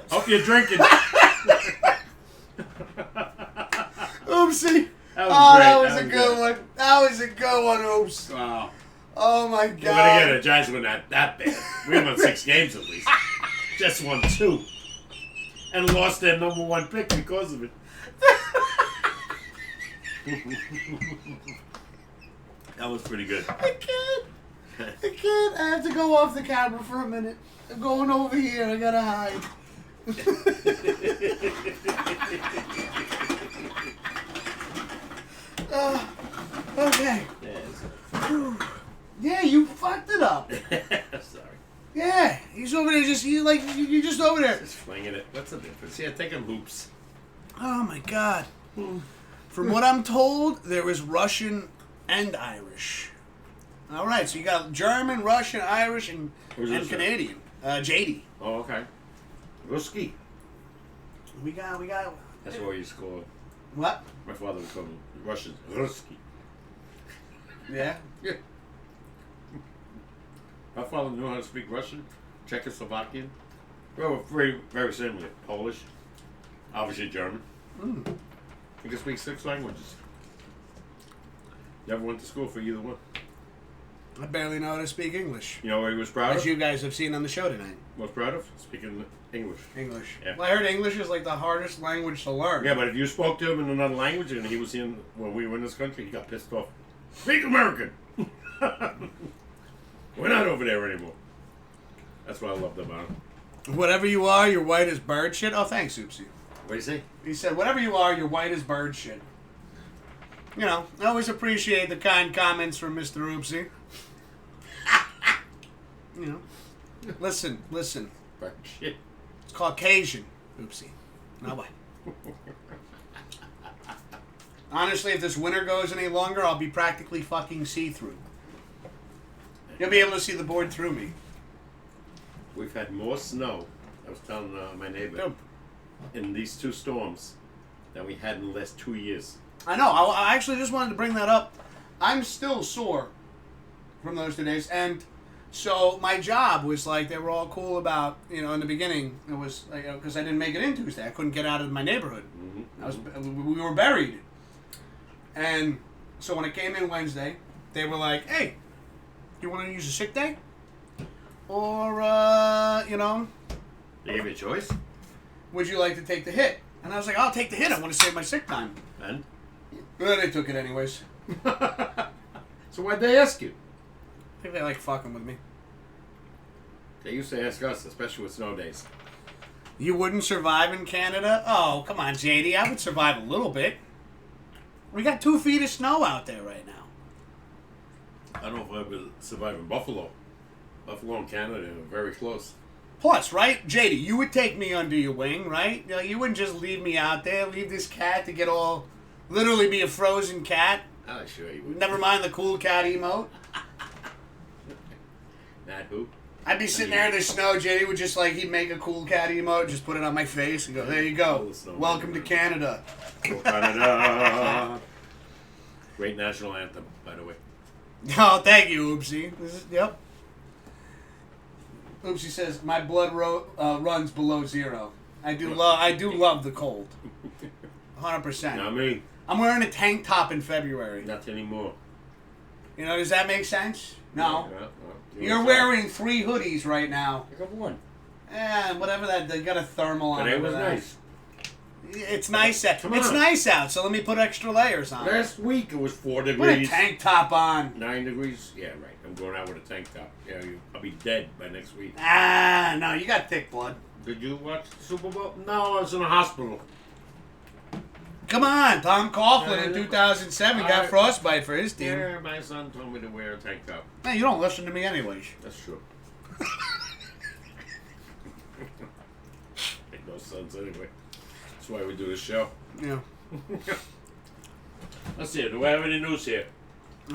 Hope you're drinking. Oopsie. That was Oh, great. that was a good one. That was a good one, Oops. Wow. Oh, my God. But again, the Giants were not that bad. We won 6 games at least. Jets won 2. And lost their number 1 pick because of it. That was pretty good. I can't. I have to go off the camera for a minute. I'm going over here. I gotta hide. Okay. Yeah, you fucked it up. Sorry. Yeah, he's over there. You're just over there. Just flinging it. What's the difference? Yeah, taking hoops. Oh my God. From what I'm told, there was Russian and Irish. All right, so you got German, Russian, Irish, and Canadian. JD. Oh, okay. Ruski. We got. That's what you used to call it. What? My father would call them Russians. Ruski. Yeah. Yeah. My father knew how to speak Russian, Czechoslovakian. Well, very, very similar. Polish. Obviously German. He can speak 6 languages. Never went to school for either one. I barely know how to speak English. You know what he was proud As of? you guys have seen on the show tonight. Was proud of? Speaking English. English. Yeah. Well, I heard English is like the hardest language to learn. Yeah, but if you spoke to him in another language and he was in when we were in this country, he got pissed off. Speak American. We're not over there anymore. That's what I loved about him. Whatever you are, you're white as bird shit. Oh, thanks, Oopsie. What do you say? He said, whatever you are, you're white as bird shit. You know, I always appreciate the kind comments from Mr. Oopsie. You know, listen. Bird shit. It's Caucasian, Oopsie. Not white. Honestly, if this winter goes any longer, I'll be practically fucking see-through. You'll be able to see the board through me. We've had more snow, I was telling my neighbor, Yep. in these 2 storms than we had in the last 2 years. I know. I actually just wanted to bring that up. I'm still sore from those 2 days. And so my job was like, they were all cool about, you know, in the beginning, it was, like, because I didn't make it in Tuesday. I couldn't get out of my neighborhood. Mm-hmm. We were buried. And so when I came in Wednesday, they were like, hey, you want to use a sick day? Or, you know, They gave you a choice? would you like to take the hit? And I was like, I'll take the hit. I want to save my sick time. And? Well, they took it anyways. So why'd they ask you? I think they like fucking with me. They used to ask us, especially with snow days. You wouldn't survive in Canada? Oh, come on, JD. I would survive a little bit. We got 2 feet of snow out there right now. I don't know if I would survive in Buffalo. Buffalo and Canada are very close. Plus, right, JD, you would take me under your wing, right? You know, you wouldn't just leave me out there, leave this cat to get all, literally be a frozen cat. Oh, sure you would. Never mind the cool cat emote. Not who? I'd be sitting there in the snow. JD would just like, he'd make a cool cat emote, just put it on my face and go, there you go. Welcome to Canada. Cool Canada. Great national anthem, by the way. Oh, thank you, Oopsie. Yep. Oopsie says, my blood runs below 0. I do love the cold. 100%. Not me. I'm wearing a tank top in February. Not anymore. You know, does that make sense? No. Yeah, You're wearing 3 hoodies right now. I got one. Whatever that, they got a thermal on it. Today was nice. It's nice out. Come It's on. nice out, so let me put extra layers on. Last week it was 4 Put a degrees. tank top on. 9 degrees. Yeah, right. I'm going out with a tank top. Yeah, I'll be dead by next week. No, you got thick blood. Did you watch the Super Bowl? No, I was in a hospital. Come on, Tom Coughlin in 2007 got frostbite for his team. Yeah, my son told me to wear a tank top. Hey, you don't listen to me anyways. That's true. Ain't no sons anyway. That's why we do this show. Yeah. Let's see. Do we have any news here?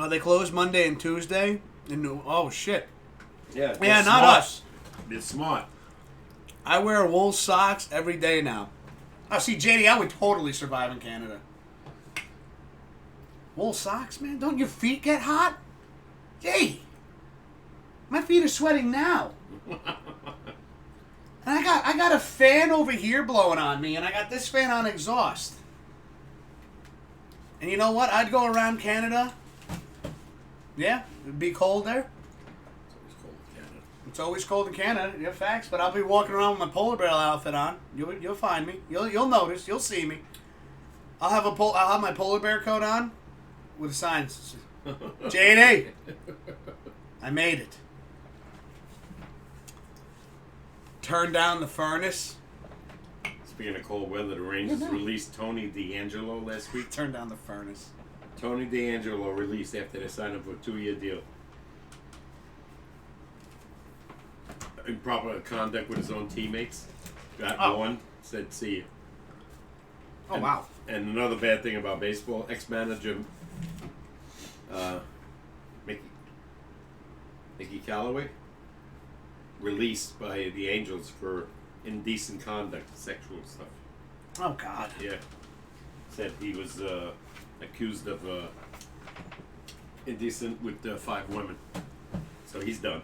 They closed Monday and Tuesday. Oh, shit. Yeah. Yeah, not us. It's smart. I wear wool socks every day now. Oh, see, JD, I would totally survive in Canada. Wool socks, man? Don't your feet get hot? Gee. My feet are sweating now. And I got a fan over here blowing on me, and I got this fan on exhaust. And you know what? I'd go around Canada. Yeah, it'd be cold there. It's always cold in Canada. Yeah, facts. But I'll be walking around with my polar bear outfit on. You'll find me. You'll notice. You'll see me. I'll have my polar bear coat on with a sign. J&A. I made it. Turn down the furnace. Speaking of cold weather, the Rangers released Tony D'Angelo last week. Turn down the furnace. Tony D'Angelo released after they signed up for a 2-year deal. Improper conduct with his own teammates. Got one, said see you. Oh, wow. And another bad thing about baseball, ex-manager Mickey Callaway released by the Angels for indecent conduct, sexual stuff. Oh, God. Yeah. Said he was accused of indecent with 5 women. So he's done.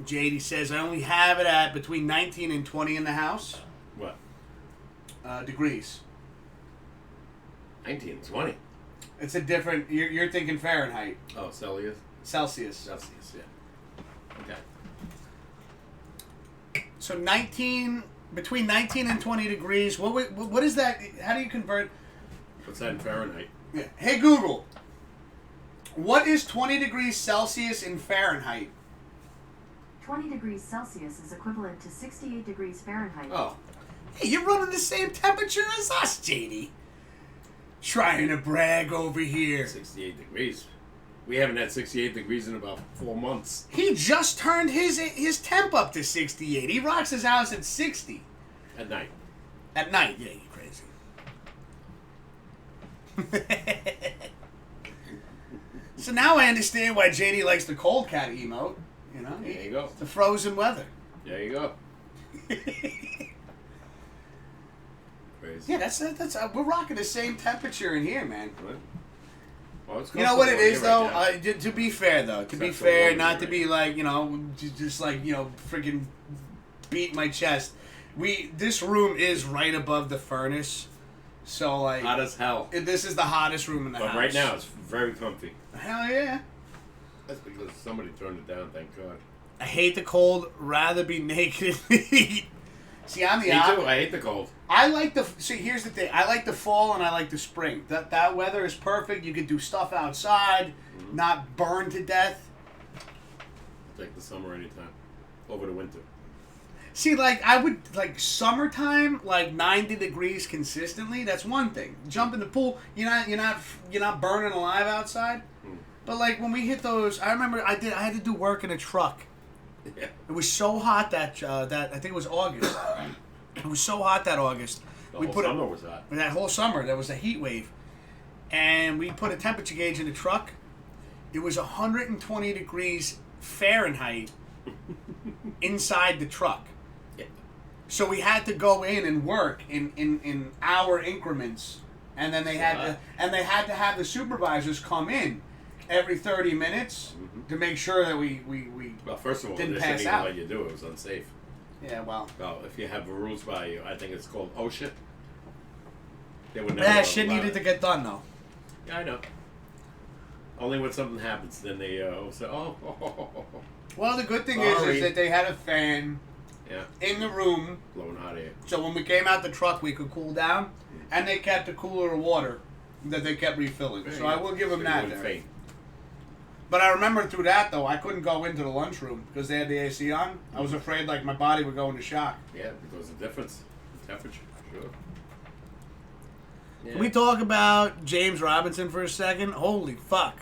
JD says, I only have it at between 19 and 20 in the house. What? Degrees. 19, 20. It's a different... You're thinking Fahrenheit. Oh, Celsius? Celsius, yeah. Okay. So between 19 and 20 degrees, what is that? How do you convert? What's that in Fahrenheit? Yeah. Hey, Google. What is 20 degrees Celsius in Fahrenheit? 20 degrees Celsius is equivalent to 68 degrees Fahrenheit. Oh. Hey, you're running the same temperature as us, JD. Trying to brag over here. 68 degrees. We haven't had 68 degrees in about 4 months. He just turned his temp up to 68. He rocks his house at 60. At night. At night, yeah, you crazy. So now I understand why JD likes the cold cat emote. You know, there you go. The frozen weather. There you go. Crazy. Yeah, that's we're rocking the same temperature in here, man. What? Well, it's you know what it is, though? Right to be fair, though, to be fair, not to be like, you know, just like, you know, freaking beat my chest. This room is right above the furnace, so like hot as hell. This is the hottest room in the house. But right now, it's very comfy. Hell yeah. That's because somebody turned it down. Thank God. I hate the cold. Rather be naked in the heat. See, I'm the Me too. I hate the cold. I like the... See, here's the thing. I like the fall and I like the spring. That weather is perfect. You can do stuff outside, not burn to death. I'll take the summer anytime. Over the winter. See, like, I would... Like, summertime, like, 90 degrees consistently, that's one thing. Jump in the pool, you're not burning alive outside. But, like, when we hit those... I remember I had to do work in a truck. Yeah. It was so hot that I think it was August. It was so hot that August. The whole summer was hot. That whole summer, there was a heat wave. And we put a temperature gauge in the truck. It was 120 degrees Fahrenheit inside the truck. Yeah. So we had to go in and work in hour increments. And then they had to have the supervisors come in every 30 minutes to make sure that we well, first of all, didn't they pass shouldn't out. even let you do it. It was unsafe. Yeah, well. Well, if you have rules by you, I think it's called OSHA. They would never. That shit needed to get done, though. Yeah, I know. Only when something happens, then they say, oh. Well, the good thing is that they had a fan in the room. Blowing hot air. So when we came out the truck, we could cool down. And they kept a cooler of water that they kept refilling. So I will give them that there. Faint. But I remember through that, though, I couldn't go into the lunchroom because they had the AC on. I was afraid, like, my body would go into shock. Yeah, because of the difference in temperature, sure. Yeah. Can we talk about James Robinson for a second? Holy fuck.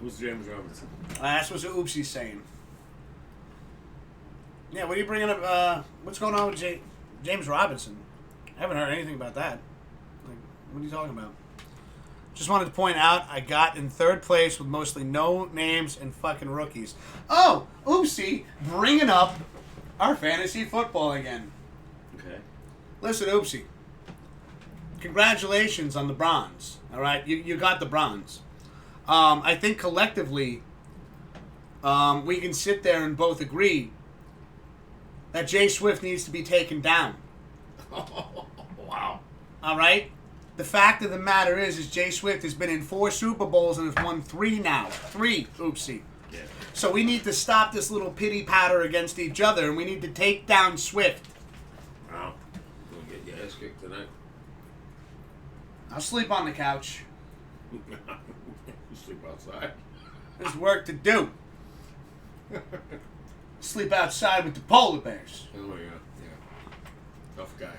Who's James Robinson? That's what Oopsie's saying. Yeah, what are you bringing up? What's going on with James Robinson? I haven't heard anything about that. Like, what are you talking about? Just wanted to point out I got in third place with mostly no names and fucking rookies. Oh, Oopsie, bringing up our fantasy football again. Okay. Listen, Oopsie. congratulations on the bronze. All right, you got the bronze. I think collectively, we can sit there and both agree that Jay Swift needs to be taken down. Wow. All right? The fact of the matter is Jay Swift has been in 4 Super Bowls and has won 3 now. 3. Oopsie. Yeah. So we need to stop this little pity patter against each other, and we need to take down Swift. Wow. You'll get your ass kicked tonight. I'll sleep on the couch. You sleep outside. There's work to do. Sleep outside with the polar bears. Oh, yeah. Tough guy.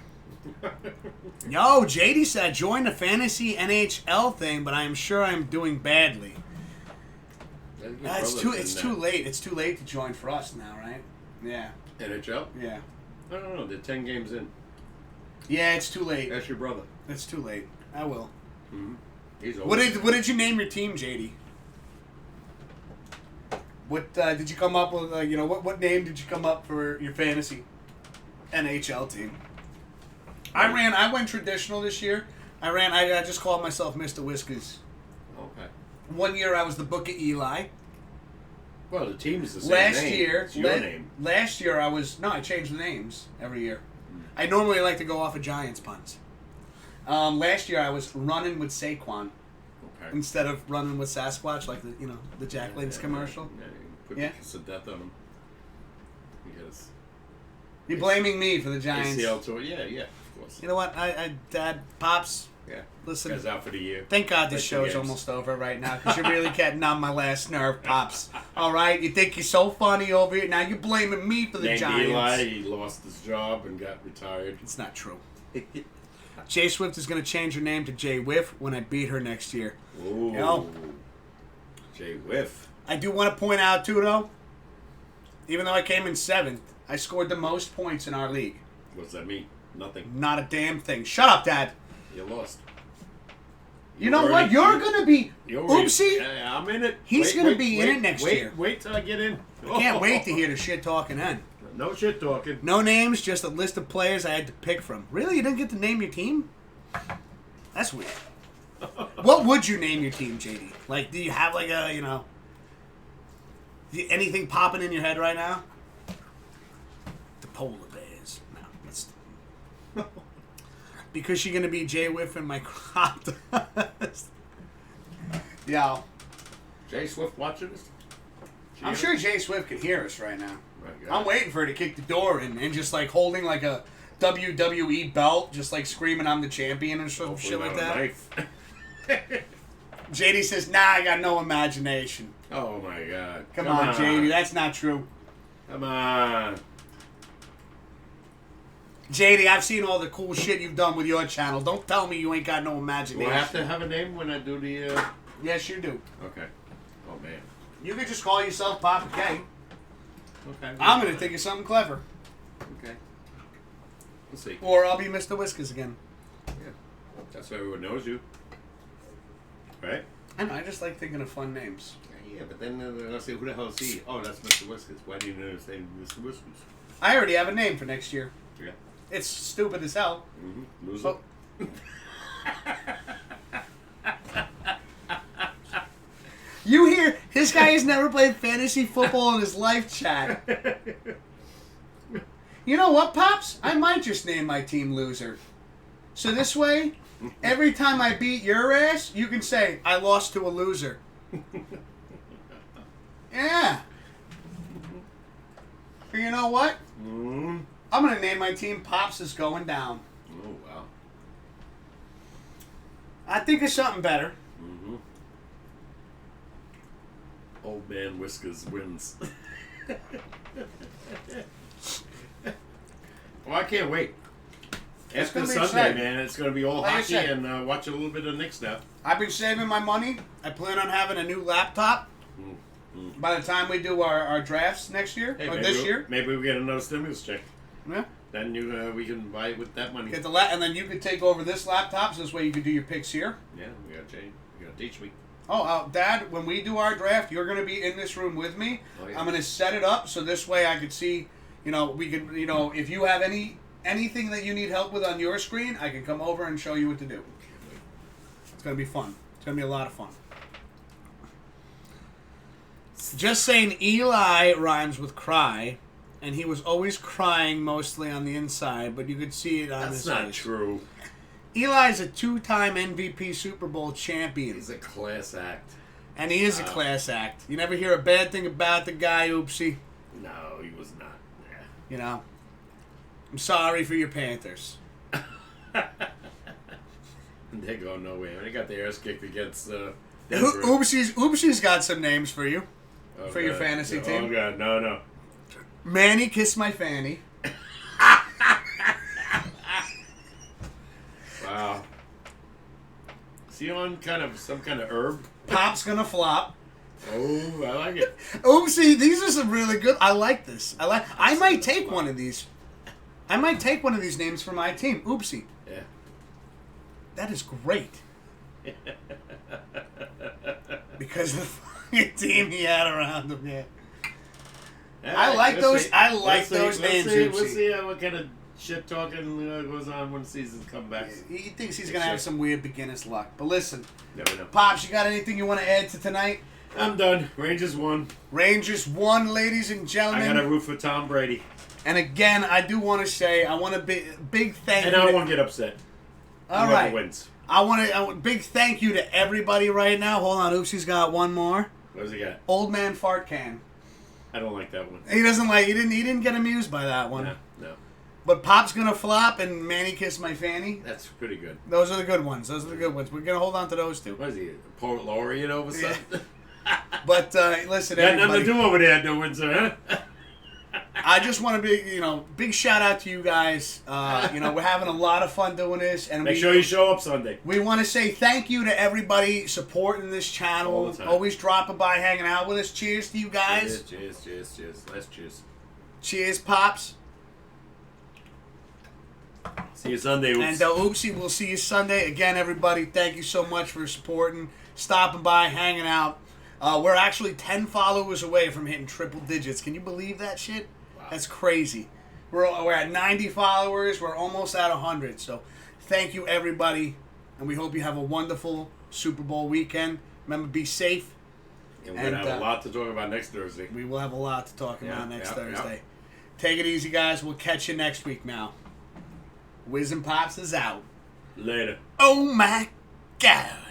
Yo, JD said join the fantasy NHL thing, but I am sure I'm doing badly. It's too late. It's too late to join for us now, right? Yeah. NHL? Yeah. I don't know. They're 10 games in. Yeah, it's too late. That's your brother. It's too late. I will. Mm-hmm. He's old. What did you name your team, JD? What did you come up with? What name did you come up for your fantasy NHL team? I went traditional this year. I just called myself Mr. Whiskers. Okay. One year I was the Book of Eli. Well, the team is the same name. It's your name. Last year I changed the names every year. I normally like to go off of Giants puns. Last year I was running with Saquon instead of running with Sasquatch, like the Jack Link's commercial. Yeah, you put the kiss of death on him. Yes. You're blaming me for the Giants. ACL tour, yeah, of course. You know what? Dad, Pops. Yeah. Listen. Guy's out for the year. Thank God this show's almost over right now, because you're really getting on my last nerve, Pops. All right? You think you're so funny over here. Now you're blaming me for the Named Giants. Eli, he lost his job and got retired. It's not true. Jay Swift is going to change her name to Jay Whiff when I beat her next year. Ooh. You know? Jay Whiff. I do want to point out, too, though, even though I came in 7th, I scored the most points in our league. What does that mean? Nothing. Not a damn thing. Shut up, Dad. You lost. You know what? You're going to be... Oopsie. I'm in it. He's going to be in it next year. Wait till I get in. I can't wait to hear the shit talking then. No shit talking. No names, just a list of players I had to pick from. Really? You didn't get to name your team? That's weird. What would you name your team, JD? Like, do you have like a, anything popping in your head right now? The polar bears. No, that's... Because you're going to be Jay Whiff and my crop dust. Yo. Jay Swift watching this? I'm sure Jay Swift could hear us right now. Right, I'm waiting for her to kick the door in and just like holding like a WWE belt, just like screaming I'm the champion and shit like that. Knife. JD says, nah, I got no imagination. Oh my God. Come on, JD, that's not true. Come on. JD, I've seen all the cool shit you've done with your channel. Don't tell me you ain't got no imagination. Do I have to have a name when I do the... Yes, you do. Okay. Oh, man. You could just call yourself Papa K. Okay. I'm going to think of something clever. Okay. We'll see. Or I'll be Mr. Whiskers again. Yeah. That's why everyone knows you. Right? I know, I just like thinking of fun names. Yeah, but then they'll say, who the hell is he? Oh, that's Mr. Whiskers. Why do you know his name Mr. Whiskers? I already have a name for next year. Yeah. It's stupid as hell. Mm-hmm. Loser. Oh. You hear, this guy has never played fantasy football in his life, chat. You know what, Pops? I might just name my team Loser. So this way, every time I beat your ass, you can say, I lost to a loser. Yeah. But you know what? Mm-hmm. I'm going to name my team Pops is Going Down. Oh, wow. I think of something better. Mm-hmm. Old Man Whiskers wins. Well, I can't wait. It's After gonna be Sunday, exciting. man, it's going to be all Like I hockey said. and watch a little bit of Knicks now. I've been saving my money. I plan on having a new laptop by the time we do our drafts next year, Hey, or this year. Maybe we get another stimulus check. Yeah. Then we can buy it with that money. Get the and then you could take over this laptop, so this way you could do your picks here. Yeah, we got to change. You got to teach me. Oh, Dad, when we do our draft, you're going to be in this room with me. Oh, yeah. I'm going to set it up so this way I could see, we could, if you have any anything that you need help with on your screen, I can come over and show you what to do. It's going to be fun. It's going to be a lot of fun. Just saying Eli rhymes with cry, and he was always crying mostly on the inside, but you could see it on his face. That's not true. Eli's a 2-time MVP Super Bowl champion. He's a class act. And he is a class act. You never hear a bad thing about the guy, Oopsie. No, he was not. Yeah. You know? I'm sorry for your Panthers. They go nowhere. They got their ass kicked against Denver. Oopsie's got some names for you. Oh, for your fantasy team. Oh, God. No. Manny Kiss My Fanny. Wow. Is he on some kind of herb? Pop's gonna flop. Oh, I like it. Oopsie, these are some really good. I like this. I might take one of these. I might take one of these names for my team. Oopsie. Yeah. That is great. Because of the fucking team he had around him, yeah. I like those. I like those names. We'll see what kind of shit talking goes on when the seasons come back. He thinks he's gonna have some weird beginner's luck. But listen, never know. Pops, you got anything you want to add to tonight? I'm done. Rangers won. Rangers won, ladies and gentlemen. I got to root for Tom Brady. And again, I do want to say I want a big thank you. And I won't get upset. All Whoever right. wins. I want a big thank you to everybody right now. Hold on, Oopsie's got one more. What does he got? Old Man Fart Can. I don't like that one. He doesn't like. He didn't get amused by that one. No. But Pop's gonna flop and Manny Kiss My Fanny. That's pretty good. Those are the good ones. We're gonna hold on to those two. What is he? A poet laureate over something? But listen, got everybody. nothing to do over there doing, sir, huh? I just want to be, big shout out to you guys. We're having a lot of fun doing this, and Make sure you show up Sunday. We want to say thank you to everybody supporting this channel, All the time. always dropping by, hanging out with us. Cheers to you guys. Cheers. Let's cheers. Cheers, Pops. See you Sunday, Oops. And Oopsie, we'll see you Sunday. Again, everybody, thank you so much for supporting, stopping by, hanging out. We're actually 10 followers away from hitting triple digits. Can you believe that shit? Wow. That's crazy. We're at 90 followers. We're almost at 100. So thank you, everybody. And we hope you have a wonderful Super Bowl weekend. Remember, be safe. And we're going to have a lot to talk about next Thursday. We will have a lot to talk about next Thursday. Yep. Take it easy, guys. We'll catch you next week now. Wiz and Pops is out. Later. Oh, my God.